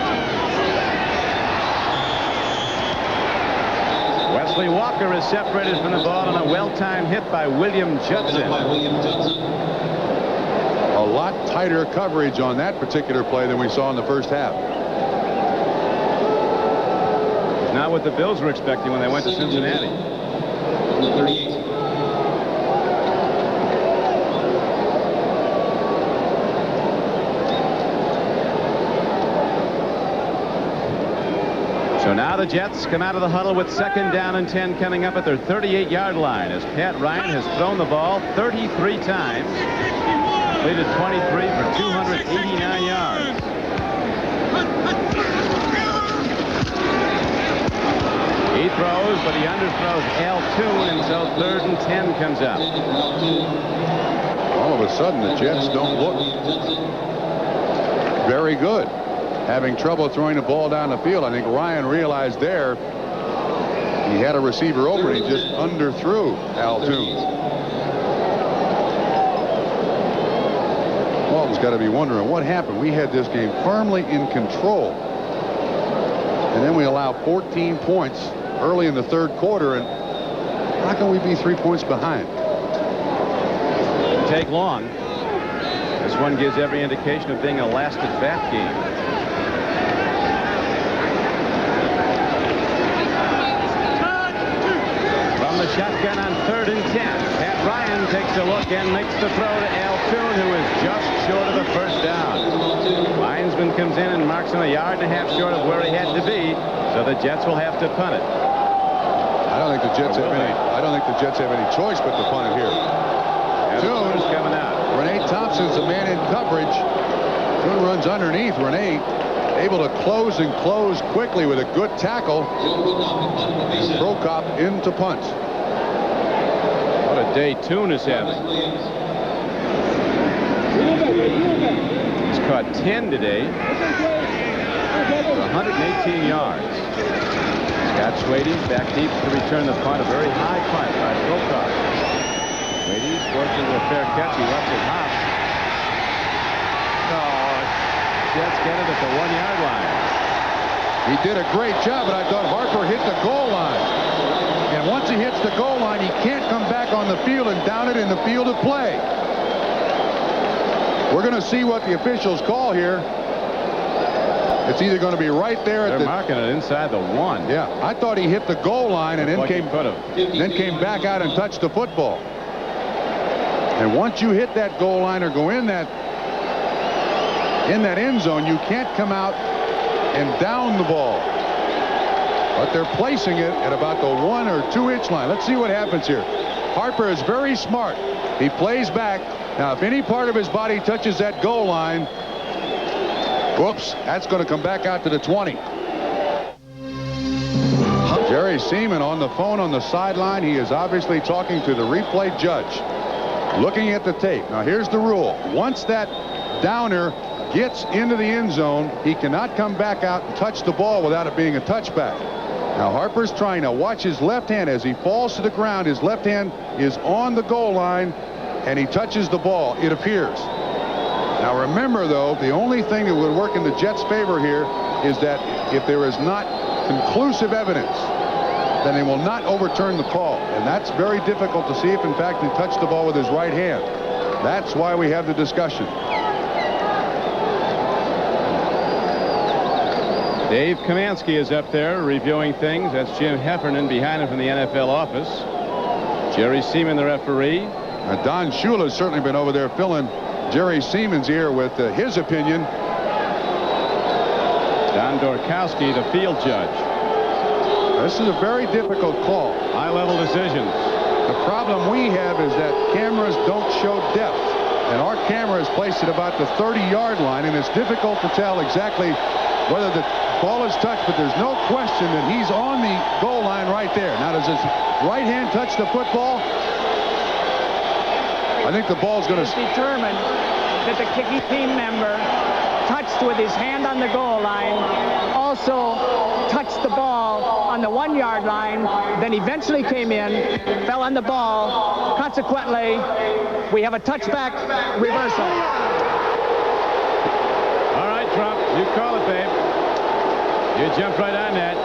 Wesley Walker is separated from the ball on a well-timed hit by William Judson. A lot tighter coverage on that particular play than we saw in the first half. It's not what the Bills were expecting when they went to Cincinnati. So now the Jets come out of the huddle with second down and 10 coming up at their 38-yard line as Pat Ryan has thrown the ball 33 times. Completed 23 for 289 yards. He throws, but he underthrows Al Toon, and so 3rd and 10 comes up. All of a sudden, the Jets don't look very good. Having trouble throwing the ball down the field. I think Ryan realized there he had a receiver open. He just underthrew Al Toon. Walton's got to be wondering what happened. We had this game firmly in control, and then we allow 14 points early in the 3rd quarter, and how can we be 3 points behind? Didn't take long. This one gives every indication of being a last-at-bat game. From the shotgun on 3rd and 10, Pat Ryan takes a look and makes the throw to Al Toon, who is just short of the 1st down. Linesman comes in and marks him 1.5 yards short of where he had to be, so the Jets will have to punt it. I don't think the Jets have any choice but to punt it here. Toon is coming out. Renee Thompson's the man in coverage. Toon runs underneath. Renee able to close quickly with a good tackle. Prokop into punt. What a day Toon is having. He's caught 10 today for 118 yards. Scott Schwady back deep to return the punt. A very high punt by Prokop. Schwady's working with a fair catch. He left it hop. Jets get it at the 1-yard line. He did a great job, but I thought Harper hit the goal line. And once he hits the goal line, he can't come back on the field and down it in the field of play. We're going to see what the officials call here. It's either going to be right there at They're marking it inside the 1. Yeah, I thought he hit the goal line and then came back out and touched the football. And once you hit that goal line or go in that end zone, you can't come out and down the ball. But they're placing it at about the 1 or 2 inch line. Let's see what happens here. Harper is very smart. He plays back. Now, if any part of his body touches that goal line, whoops, that's going to come back out to the 20. Jerry Seaman on the phone on the sideline. He is obviously talking to the replay judge, looking at the tape. Now, here's the rule. Once that downer gets into the end zone, he cannot come back out and touch the ball without it being a touchback. Now, Harper's trying to watch his left hand as he falls to the ground. His left hand is on the goal line, and he touches the ball, it appears. Now, remember, though, the only thing that would work in the Jets' favor here is that if there is not conclusive evidence, then they will not overturn the call. And that's very difficult to see if, in fact, he touched the ball with his right hand. That's why we have the discussion. Dave Kamansky is up there reviewing things. That's Jim Heffernan behind him from the NFL office. Jerry Seaman, the referee. Now, Don Shula has certainly been over there filling Jerry Seaman's ear with his opinion. Don Dorkowski, the field judge. This is a very difficult call. High-level decisions. The problem we have is that cameras don't show depth. And our camera is placed at about the 30-yard line, and it's difficult to tell exactly whether the ball is touched, but there's no question that he's on the goal line right there. Now, does his right hand touch the football? I think the ball's going to... It's determined that the kicking team member touched with his hand on the goal line, also touched the ball on the 1-yard line, then eventually came in, fell on the ball. Consequently, we have a touchback reversal. All right, Trump, you call it, babe. You jumped right on that.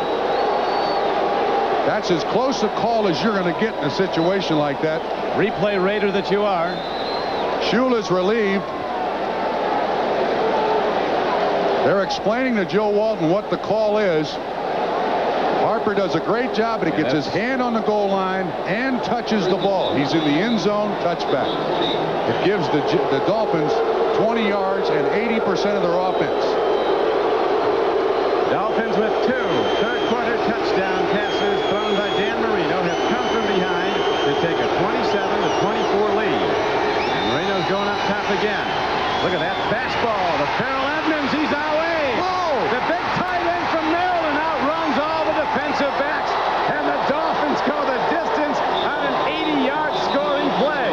That's as close a call as you're going to get in a situation like that. Replay raider that you are. Shula's relieved. They're explaining to Joe Walton what the call is. Harper does a great job, but he gets his hand on the goal line and touches the ball. He's in the end zone, touchback. It gives the Dolphins 20 yards and 80% of their offense. Dolphins with 2 third-quarter touchdown passes thrown by Dan Marino have come from behind to take a 27-24 lead. And Marino's going up top again. Look at that fastball to Farrell Edmonds. He's away. The big tight end from Maryland outruns all the defensive backs. And the Dolphins go the distance on an 80-yard scoring play.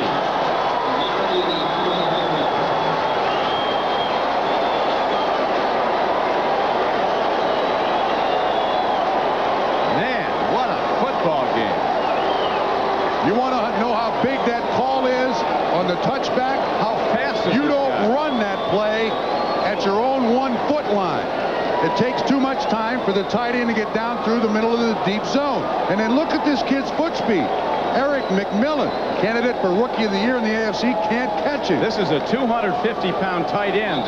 Man, what a football game. You want to know how big that call is on the touchback? How fast is You this don't guy? run that play at your own 1-foot line. It takes too much time for the tight end to get down through the middle of the deep zone. And then look at this kid's foot speed. Eric McMillan, candidate for Rookie of the Year in the AFC, can't catch him. This is a 250-pound tight end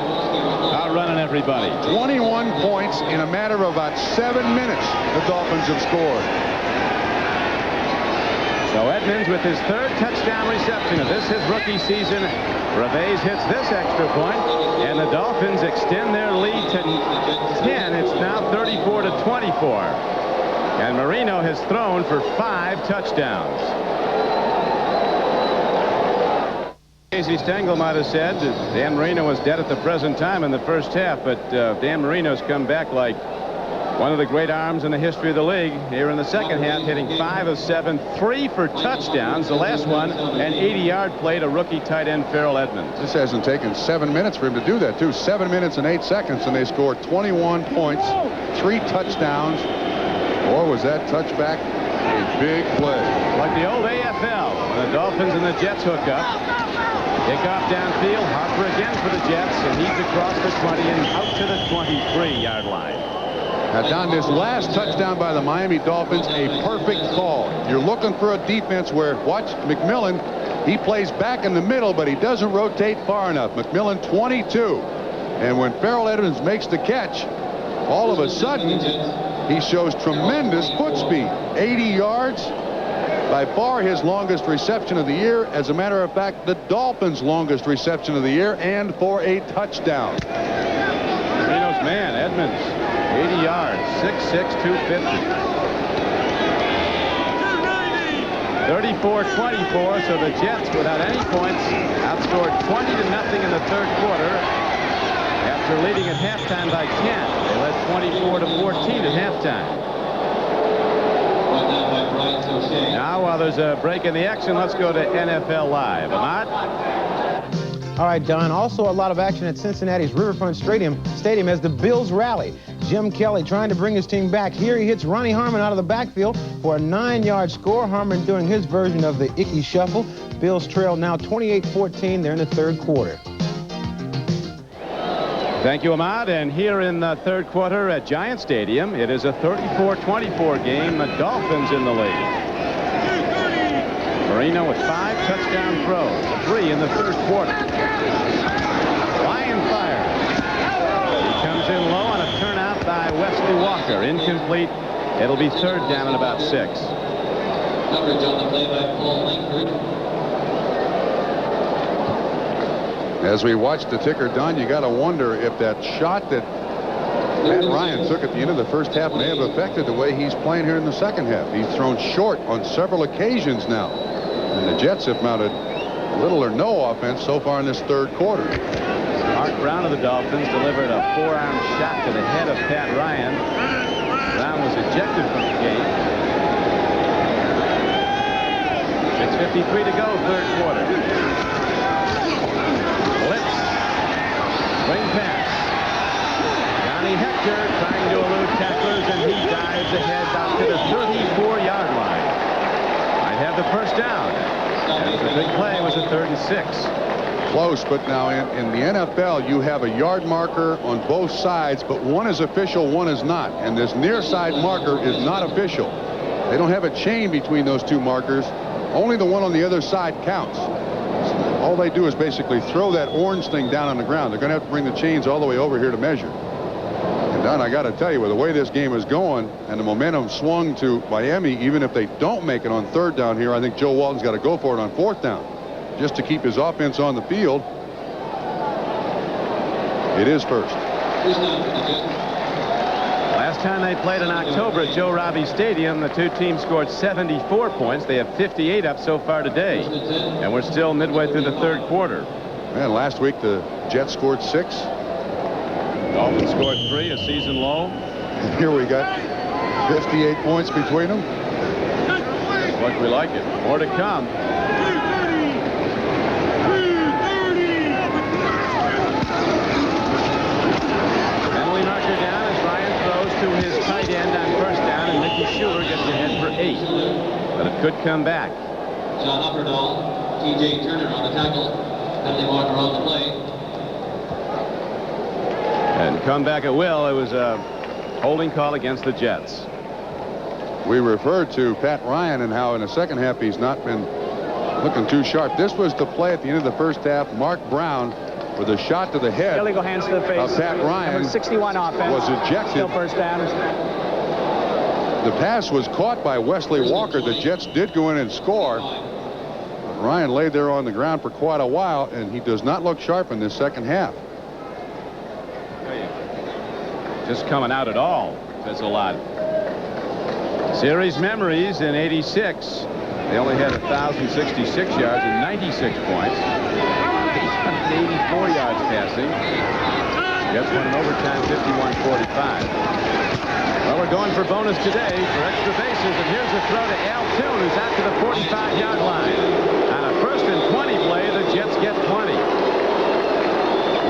outrunning everybody. 21 points in a matter of about 7 minutes the Dolphins have scored. So Edmonds with his third touchdown reception of his rookie season. Reves hits this extra point, and the Dolphins extend their lead to 10. It's now 34-24. And Marino has thrown for 5 touchdowns. Casey Stengel might have said that Dan Marino was dead at the present time in the first half, but Dan Marino's come back like one of the great arms in the history of the league here in the second half, hitting 5 of 7, 3 for touchdowns. The last one, an 80-yard play to rookie tight end Farrell Edmonds. This hasn't taken 7 minutes for him to do that, too. 7 minutes and 8 seconds, and they scored 21 points, 3 touchdowns. Or was that touchback a big play? Like the old AFL, when the Dolphins and the Jets hook up. Kickoff downfield, Harper again for the Jets, and he's across the 20 and out to the 23-yard line. Now, Don, this last touchdown by the Miami Dolphins, a perfect call. You're looking for a defense where, watch McMillan, he plays back in the middle, but he doesn't rotate far enough. McMillan 22. And when Farrell Edmonds makes the catch, all of a sudden, he shows tremendous foot speed. 80 yards, by far his longest reception of the year. As a matter of fact, the Dolphins' longest reception of the year, and for a touchdown. Marino's man, Edmonds, 80 yards, 6'6", 250. 34-24, so the Jets, without any points, outscored 20-0 in the third quarter after leading at halftime by 10. They led 24-14 at halftime. Now, while there's a break in the action, let's go to NFL Live. Ahmad? All right, Don. Also a lot of action at Cincinnati's Riverfront Stadium as the Bills rally. Jim Kelly trying to bring his team back. Here he hits Ronnie Harmon out of the backfield for a 9-yard score. Harmon doing his version of the Icky Shuffle. Bills trail now 28-14. They're in the third quarter. Thank you, Ahmad. And here in the third quarter at Giant Stadium, it is a 34-24 game. The Dolphins in the lead. Marino with 5 touchdown throws, 3 in the third quarter. Ryan fires. He comes in low on a turnout by Wesley Walker. Incomplete. It'll be third down and about 6. Coverage on the play by Paul Langford. As we watch the ticker, Don, you got to wonder if that shot that Matt Ryan took at the end of the first half may have affected the way he's playing here in the second half. He's thrown short on several occasions now. And the Jets have mounted little or no offense so far in this third quarter. Mark Brown of the Dolphins delivered a forearm shot to the head of Pat Ryan. Brown was ejected from the game. 6:53 to go, third quarter. Blitz. Swing pass. Johnny Hector trying to elude tacklers, and he dives ahead out to the 34-yard line. Might have the first down. And it was a big play. It was a 3rd and 6. Close, but now in the NFL, you have a yard marker on both sides, but one is official, one is not. And this near side marker is not official. They don't have a chain between those two markers. Only the one on the other side counts. All they do is basically throw that orange thing down on the ground. They're going to have to bring the chains all the way over here to measure. And Don, I got to tell you, with the way this game is going and the momentum swung to Miami, even if they don't make it on third down here, I think Joe Walton's got to go for it on 4th down just to keep his offense on the field. It is first. Last time they played in October at Joe Robbie Stadium, the two teams scored 74 points. They have 58 up so far today. And we're still midway through the third quarter. Man, last week the Jets scored 6. Dolphins scored 3, a season low. And here we got 58 points between them. Just like we like it. More to come. Penalty marker down as Ryan throws to his tight end on first down, and Mickey Schuler gets ahead for 8. But it could come back. John Upperdahl, T.J. Turner on the tackle. Penalty marker on the play. And come back at will. It was a holding call against the Jets. We referred to Pat Ryan and how in the second half he's not been looking too sharp. This was the play at the end of the first half. Mark Brown with a shot to the head. Illegal hands to the face. Pat Ryan Number 61 offense. was ejected. Still first down. The pass was caught by Wesley Walker. The Jets did go in and score. But Ryan laid there on the ground for quite a while, and he does not look sharp in this second half. Just coming out at all. That's a lot. Series memories in '86. They only had 1,066 yards and 96 points. 84 yards passing. Jets won in overtime 51-45. Well, we're going for bonus today for extra bases, and here's a throw to Al Toon, who's out to the 45-yard line. On a 1st and 20 play, the Jets get 20.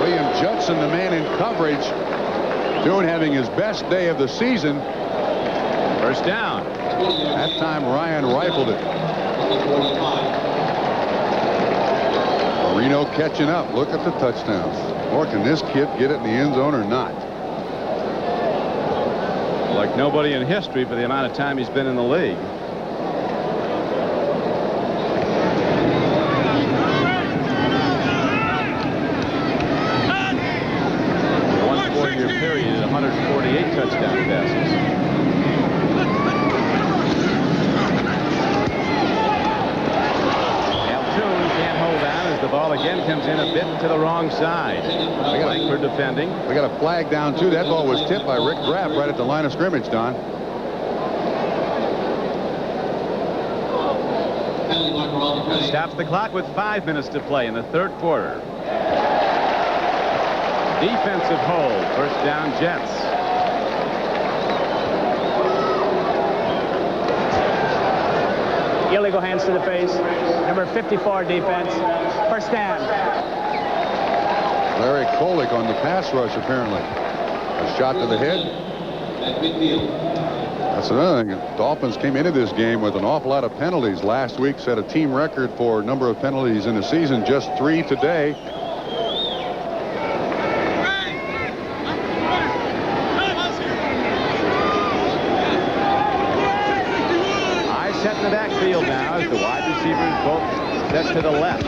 William Judson, the man in coverage. Toon having his best day of the season. First down. That time Ryan rifled it. Marino catching up. Look at the touchdowns. Or can this kid get it in the end zone or not? Like nobody in history for the amount of time he's been in the league. One 4-year period, 148 touchdown passes. The ball again comes in a bit to the wrong side. Langford defending. We got a flag down too. That ball was tipped by Rick Graff right at the line of scrimmage, Don. Stops the clock with 5 minutes to play in the 3rd quarter. Defensive hold. First down, Jets. Illegal hands to the face. Number 54 defense. First down. Larry Kolick on the pass rush apparently. A shot to the head. That's another thing. The Dolphins came into this game with an awful lot of penalties. Last week set a team record for number of penalties in the season. Just 3 today. Set in the backfield now as the wide receivers both set to the left.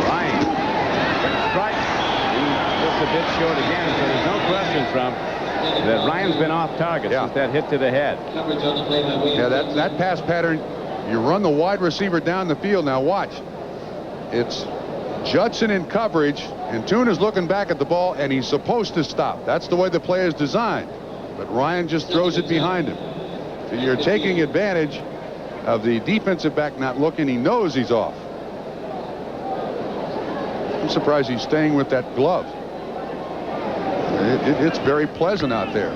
Ryan strike. He's just a bit short again, so there's no question from that Ryan's been off target since that hit to the head. Yeah, that pass pattern, you run the wide receiver down the field. Now watch. It's Judson in coverage, and Toon is looking back at the ball, and he's supposed to stop. That's the way the play is designed. But Ryan just throws it behind him. So you're taking advantage of the defensive back not looking. He knows he's off. I'm surprised he's staying with that glove. It's very pleasant out there.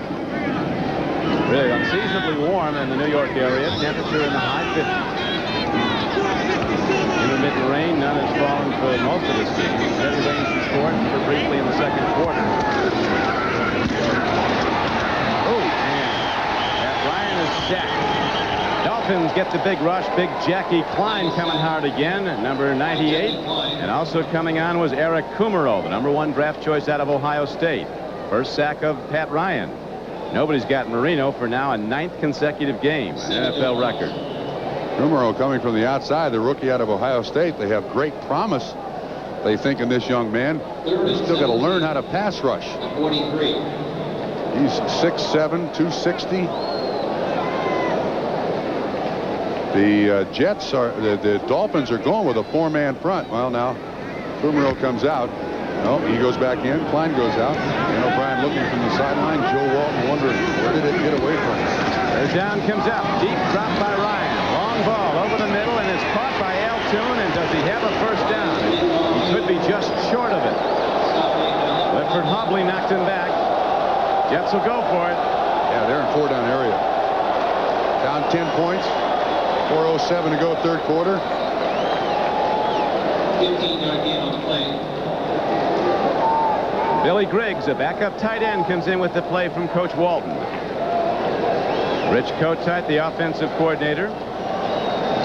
Really unseasonably warm in the New York area. Temperature in the high 50s. Intermittent rain. None has fallen for most of this game. Heavy rain support for briefly in the 2nd quarter. Dolphins get the big rush. Big Jackie Klein coming hard again, number 98. And also coming on was Eric Kummerow, the number 1 draft choice out of Ohio State. First sack of Pat Ryan. Nobody's got Marino for now a 9th consecutive game, an NFL record. Kummerow coming from the outside, the rookie out of Ohio State. They have great promise, they think, in this young man. He's still got to learn how to pass rush. 43. He's 6'7", 260. The Jets are, the Dolphins are going with a 4-man front. Well, now Kummerow comes out. No, he goes back in. Klein goes out. And O'Brien looking from the sideline. Joe Walton wondering where did it get away from him. Their down comes up. Deep drop by Ryan. Long ball over the middle, and it's caught by Al Toon and does Does he have a first down? He could be just short of it. Clifford Hobley knocked him back. Jets will go for it. Yeah, they're in 4-down area. Down 10 points. 4:07 to go, third quarter. 15-yard gain on the play. Billy Griggs, a backup tight end, comes in with the play from Coach Walton. Rich Kotite, the offensive coordinator.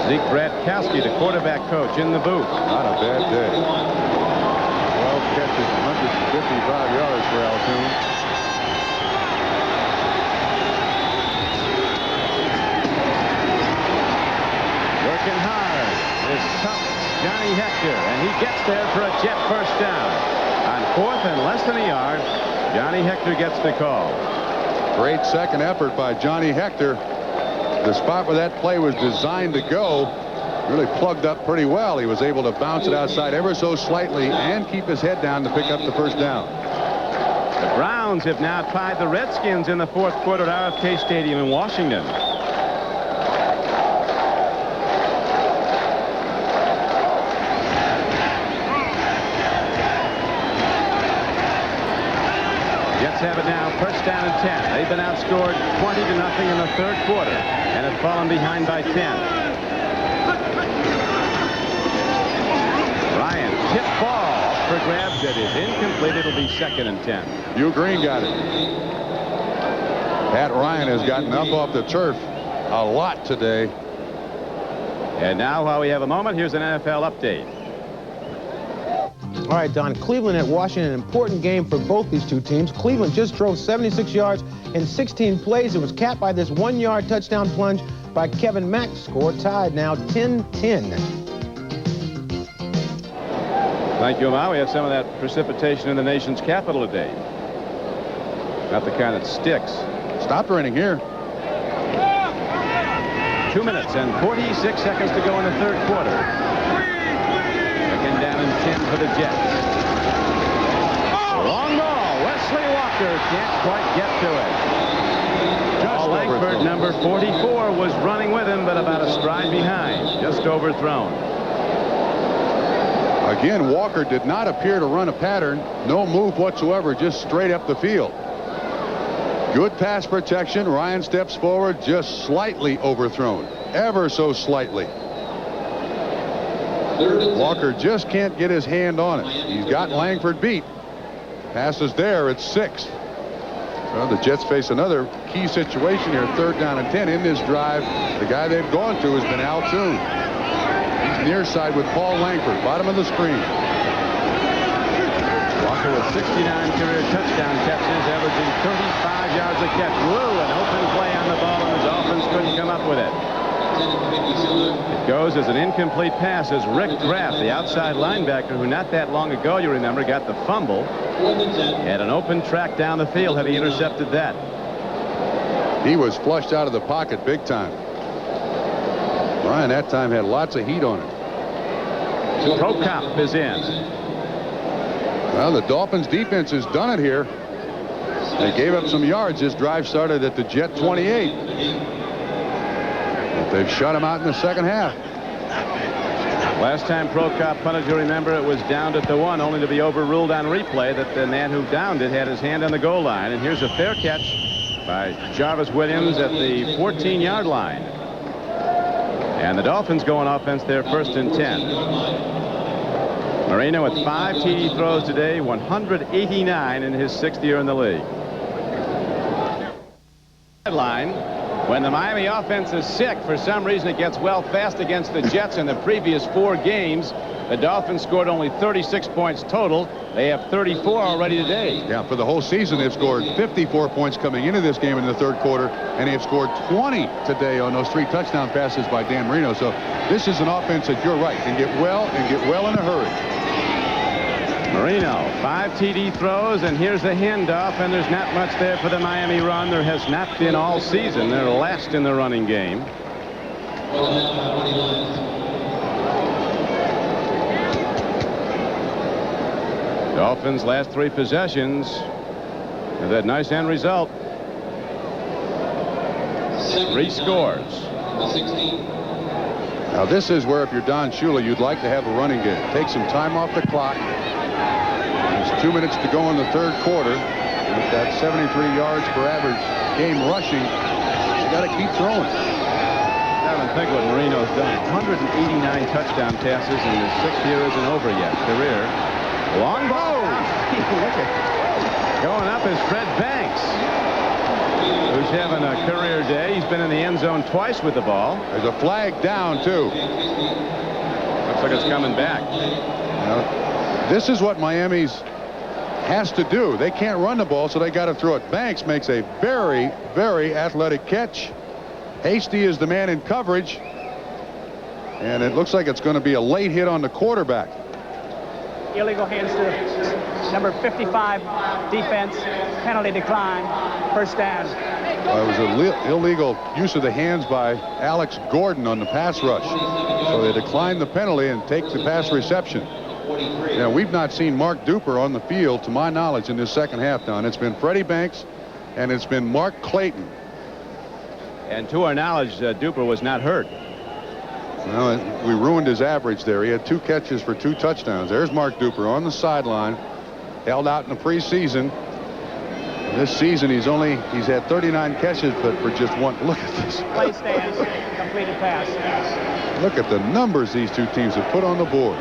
Zeke Bratkowski, the quarterback coach, in the booth. Not a bad day. 12 catches, 155 yards for Altoon. Working hard is tough Johnny Hector, and he gets there for a Jet first down. On 4th and less than a yard, Johnny Hector gets the call. Great second effort by Johnny Hector. The spot where that play was designed to go really plugged up pretty well. He was able to bounce it outside ever so slightly and keep his head down to pick up the first down. The Browns have now tied the Redskins in the 4th quarter at RFK Stadium in Washington. Jets have it now, first down and 10. They've been outscored 20-0 in the 3rd quarter and have fallen behind by 10. Ryan, tip ball for grabs. It is incomplete. It'll be 2nd and 10. Hugh Green got it. Pat Ryan has gotten up off the turf a lot today. And now, while we have a moment, here's an NFL update. All right, Don, Cleveland at Washington, an important game for both these two teams. Cleveland just drove 76 yards in 16 plays. It was capped by this 1-yard touchdown plunge by Kevin Mack. Score tied now 10-10. Thank you, Omar. We have some of that precipitation in the nation's capital today. Not the kind that sticks. Stop raining here. 2 minutes and 46 seconds to go in the 3rd quarter. Second down and 10 for the Jets. Long ball. Wesley Walker can't quite get to it. Paul Langford, number 44, was running with him, but about a stride behind. Just overthrown. Again, Walker did not appear to run a pattern. No move whatsoever, just straight up the field. Good pass protection. Ryan steps forward, just slightly overthrown. Ever so slightly. Walker just can't get his hand on it. He's got Langford beat. Pass is there. It's 6. Well, the Jets face another key situation here. 3rd down and 10 in this drive. The guy they've gone to has been Altoon. He's near side with Paul Langford. Bottom of the screen. Walker with 69 career touchdown catches, averaging 35 yards a catch. Woo, an open play on the ball, and the Dolphins couldn't come up with it. It goes as an incomplete pass as Rick Graff, the outside linebacker, who not that long ago, you remember, got the fumble. Had an open track down the field had he intercepted that. He was flushed out of the pocket big time. Ryan that time had lots of heat on him. Prokop is in. Well, the Dolphins defense has done it here. They gave up some yards. This drive started at the Jet 28. But they've shut him out in the second half. Last time Prokop punted, you remember, it was downed at the 1, only to be overruled on replay that the man who downed it had his hand on the goal line. And here's a fair catch by Jarvis Williams at the 14-yard line. And the Dolphins go on offense there, 1st and 10. Marino with 5 TD throws today, 189 in his 6th year in the league. Headline: when the Miami offense is sick, for some reason it gets well fast against the Jets. In the previous 4 games, the Dolphins scored only 36 points total. They have 34 already today. Yeah, for the whole season, they've scored 54 points coming into this game in the 3rd quarter, and they've scored 20 today on those 3 touchdown passes by Dan Marino. So this is an offense that, you're right, can get well in a hurry. Marino, 5 TD throws, and here's the handoff, and there's not much there for the Miami run. There has not been all season. They're last in the running game. Dolphins' last 3 possessions have that nice end result. 3 scores. Now this is where, if you're Don Shula, you'd like to have a running game. Take some time off the clock. There's 2 minutes to go in the third quarter. With that 73 yards per average game rushing, you got to keep throwing. I don't think what Marino's done. 189 touchdown passes in his 6th year isn't over yet. Career. Long ball. Going up is Fred Banks, who's having a career day. He's been in the end zone twice with the ball. There's a flag down, too. Looks like it's coming back. Now, this is what Miami's has to do. They can't run the ball, so they got to throw it. Banks makes a very, very athletic catch. Hasty is the man in coverage, and it looks like it's going to be a late hit on the quarterback. Illegal hands to number 55 defense. Penalty decline. First down. It was an illegal use of the hands by Alex Gordon on the pass rush. So they decline the penalty and take the pass reception. Now, we've not seen Mark Duper on the field, to my knowledge, in this second half, Don. It's been Freddie Banks, and it's been Mark Clayton. And to our knowledge, Duper was not hurt. Well, we ruined his average there. He had 2 catches for 2 touchdowns. There's Mark Duper on the sideline, held out in the preseason. This season, he's had 39 catches, but for just 1. Look at this. Play stands. Completed pass. Look at the numbers these two teams have put on the board.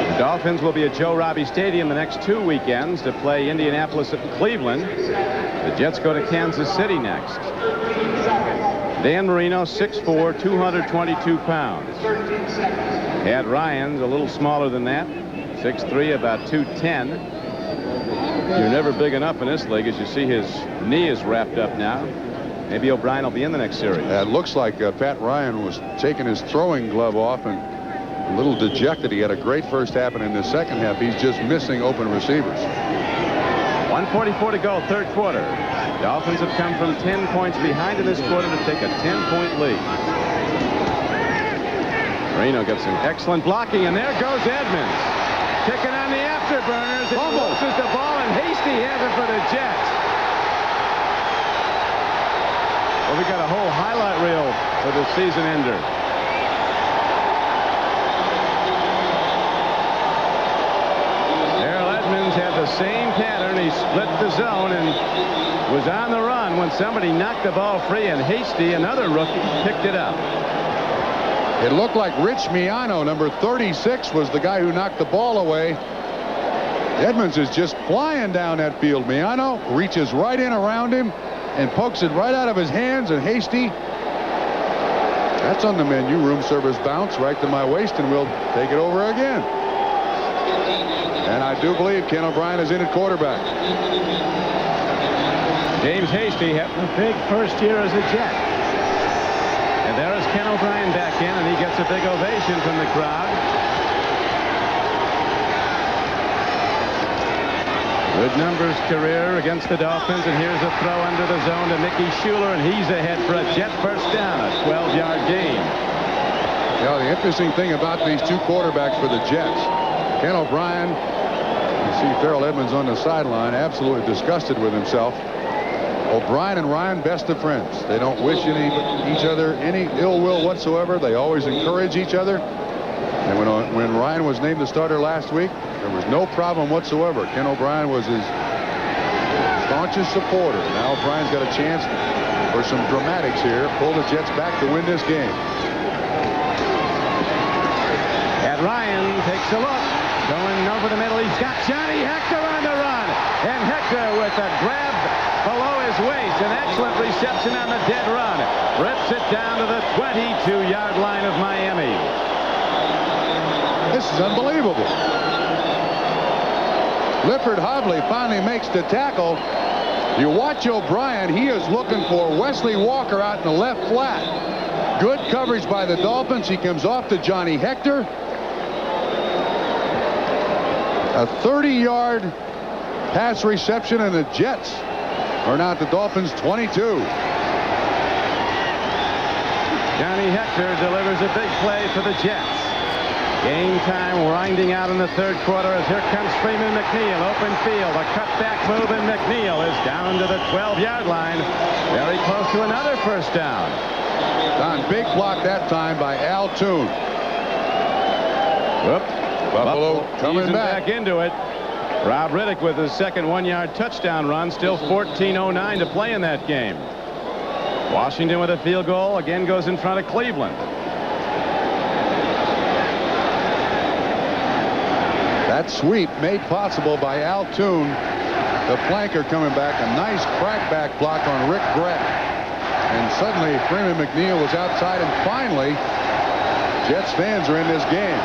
The Dolphins will be at Joe Robbie Stadium the next 2 weekends to play Indianapolis and Cleveland. The Jets go to Kansas City next. Dan Marino, 6'4", 222 pounds. Ed Ryan's a little smaller than that, 6'3", about 210. You're never big enough in this league, as you see his knee is wrapped up now. Maybe O'Brien will be in the next series. It looks like Pat Ryan was taking his throwing glove off and a little dejected. He had a great first half, and in the second half, he's just missing open receivers. 1:44 to go, third quarter. Dolphins have come from 10 points behind in this quarter to take a 10-point lead. Marino gets some excellent blocking, and there goes Edmonds. Kicking on the afterburners. It loses the ball, and Hasty has it for the Jets. Well, we got a whole highlight reel for the season ender. Had the same pattern. He split the zone and was on the run when somebody knocked the ball free, and Hasty, another rookie, picked it up. It looked like Rich Miano, number 36, was the guy who knocked the ball away. Edmonds is just flying down that field. Miano reaches right in around him and pokes it right out of his hands, and Hasty, that's on the menu. Room service bounce right to my waist, and we'll take it over again. And I do believe Ken O'Brien is in at quarterback. James Hasty having a big first year as a Jet. And there is Ken O'Brien back in, and he gets a big ovation from the crowd. Good numbers career against the Dolphins, and here's a throw under the zone to Mickey Schuler, and he's ahead for a Jet first down, a 12-yard gain. You know, the interesting thing about these two quarterbacks for the Jets, Ken O'Brien, you see Farrell Edmonds on the sideline, absolutely disgusted with himself. O'Brien and Ryan, best of friends. They don't wish each other any ill will whatsoever. They always encourage each other. And when Ryan was named the starter last week, there was no problem whatsoever. Ken O'Brien was his staunchest supporter. Now O'Brien's got a chance for some dramatics here. Pull the Jets back to win this game. And Ryan takes a look. Going over the middle. He's got Johnny Hector on the run. And Hector with a grab below his waist. An excellent reception on the dead run. Rips it down to the 22-yard line of Miami. This is unbelievable. Lifford Hobley finally makes the tackle. You watch O'Brien. He is looking for Wesley Walker out in the left flat. Good coverage by the Dolphins. He comes off to Johnny Hector. A 30-yard pass reception, and the Jets are now at the Dolphins' 22. Johnny Hector delivers a big play for the Jets. Game time winding out in the third quarter as here comes Freeman McNeil. Open field. A cutback move, and McNeil is down to the 12-yard line. Very close to another first down. Don, big block that time by Al Toon. Whoop. Buffalo coming easing back. into it. Rob Riddick with his second one-yard touchdown run. Still 14:09 to play in that game. Washington with a field goal. Again goes in front of Cleveland. That sweep made possible by Al Toon. The flanker coming back. A nice crackback block on Rick Brett. And suddenly Freeman McNeil was outside, and finally Jets fans are in this game.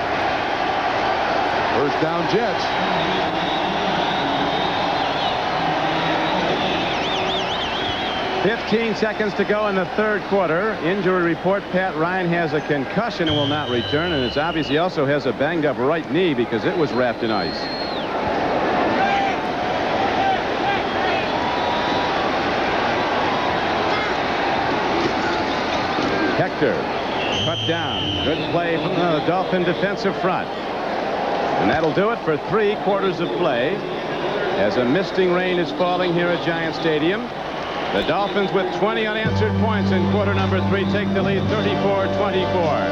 First down, Jets. "15 seconds to go in the third quarter. Injury report: Pat Ryan has a concussion and will not return, and it's obvious he also has a banged up right knee because it was wrapped in ice. Hector cut down. Good play from the Dolphin defensive front. And that'll do it for 3 quarters of play as a misting rain is falling here at Giant Stadium. The Dolphins, with 20 unanswered points in quarter number 3, take the lead 34-24.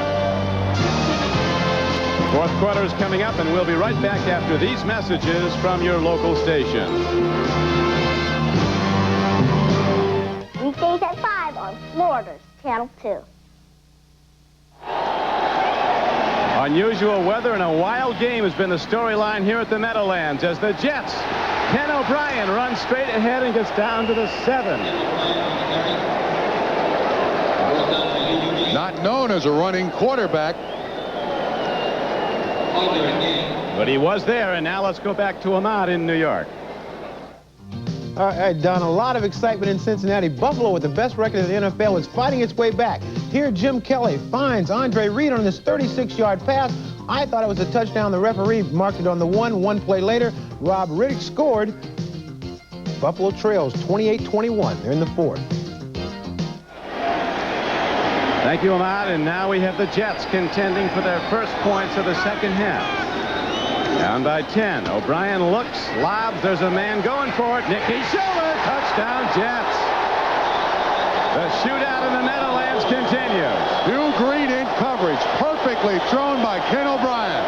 Fourth quarter is coming up, and we'll be right back after these messages from your local station. Weekdays at 5 on Florida's Channel 2. Unusual weather and a wild game has been the storyline here at the Meadowlands as the Jets, Ken O'Brien, runs straight ahead and gets down to the 7. Not known as a running quarterback. But he was there, and now let's go back to Ahmad in New York. All right, Don, a lot of excitement in Cincinnati. Buffalo, with the best record in the NFL, is fighting its way back. Here, Jim Kelly finds Andre Reed on this 36-yard pass. I thought it was a touchdown. The referee marked it on the 1. 1 play later, Rob Riddick scored. Buffalo trails 28-21. They're in the 4th. Thank you, Ahmad. And now we have the Jets contending for their first points of the second half. Down by 10. O'Brien looks, lobs. There's a man going for it. Nicky Schuler. Touchdown, Jets. The shootout in the Meadowlands continues. Hugh Green in coverage. Perfectly thrown by Ken O'Brien.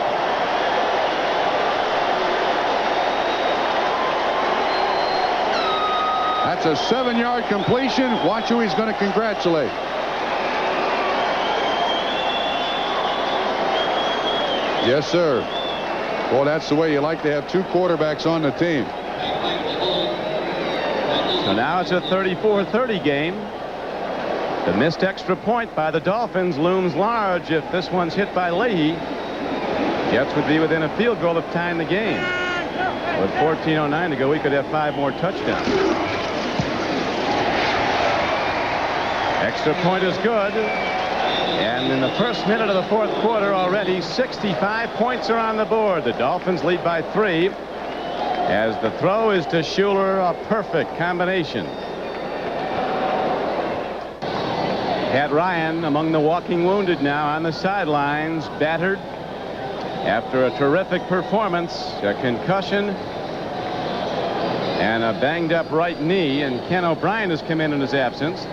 That's a 7-yard completion. Watch who he's going to congratulate. Yes, sir. Well, that's the way you like to have 2 quarterbacks on the team. So now it's a 34-30 game. The missed extra point by the Dolphins looms large. If this one's hit by Leahy, Jets would be within a field goal of tying the game. With 14:09 to go, we could have 5 more touchdowns. Extra point is good. And in the first minute of the fourth quarter already, 65 points are on the board. The Dolphins lead by 3. As the throw is to Schuler, a perfect combination. Pat Ryan among the walking wounded now on the sidelines, battered after a terrific performance, a concussion and a banged up right knee, and Ken O'Brien has come in his absence.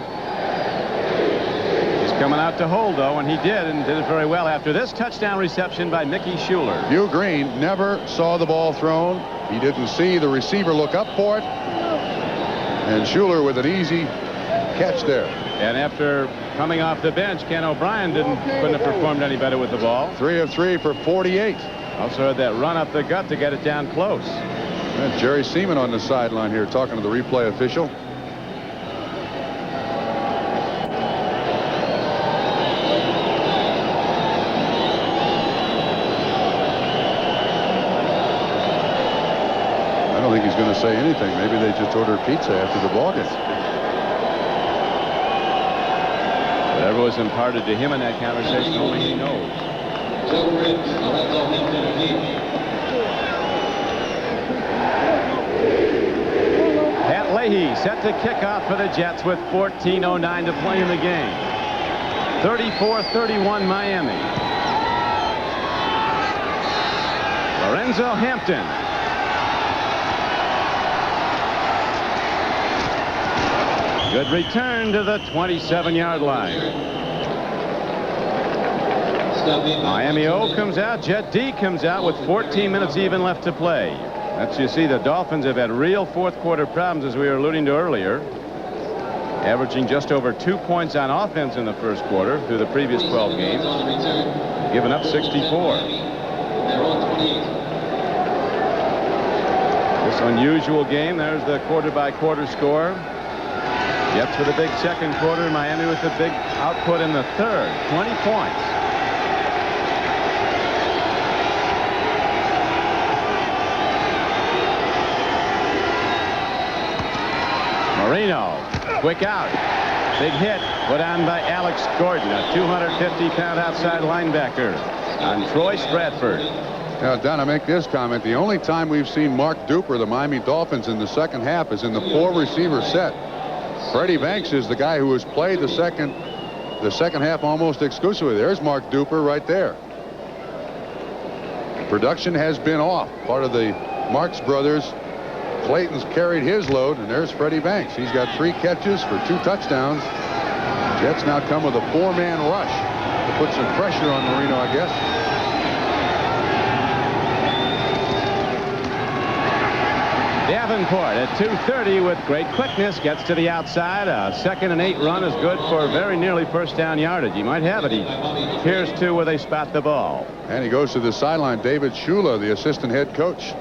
He's coming out to hold, though, and he did it very well after this touchdown reception by Nicky Schuler. Hugh Green never saw the ball thrown. He didn't see the receiver look up for it. And Schuler with an easy catch there. And after coming off the bench, Ken O'Brien couldn't have performed any better with the ball. 3 of 3 for 48. Also had that run up the gut to get it down close. And Jerry Seaman on the sideline here talking to the replay official. I don't think he's going to say anything. Maybe they just ordered pizza after the ball game. Whatever was imparted to him in that conversation, only he knows. Pat Leahy set to kick off for the Jets with 14:09 to play in the game. 34-31 Miami. Lorenzo Hampton. Good return to the 27-yard line. Miami O comes out. Jet D comes out with 14 minutes even left to play. That's, you see, the Dolphins have had real fourth quarter problems, as we were alluding to earlier, averaging just over 2 points on offense in the first quarter through the previous 12 games, giving up 64. This unusual game, there's the quarter-by-quarter score. Jets with a big second quarter, Miami with a big output in the third, 20 points. Marino, quick out. Big hit put on by Alex Gordon, a 250-pound outside linebacker on Troy Stratford. Now, Don, I make this comment. The only time we've seen Mark Duper, the Miami Dolphins, in the second half is in the 4-receiver set. Freddie Banks is the guy who has played the second half almost exclusively. There's Mark Duper right there. Production has been off. Part of the Marx brothers. Clayton's carried his load, and there's Freddie Banks. He's got 3 catches for 2 touchdowns. Jets now come with a 4-man rush to put some pressure on Marino, I guess. Davenport at 230 with great quickness gets to the outside. A 2nd and 8 run is good for very nearly first down yardage. He might have it. He appears to where they spot the ball. And he goes to the sideline. David Shula, the assistant head coach,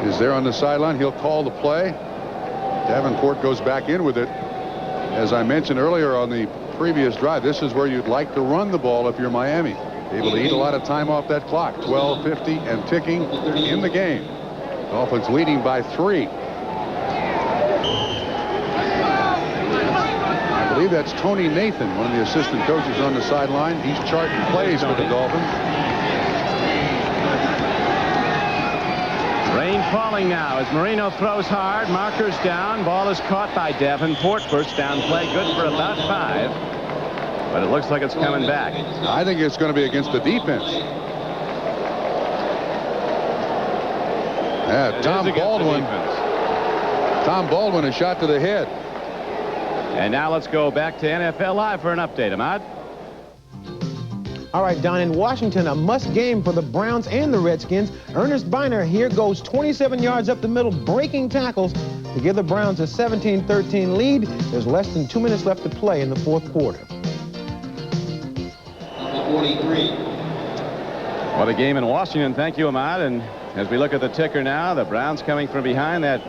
is there on the sideline. He'll call the play. Davenport goes back in with it. As I mentioned earlier on the previous drive, this is where you'd like to run the ball if you're Miami. Able to eat a lot of time off that clock. 12:50 and ticking in the game. Dolphins leading by 3. I believe that's Tony Nathan, one of the assistant coaches on the sideline. He's charting plays for the Dolphins. Rain falling now as Marino throws hard. Markers down. Ball is caught by Davenport. First down play good for about 5. But it looks like it's coming back. I think it's going to be against the defense. Yeah, Tom Baldwin, a shot to the head. And now let's go back to NFL Live for an update. Ahmad? All right, Don, in Washington, a must game for the Browns and the Redskins. Ernest Biner here goes 27 yards up the middle, breaking tackles to give the Browns a 17-13 lead. There's less than 2 minutes left to play in the fourth quarter. 43. What a game in Washington. Thank you, Ahmad. And as we look at the ticker now, the Browns coming from behind. That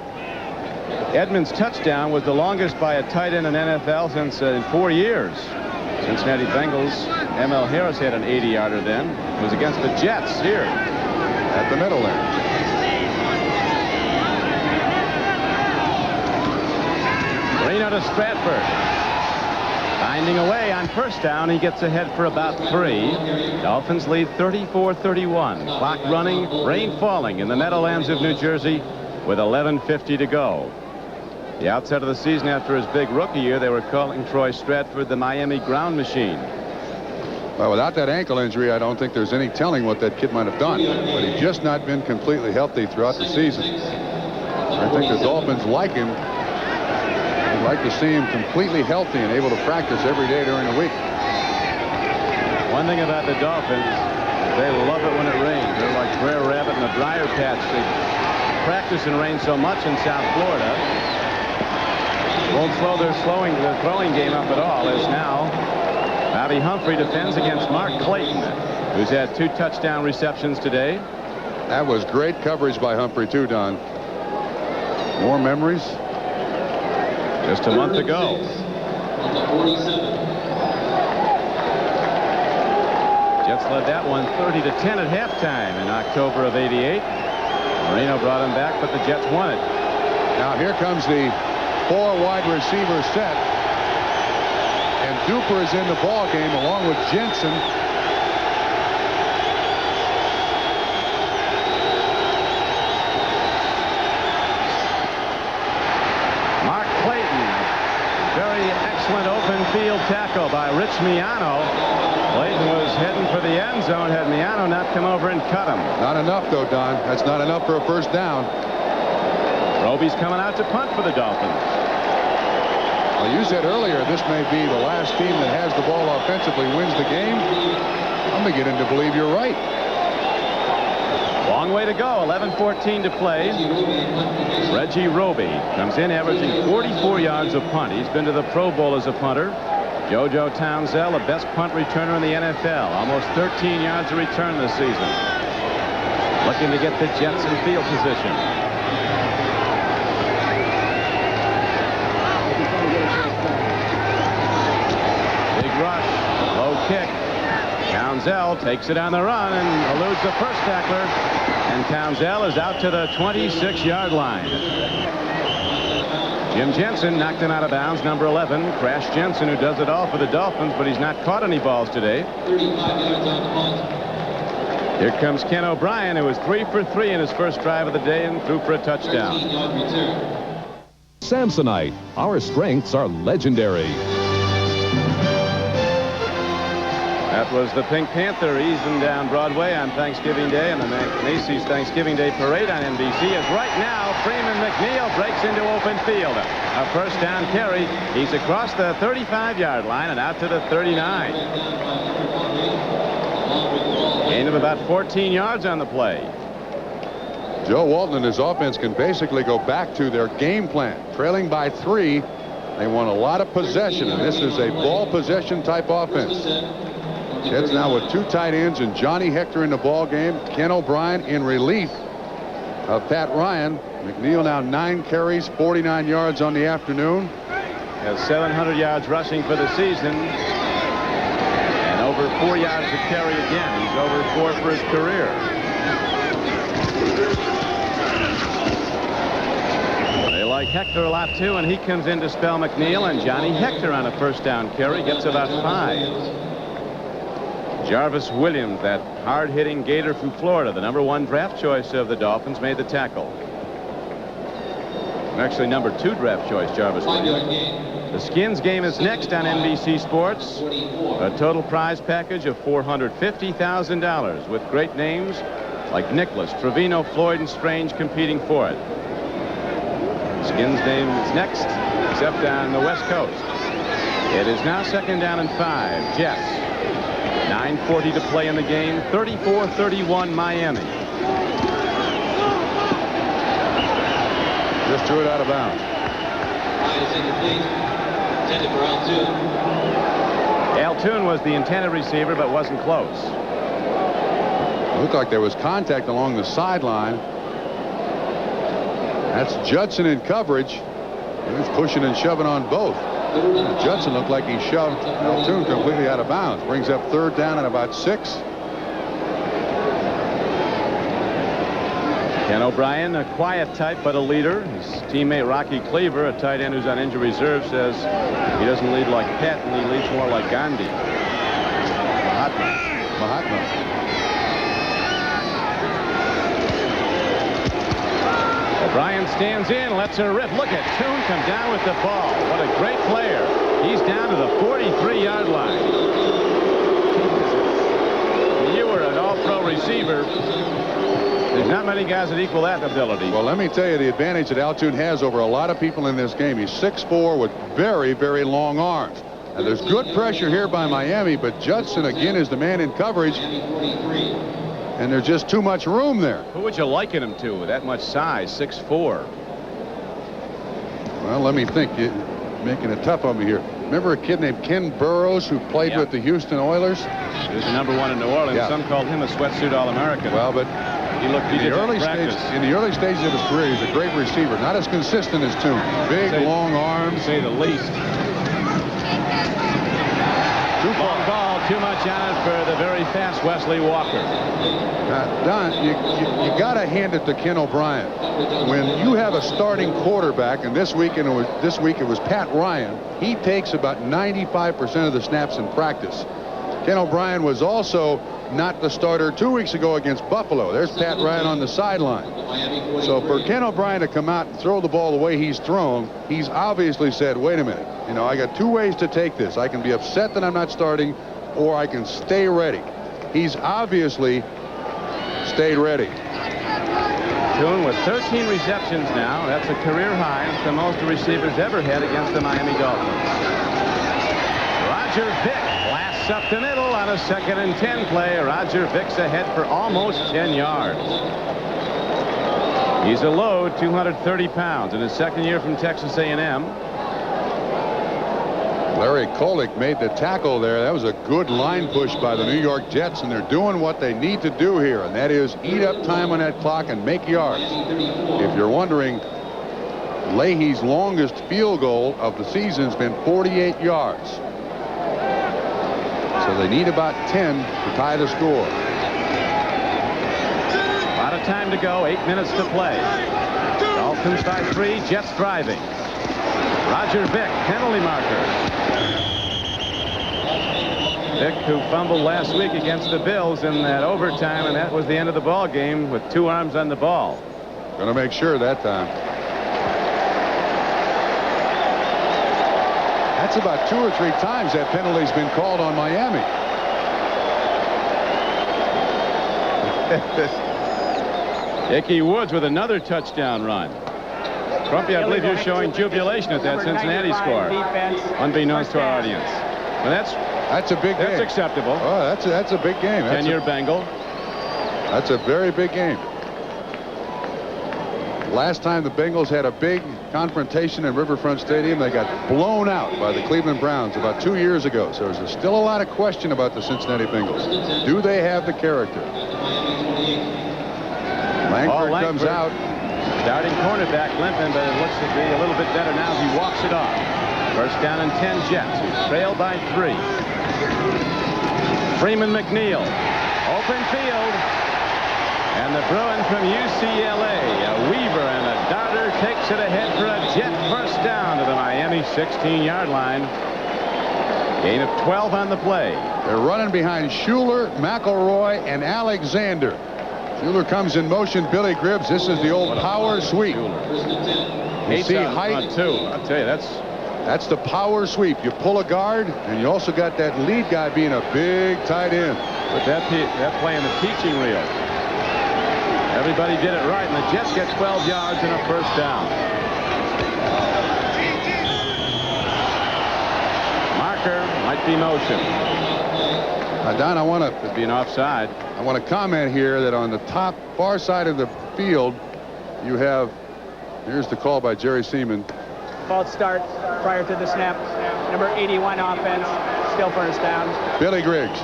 Edmonds touchdown was the longest by a tight end in NFL since in 4 years. Cincinnati Bengals. M.L. Harris had an 80-yarder then. It was against the Jets here at the middle there. Marino to Stratford. Finding away on first down. He gets ahead for about 3. Dolphins lead 34-31. Clock running, rain falling in the Meadowlands of New Jersey with 11:50 to go. The outset of the season after his big rookie year, they were calling Troy Stratford the Miami ground machine. Well, without that ankle injury, I don't think there's any telling what that kid might have done. But he's just not been completely healthy throughout the season. I think the Dolphins like him. They'd like to see him completely healthy and able to practice every day during the week. One thing about the Dolphins, they love it when it rains. They're like Brer Rabbit in a briar patch. They practice in rain so much in South Florida. Won't slow their throwing game up at all. As now Bobby Humphrey defends against Mark Clayton, who's had 2 touchdown receptions today. That was great coverage by Humphrey too, Don. More memories. Just a month ago. Jets led that one 30-10 at halftime in October of '88. Marino brought him back, but the Jets won it. Now here comes the 4 wide receiver set. And Duper is in the ball game along with Jensen. Mark Clayton. Very excellent open field tackle by Rich Miano. Clayton was heading for the end zone had Miano not come over and cut him. Not enough, though, Don. That's not enough for a first down. Roby's coming out to punt for the Dolphins. Well, you said earlier this may be the last team that has the ball offensively wins the game. I'm beginning to believe you're right. Long way to go. 11:14 to play. Reggie Roby comes in averaging 44 yards a punt. He's been to the Pro Bowl as a punter. JoJo Townsell, the best punt returner in the NFL. Almost 13 yards a return this season. Looking to get the Jets in field position. Big rush. Low kick. Townsell takes it on the run and eludes the first tackler. And Townsell is out to the 26-yard line. Jim Jensen knocked him out of bounds, number 11. Crash Jensen, who does it all for the Dolphins, but he's not caught any balls today. 35 yards on the punt. Here comes Ken O'Brien, who was 3 for 3 in his first drive of the day and threw for a touchdown. 13-yard return. Samsonite, our strengths are legendary. That was the Pink Panther easing down Broadway on Thanksgiving Day and the Macy's Thanksgiving Day Parade on NBC. As right now, Freeman McNeil breaks into open field. A first down carry. He's across the 35-yard line and out to the 39. Gain of about 14 yards on the play. Joe Walton and his offense can basically go back to their game plan. Trailing by 3, they want a lot of possession, and this is a ball possession type offense. Jets now with 2 tight ends and Johnny Hector in the ball game. Ken O'Brien in relief of Pat Ryan. McNeil now 9 carries, 49 yards on the afternoon. Has 700 yards rushing for the season. And over 4 yards a carry again. He's over 4 for his career. They like Hector a lot too, and he comes in to spell McNeil, and Johnny Hector on a first down carry gets about 5. Jarvis Williams, that hard-hitting Gator from Florida, the number 1 draft choice of the Dolphins, made the tackle. Actually, number 2 draft choice, Jarvis Williams. The Skins game is next on NBC Sports. A total prize package of $450,000 with great names like Nicholas, Trevino, Floyd, and Strange competing for it. Skins game is next, except on the West Coast. It is now 2nd down and 5. Jets. 9:40 to play in the game. 34-31 Miami. Just threw it out of bounds. Is incomplete. Intended for Altoon. Altoon was the intended receiver, but wasn't close. It looked like there was contact along the sideline. That's Judson in coverage. He was pushing and shoving on both. Judson looked like he shoved Altoon completely out of bounds. Brings up 3rd down and about 6. Ken O'Brien, a quiet type but a leader. His teammate Rocky Cleaver, a tight end who's on injury reserve, says he doesn't lead like Pat, and he leads more like Gandhi. Mahatma. O'Brien stands in, lets her rip. Look at Toon come down with the ball. What a great player. He's down to the 43-yard line. You were an all-pro receiver. There's not many guys that equal that ability. Well, let me tell you the advantage that Altoon has over a lot of people in this game. He's 6'4" with very, very long arms. And there's good pressure here by Miami, but Judson again is the man in coverage. And there's just too much room there. Who would you liken him to with that much size, 6'4"? Well, let me think. You're making it tough on me here. Remember a kid named Ken Burrows who played with the Houston Oilers? He was the number 1 in New Orleans. Yeah. Some called him a sweatsuit All-American. Well, but in the early stages of his career, he's a great receiver. Not as consistent as Toon. Big, long arms. To say the least. Long ball, too much on it for the very fast Wesley Walker. Don, you got to hand it to Ken O'Brien. When you have a starting quarterback, and this week it was Pat Ryan, he takes about 95% of the snaps in practice. Ken O'Brien was also not the starter 2 weeks ago against Buffalo. There's Pat Ryan on the sideline. So for Ken O'Brien to come out and throw the ball the way he's thrown, he's obviously said, wait a minute, you know, I got 2 ways to take this. I can be upset that I'm not starting, or I can stay ready. He's obviously stayed ready. Toon with 13 receptions now. That's a career high. It's the most the receivers ever had against the Miami Dolphins. Roger Vick, last Looks up the middle on a 2nd and 10 play. Roger Vick's ahead for almost 10 yards. He's a load, 230 pounds, in his 2nd year from Texas A&M. Larry Kolick made the tackle there. That was a good line push by the New York Jets, and they're doing what they need to do here, and that is eat up time on that clock and make yards. If you're wondering, Leahy's longest field goal of the season has been 48 yards. So they need about 10 to tie the score. A lot of time to go, 8 minutes to play. Dolphins by 3, Jets driving. Roger Vick, penalty marker. Vick, who fumbled last week against the Bills in that overtime, and that was the end of the ball game with 2 arms on the ball. Going to make sure that time. That's about 2 or 3 times that penalty's been called on Miami. Ickey Woods with another touchdown run. Crumpy, I believe you're showing jubilation at that Cincinnati score, unbeknownst to our audience. Well, that's a big game. That's acceptable. Oh, that's a big game. 10-year Bengal. That's a very big game. Last time the Bengals had a big confrontation in Riverfront Stadium, they got blown out by the Cleveland Browns about 2 years ago. So there's still a lot of question about the Cincinnati Bengals. Do they have the character? Langford comes out. Starting cornerback limping, but it looks to be a little bit better now as he walks it off. First down and 10 Jets, who trail by 3. Freeman McNeil, open field. And the Bruin from UCLA, a Weaver and a Darter, takes it ahead for a Jet first down to the Miami 16-yard line. Gain of 12 on the play. They're running behind Schuler, McElroy, and Alexander. Schuler comes in motion. Billy Gribbs. This is the old power sweep. You see height. Too. I'll tell you, that's the power sweep. You pull a guard, and you also got that lead guy being a big tight end. But that play in the teaching reel. Everybody did it right, and the Jets get 12 yards and a first down. Marker might be motion. Don, I want to could be an offside. I want to comment here that on the top far side of the field, you have, here's the call by Jerry Seaman. False start prior to the snap. Number 81 offense, still first down. Billy Griggs.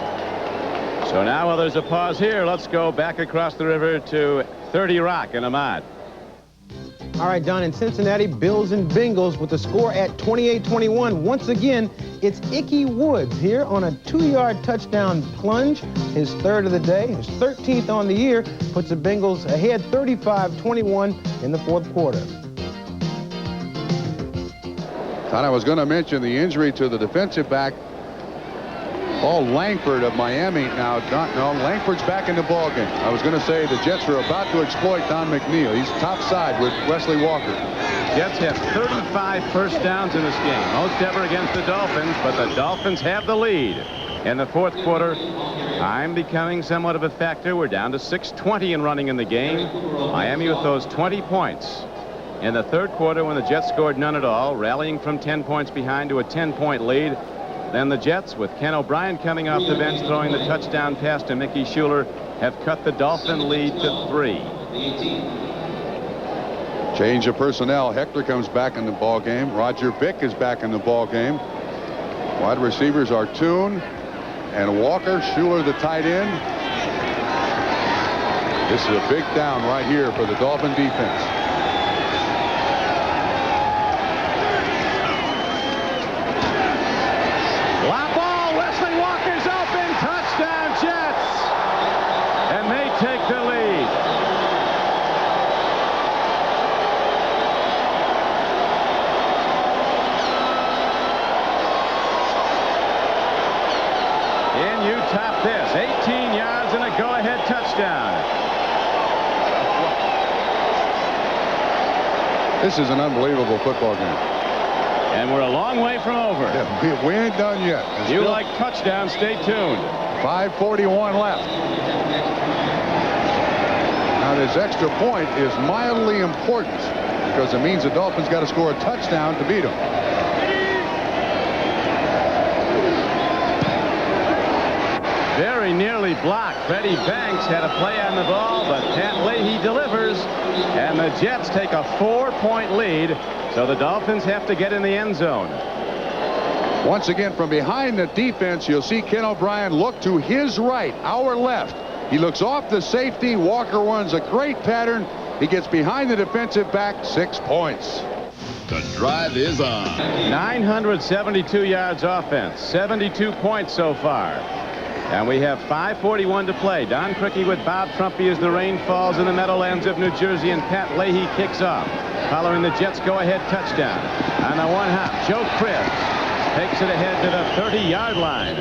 So now, while there's a pause here, let's go back across the river to 30 Rock and Ahmad. All right, Don, in Cincinnati, Bills and Bengals with the score at 28-21. Once again, it's Ickey Woods here on a 2-yard touchdown plunge, his 3rd of the day, his 13th on the year, puts the Bengals ahead 35-21 in the 4th quarter. Thought I was going to mention the injury to the defensive back, Paul Langford of Miami. Now, no, Langford's back in the ballgame. I was going to say the Jets are about to exploit Don McNeil. He's top side with Wesley Walker. Jets have 35 first downs in this game, most ever against the Dolphins, but the Dolphins have the lead. In the 4th quarter, time becoming somewhat of a factor. We're down to 6:20 in running in the game. Miami with those 20 points. In the 3rd quarter, when the Jets scored none at all, rallying from 10 points behind to a 10-point lead. Then the Jets, with Ken O'Brien coming off the bench, throwing the touchdown pass to Mickey Schuler, have cut the Dolphin lead to 3. Change of personnel. Hector comes back in the ball game. Roger Vick is back in the ball game. Wide receivers are Toon and Walker. Schuler, the tight end. This is a big down right here for the Dolphin defense. Take the lead. And you top this. 18 yards and a go-ahead touchdown. This is an unbelievable football game. And we're a long way from over. Yeah, we ain't done yet. If you like touchdowns, stay tuned. 5:41 left. Now, this extra point is mildly important because it means the Dolphins got to score a touchdown to beat them. very nearly blocked. Freddie Banks had a play on the ball, but Pat Leahy delivers, and the Jets take a 4-point lead, so the Dolphins have to get in the end zone. Once again, from behind the defense, you'll see Ken O'Brien look to his right, our left. He looks off the safety. Walker runs a great pattern. He gets behind the defensive back. 6 points. The drive is on. 972 yards offense, 72 points so far. And we have 5:41 to play. Don Criqui with Bob Trumpy as the rain falls in the Meadowlands of New Jersey, and Pat Leahy kicks off. Following the Jets' go-ahead touchdown. On the one hop, Joe Cribbs takes it ahead to the 30-yard line.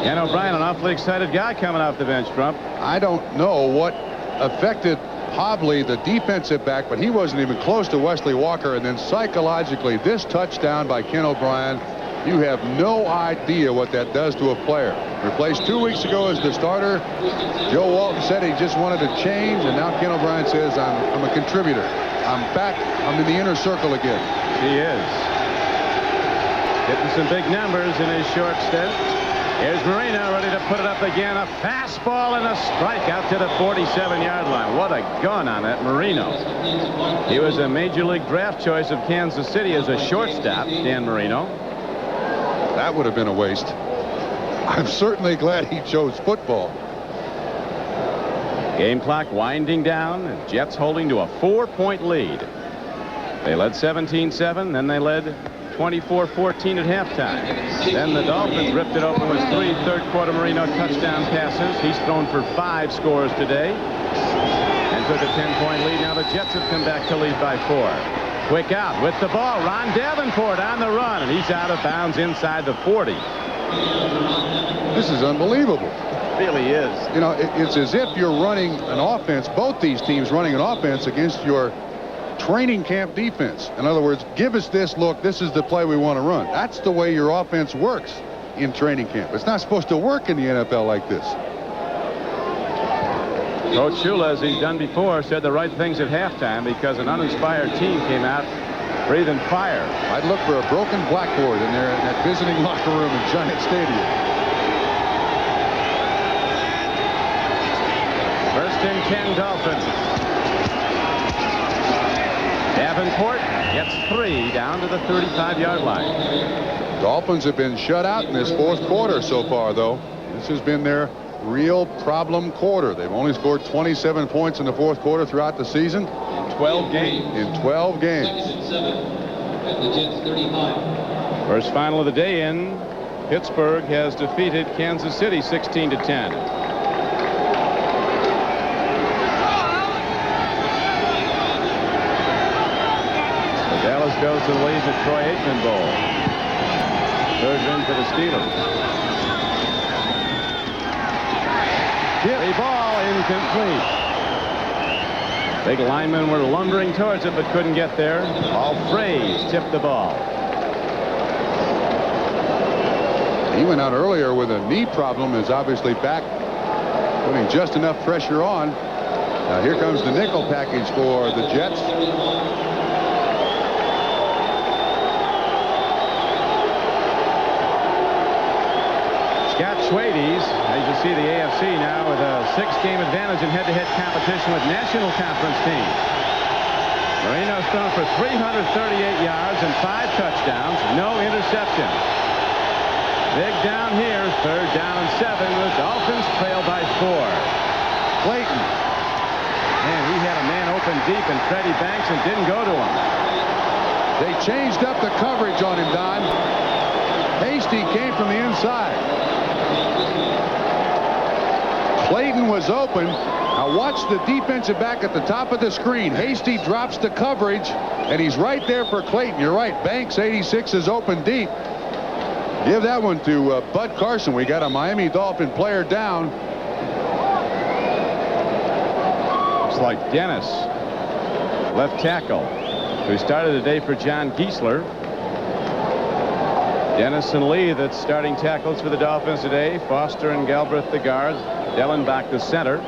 Ken O'Brien, an awfully excited guy coming off the bench, Trump. I don't know what affected Hobley, the defensive back, but he wasn't even close to Wesley Walker. And then psychologically, this touchdown by Ken O'Brien, you have no idea what that does to a player. Replaced 2 weeks ago as the starter. Joe Walton said he just wanted to change, and now Ken O'Brien says, I'm a contributor. I'm back. I'm in the inner circle again. He is. Getting some big numbers in his short stint. Here's Marino ready to put it up again. A fastball and a strike out to the 47-yard line. What a gun on that Marino. He was a major league draft choice of Kansas City as a shortstop, Dan Marino. That would have been a waste. I'm certainly glad he chose football. Game clock winding down, and Jets holding to a 4-point lead. They led 17-7, then they led 24-14 at halftime. Then the Dolphins ripped it open with 3 third-quarter Marino touchdown passes. He's thrown for 5 scores today and took a 10-point lead. Now the Jets have come back to lead by 4. Quick out with the ball. Ron Davenport on the run, and he's out of bounds inside the 40. This is unbelievable. It really is. You know, it's as if you're running an offense, both these teams running an offense against your training camp defense. In other words, give us this look. This is the play we want to run. That's the way your offense works in training camp. It's not supposed to work in the NFL like this. Coach Shula, as he's done before, said the right things at halftime because an uninspired team came out breathing fire. I'd look for a broken blackboard in there in that visiting locker room in Giant Stadium. First and 10 Dolphins. Davenport gets 3 down to the 35-yard line. Dolphins have been shut out in this 4th quarter so far, though. This has been their real problem quarter. They've only scored 27 points in the 4th quarter throughout the season. In 12 games. In 12 games. Second and 7 at the Jets 35. First final of the day in Pittsburgh has defeated Kansas City 16-10. Dallas goes to the lead at Troy Aikman Bowl. 3rd win for the Steelers. The ball incomplete. Big linemen were lumbering towards it but couldn't get there. Paul Fraze tipped the ball. He went out earlier with a knee problem, is obviously back, putting just enough pressure on. Now here comes the nickel package for the Jets. Scott Schwades, as you see the AFC now with a 6-game advantage in head-to-head competition with national conference teams. Marino's thrown for 338 yards and 5 touchdowns, no interceptions. Big down here, 3rd down and 7. The Dolphins trail by 4. Clayton. Man, he had a man open deep and Freddie Banks and didn't go to him. They changed up the coverage on him, Don. Hasty came from the inside. Clayton was open. Now watch the defensive back at the top of the screen. Hasty drops the coverage, and he's right there for Clayton. You're right. Banks, 86, is open deep. Give that one to Bud Carson. We got a Miami Dolphin player down. Looks like Dennis, left tackle, who started the day for John Giesler. Dennis and Lee, that's starting tackles for the Dolphins today. Foster and Galbraith the guards. Dellenbach the center.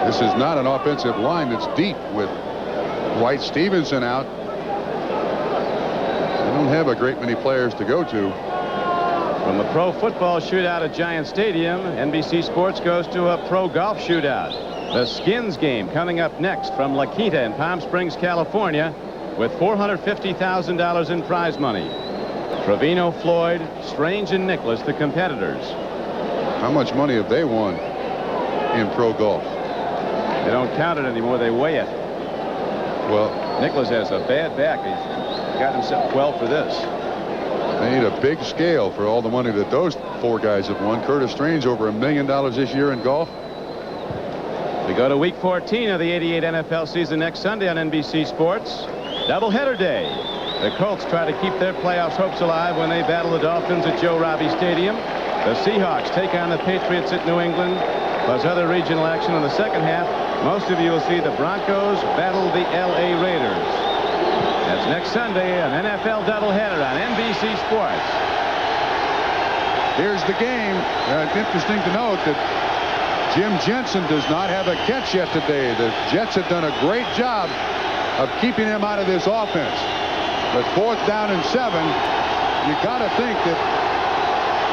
This is not an offensive line that's deep with White Stevenson out. And don't have a great many players to go to. From the pro football shootout at Giant Stadium, NBC Sports goes to a pro golf shootout. The Skins game coming up next from La Quinta in Palm Springs, California, with $450,000 in prize money. Trevino, Floyd, Strange, and Nicklaus, the competitors. How much money have they won in pro golf? They don't count it anymore. They weigh it. Well, Nicklaus has a bad back. He's got himself well for this. they need a big scale for all the money that those 4 guys have won. Curtis Strange over $1 million this year in golf. We go to week 14 of the '88 NFL season next Sunday on NBC Sports. Doubleheader day. The Colts try to keep their playoffs hopes alive when they battle the Dolphins at Joe Robbie Stadium. The Seahawks take on the Patriots at New England, plus other regional action in the second half. Most of you will see the Broncos battle the L.A. Raiders. That's next Sunday, an NFL doubleheader on NBC Sports. Here's the game. It's interesting to note that Jim Jensen does not have a catch yet today. The Jets have done a great job of keeping him out of this offense. But 4th down and 7, you got to think that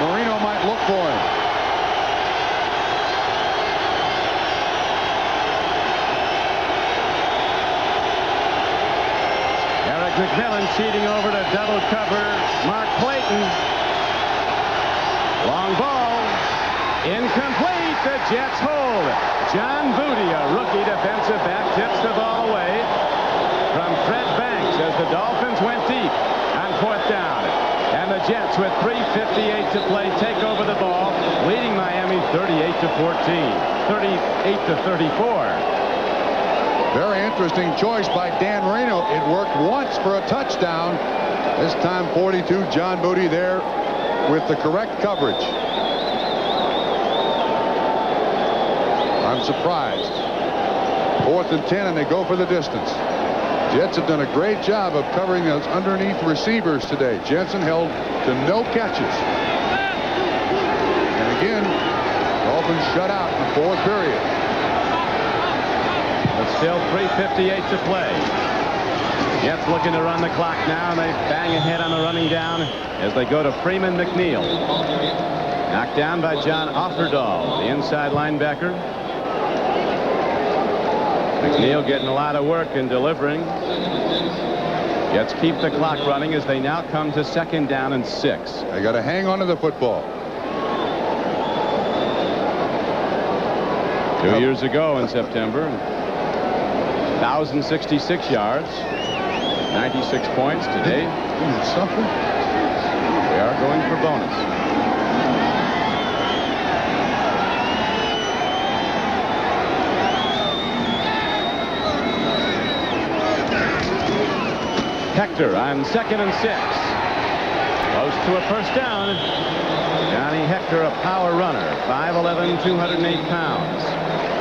Marino might look for him. Eric McMillan cheating over to double cover Mark Clayton. Long ball. Incomplete. The Jets hold. John Booty, a rookie defensive back, tips the ball away from Fred Banks as the Dolphins went deep on 4th down. And the Jets, with 3:58 to play, take over the ball, leading Miami 38-14, 38-34. Very interesting choice by Dan Marino. It worked once for a touchdown. This time 42. John Booty there with the correct coverage. I'm surprised. 4th and 10, and they go for the distance. Jets have done a great job of covering those underneath receivers today. Jensen held to no catches. And again, Dolphins shut out in the 4th period. But still 3:58 to play. Jets looking to run the clock now, and they bang ahead on the running down as they go to Freeman McNeil. Knocked down by John Offerdahl, the inside linebacker. McNeil getting a lot of work in delivering. Jets keep the clock running as they now come to 2nd down and 6. They got to hang on to the football. 2 years ago in September, 1,066 yards, 96 points today. They are going for bonus. Hector on 2nd and 6. Close to a 1st down. Johnny Hector, a power runner, 5'11", 208 pounds.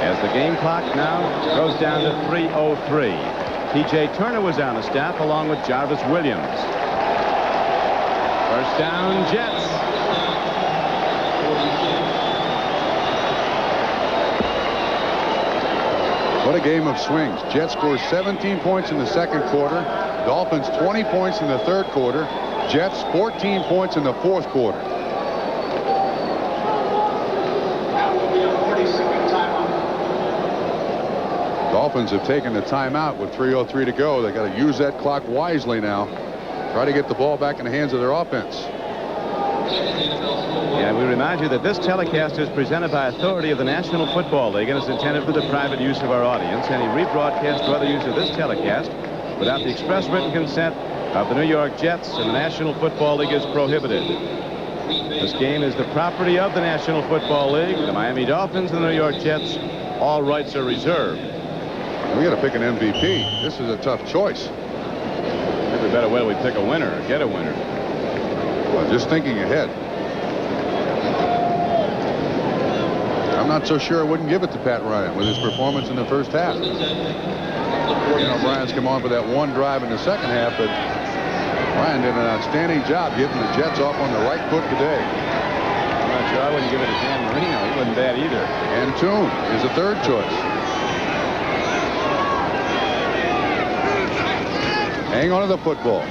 As the game clock now goes down to 3:03. T.J. Turner was on the staff along with Jarvis Williams. 1st down, Jets. What a game of swings. Jets score 17 points in the 2nd quarter. Dolphins 20 points in the 3rd quarter. Jets 14 points in the 4th quarter. Dolphins have taken the timeout with 3:03 to go. They got to use that clock wisely now. Try to get the ball back in the hands of their offense. Yeah, we remind you that this telecast is presented by authority of the National Football League and is intended for the private use of our audience. Any rebroadcast or other use of this telecast without the express written consent of the New York Jets and the National Football League is prohibited. This game is the property of the National Football League, the Miami Dolphins, and the New York Jets. All rights are reserved. We got to pick an MVP. This is a tough choice. Every better way we pick a winner or get a winner. Well, just thinking ahead. I'm not so sure I wouldn't give it to Pat Ryan with his performance in the 1st half. You know, Brian's come on for that one drive in the 2nd half, but Ryan did an outstanding job getting the Jets off on the right foot today. I'm not sure I wouldn't give it to Dan Marino. He wasn't bad either. And Toon is a 3rd choice. Hang on to the football.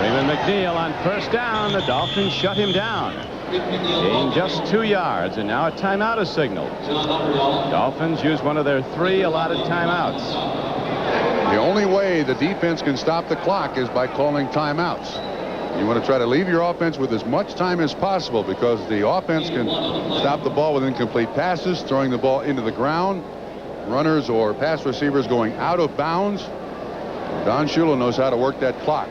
Raymond McNeil on first down. The Dolphins shut him down. Gained just 2 yards, and now a timeout is signaled. Dolphins use one of their 3 allotted timeouts. The only way the defense can stop the clock is by calling timeouts. You want to try to leave your offense with as much time as possible, because the offense can stop the ball with incomplete passes, throwing the ball into the ground, runners or pass receivers going out of bounds. Don Shula knows how to work that clock.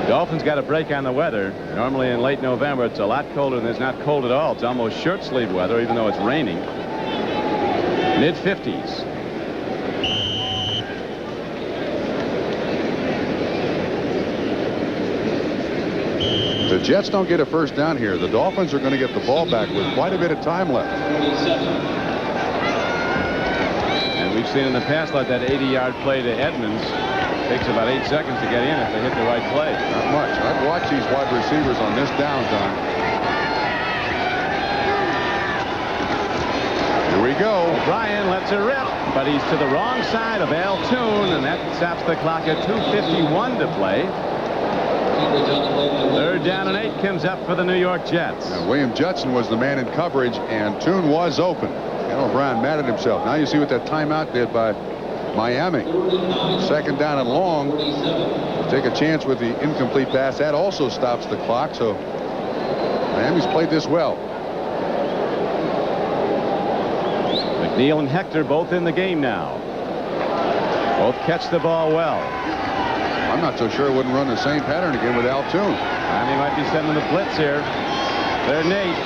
Dolphins got a break on the weather. Normally in late November it's a lot colder, and it's not cold at all. It's almost shirt sleeve weather, even though it's raining. Mid-50s. The Jets don't get a first down here. The Dolphins are going to get the ball back with quite a bit of time left. And we've seen in the past, like that 80-yard play to Edmonds. Takes about 8 seconds to get in if they hit the right play. Not much. I'd watch these wide receivers on this down, Don. Here we go. O'Brien lets it rip, but he's to the wrong side of Al Toon, and that stops the clock at 2:51 to play. Third down and 8 comes up for the New York Jets. Now, William Judson was the man in coverage, and Toon was open. And O'Brien mad at himself. Now you see what that timeout did by Miami. Second down and long. Take a chance with the incomplete pass. That also stops the clock, so Miami's played this well. McNeil and Hector both in the game now. Both catch the ball well. I'm not so sure it wouldn't run the same pattern again with Al Toon. Miami might be sending the blitz here. They're Nate.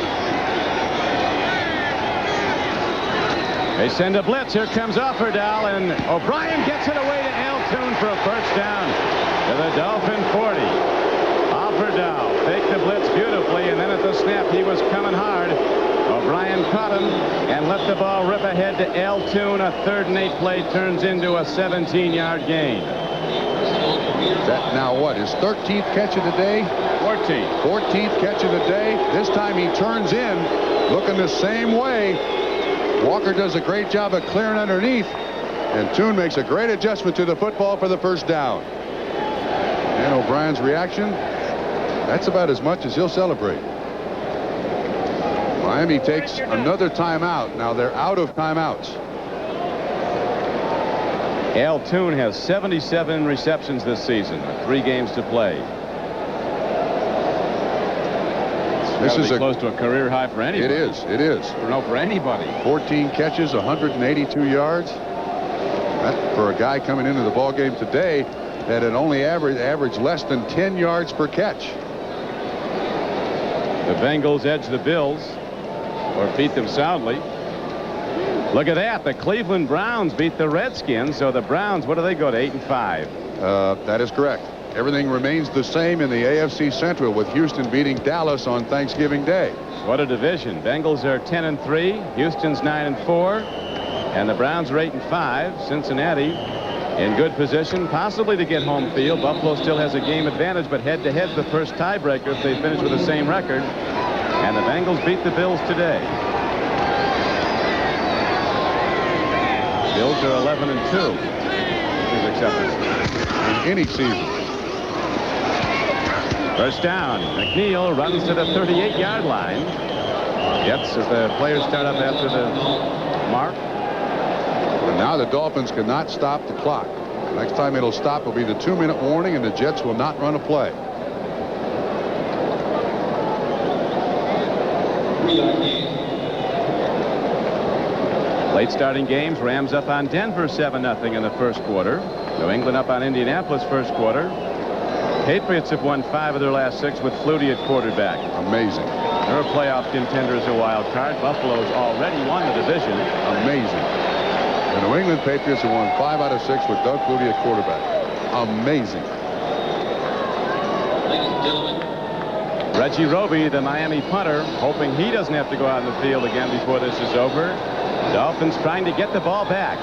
They send a blitz. Here comes Offerdahl, and O'Brien gets it away to Al Toon for a first down to the Dolphin 40. Offerdahl faked the blitz beautifully, and then at the snap he was coming hard. O'Brien caught him and let the ball rip ahead to Al Toon. A 3rd and 8 play turns into a 17-yard gain. That now what? His 13th catch of the day? 14th catch of the day. This time he turns in looking the same way. Walker does a great job of clearing underneath, and Toon makes a great adjustment to the football for the first down. And O'Brien's reaction, that's about as much as he'll celebrate. Miami takes another timeout. Now they're out of timeouts. Al Toon has 77 receptions this season, 3 games to play. This is close to a career high for anybody. It is. For anybody. 14 catches, 182 yards. That, for a guy coming into the ball game today that had only averaged less than 10 yards per catch. The Bengals edge the Bills, or beat them soundly. Look at that. The Cleveland Browns beat the Redskins. So the Browns, what do they go to, 8-5? That is correct. Everything remains the same in the AFC Central, with Houston beating Dallas on Thanksgiving Day. What a division. Bengals are 10-3. Houston's 9-4. And the Browns are 8-5. Cincinnati in good position, possibly to get home field. Buffalo still has a game advantage, but head-to-head's the first tiebreaker if they finish with the same record. And the Bengals beat the Bills today. Bills are 11-2. Is accepted in any season. First down. McNeil runs to the 38-yard line. Jets, as the players start up after the mark. And now the Dolphins cannot stop the clock. Next time it'll stop will be the 2-minute warning, and the Jets will not run a play. Late starting games. Rams up on Denver 7-0 in the first quarter. New England up on Indianapolis first quarter. Patriots have won 5 of their last 6 with Flutie at quarterback. Amazing. They're a playoff contender as a wild card. Buffalo's already won the division. Amazing. The New England Patriots have won 5 out of 6 with Doug Flutie at quarterback. Amazing. Ladies and gentlemen. Reggie Roby, the Miami punter, hoping he doesn't have to go out in the field again before this is over. Dolphins trying to get the ball back.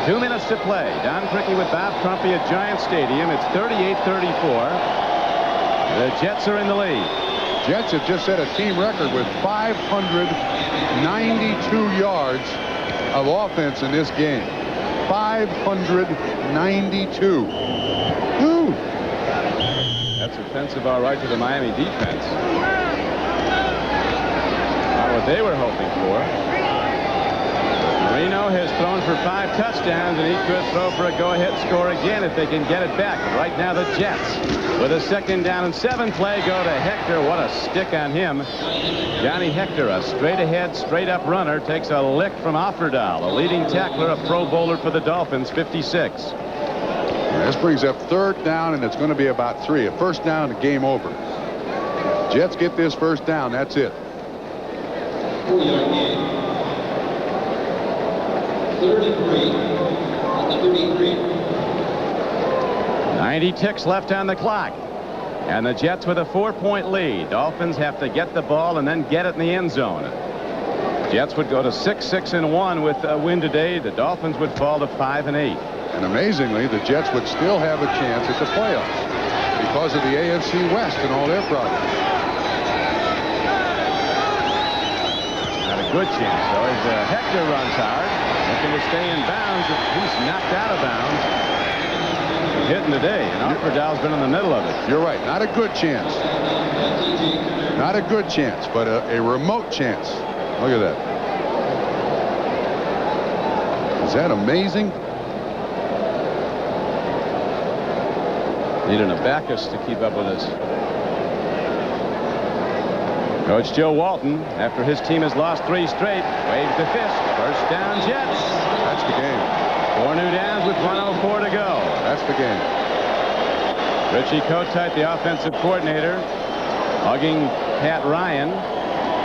2 minutes to play. Don Criqui with Bob Trumpy at Giant Stadium. It's 38-34. The Jets are in the lead. Jets have just set a team record with 592 yards of offense in this game. 592. Woo. That's offensive, all right, to the Miami defense. Not what they were hoping for. Marino has thrown for 5 touchdowns, and he could throw for a go-ahead score again if they can get it back. Right now, the Jets, with a 2nd down and 7 play, go to Hector. What a stick on him. Johnny Hector, a straight-ahead, straight-up runner, takes a lick from Offerdahl, a leading tackler, a Pro Bowler for the Dolphins, 56. This brings up 3rd down, and it's going to be about 3. A 1st down, the game over. Jets get this 1st down. That's it. 4-yard gain. 33 on the 33. 90 ticks left on the clock. And the Jets with a 4-point lead. Dolphins have to get the ball and then get it in the end zone. Jets would go to 6-6-1 with a win today. The Dolphins would fall to 5-8. And amazingly, the Jets would still have a chance at the playoffs because of the AFC West and all their problems. Not a good chance, though, as Hector runs hard, looking to stay in bounds. He's knocked out of bounds. Hitting today, and Offerdahl's been in the middle of it. You're right. Not a good chance. Not a good chance, but a remote chance. Look at that. Is that amazing? Needing a Bacchus to keep up with us. Coach Joe Walton, after his team has lost 3 straight, waves the fist. 1st down, Jets. That's the game. 4 new downs with 1:04 to go. That's the game. Richie Kotite, the offensive coordinator, hugging Pat Ryan.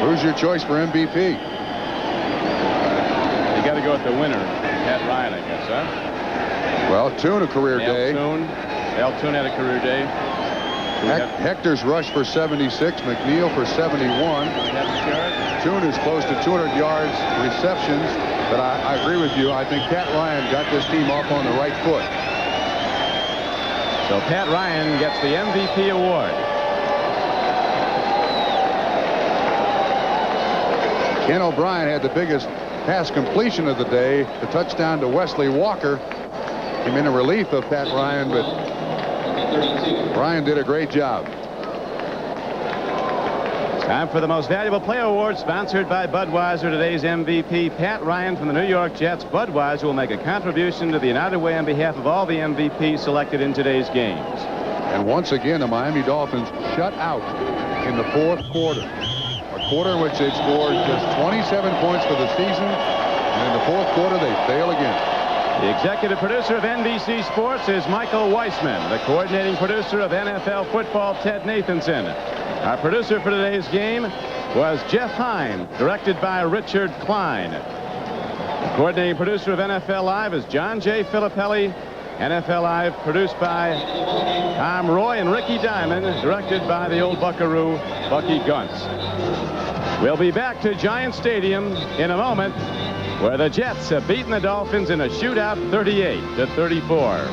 Who's your choice for MVP? You got to go with the winner, Pat Ryan, I guess, huh? Well, Toon a career day. Al Toon had a career day. Hector's rush for 76, McNeil for 71. Toon is close to 200 yards receptions, but I agree with you. I think Pat Ryan got this team off on the right foot. So Pat Ryan gets the MVP award. Ken O'Brien had the biggest pass completion of the day. The touchdown to Wesley Walker came in relief of Pat Ryan, but Ryan did a great job. Time for the Most Valuable Player Award, sponsored by Budweiser. Today's MVP, Pat Ryan from the New York Jets. Budweiser will make a contribution to the United Way on behalf of all the MVPs selected in today's games. And once again, the Miami Dolphins shut out in the 4th quarter. A quarter in which they've scored just 27 points for the season. And in the 4th quarter, they fail again. The executive producer of NBC Sports is Michael Weissman. The coordinating producer of NFL football, Ted Nathanson. Our producer for today's game was Jeff Hine, directed by Richard Klein. The coordinating producer of NFL Live is John J. Filippelli. NFL Live produced by Tom Roy and Ricky Diamond, directed by the old buckaroo, Bucky Guntz. We'll be back to Giant Stadium in a moment, where the Jets have beaten the Dolphins in a shootout 38-34.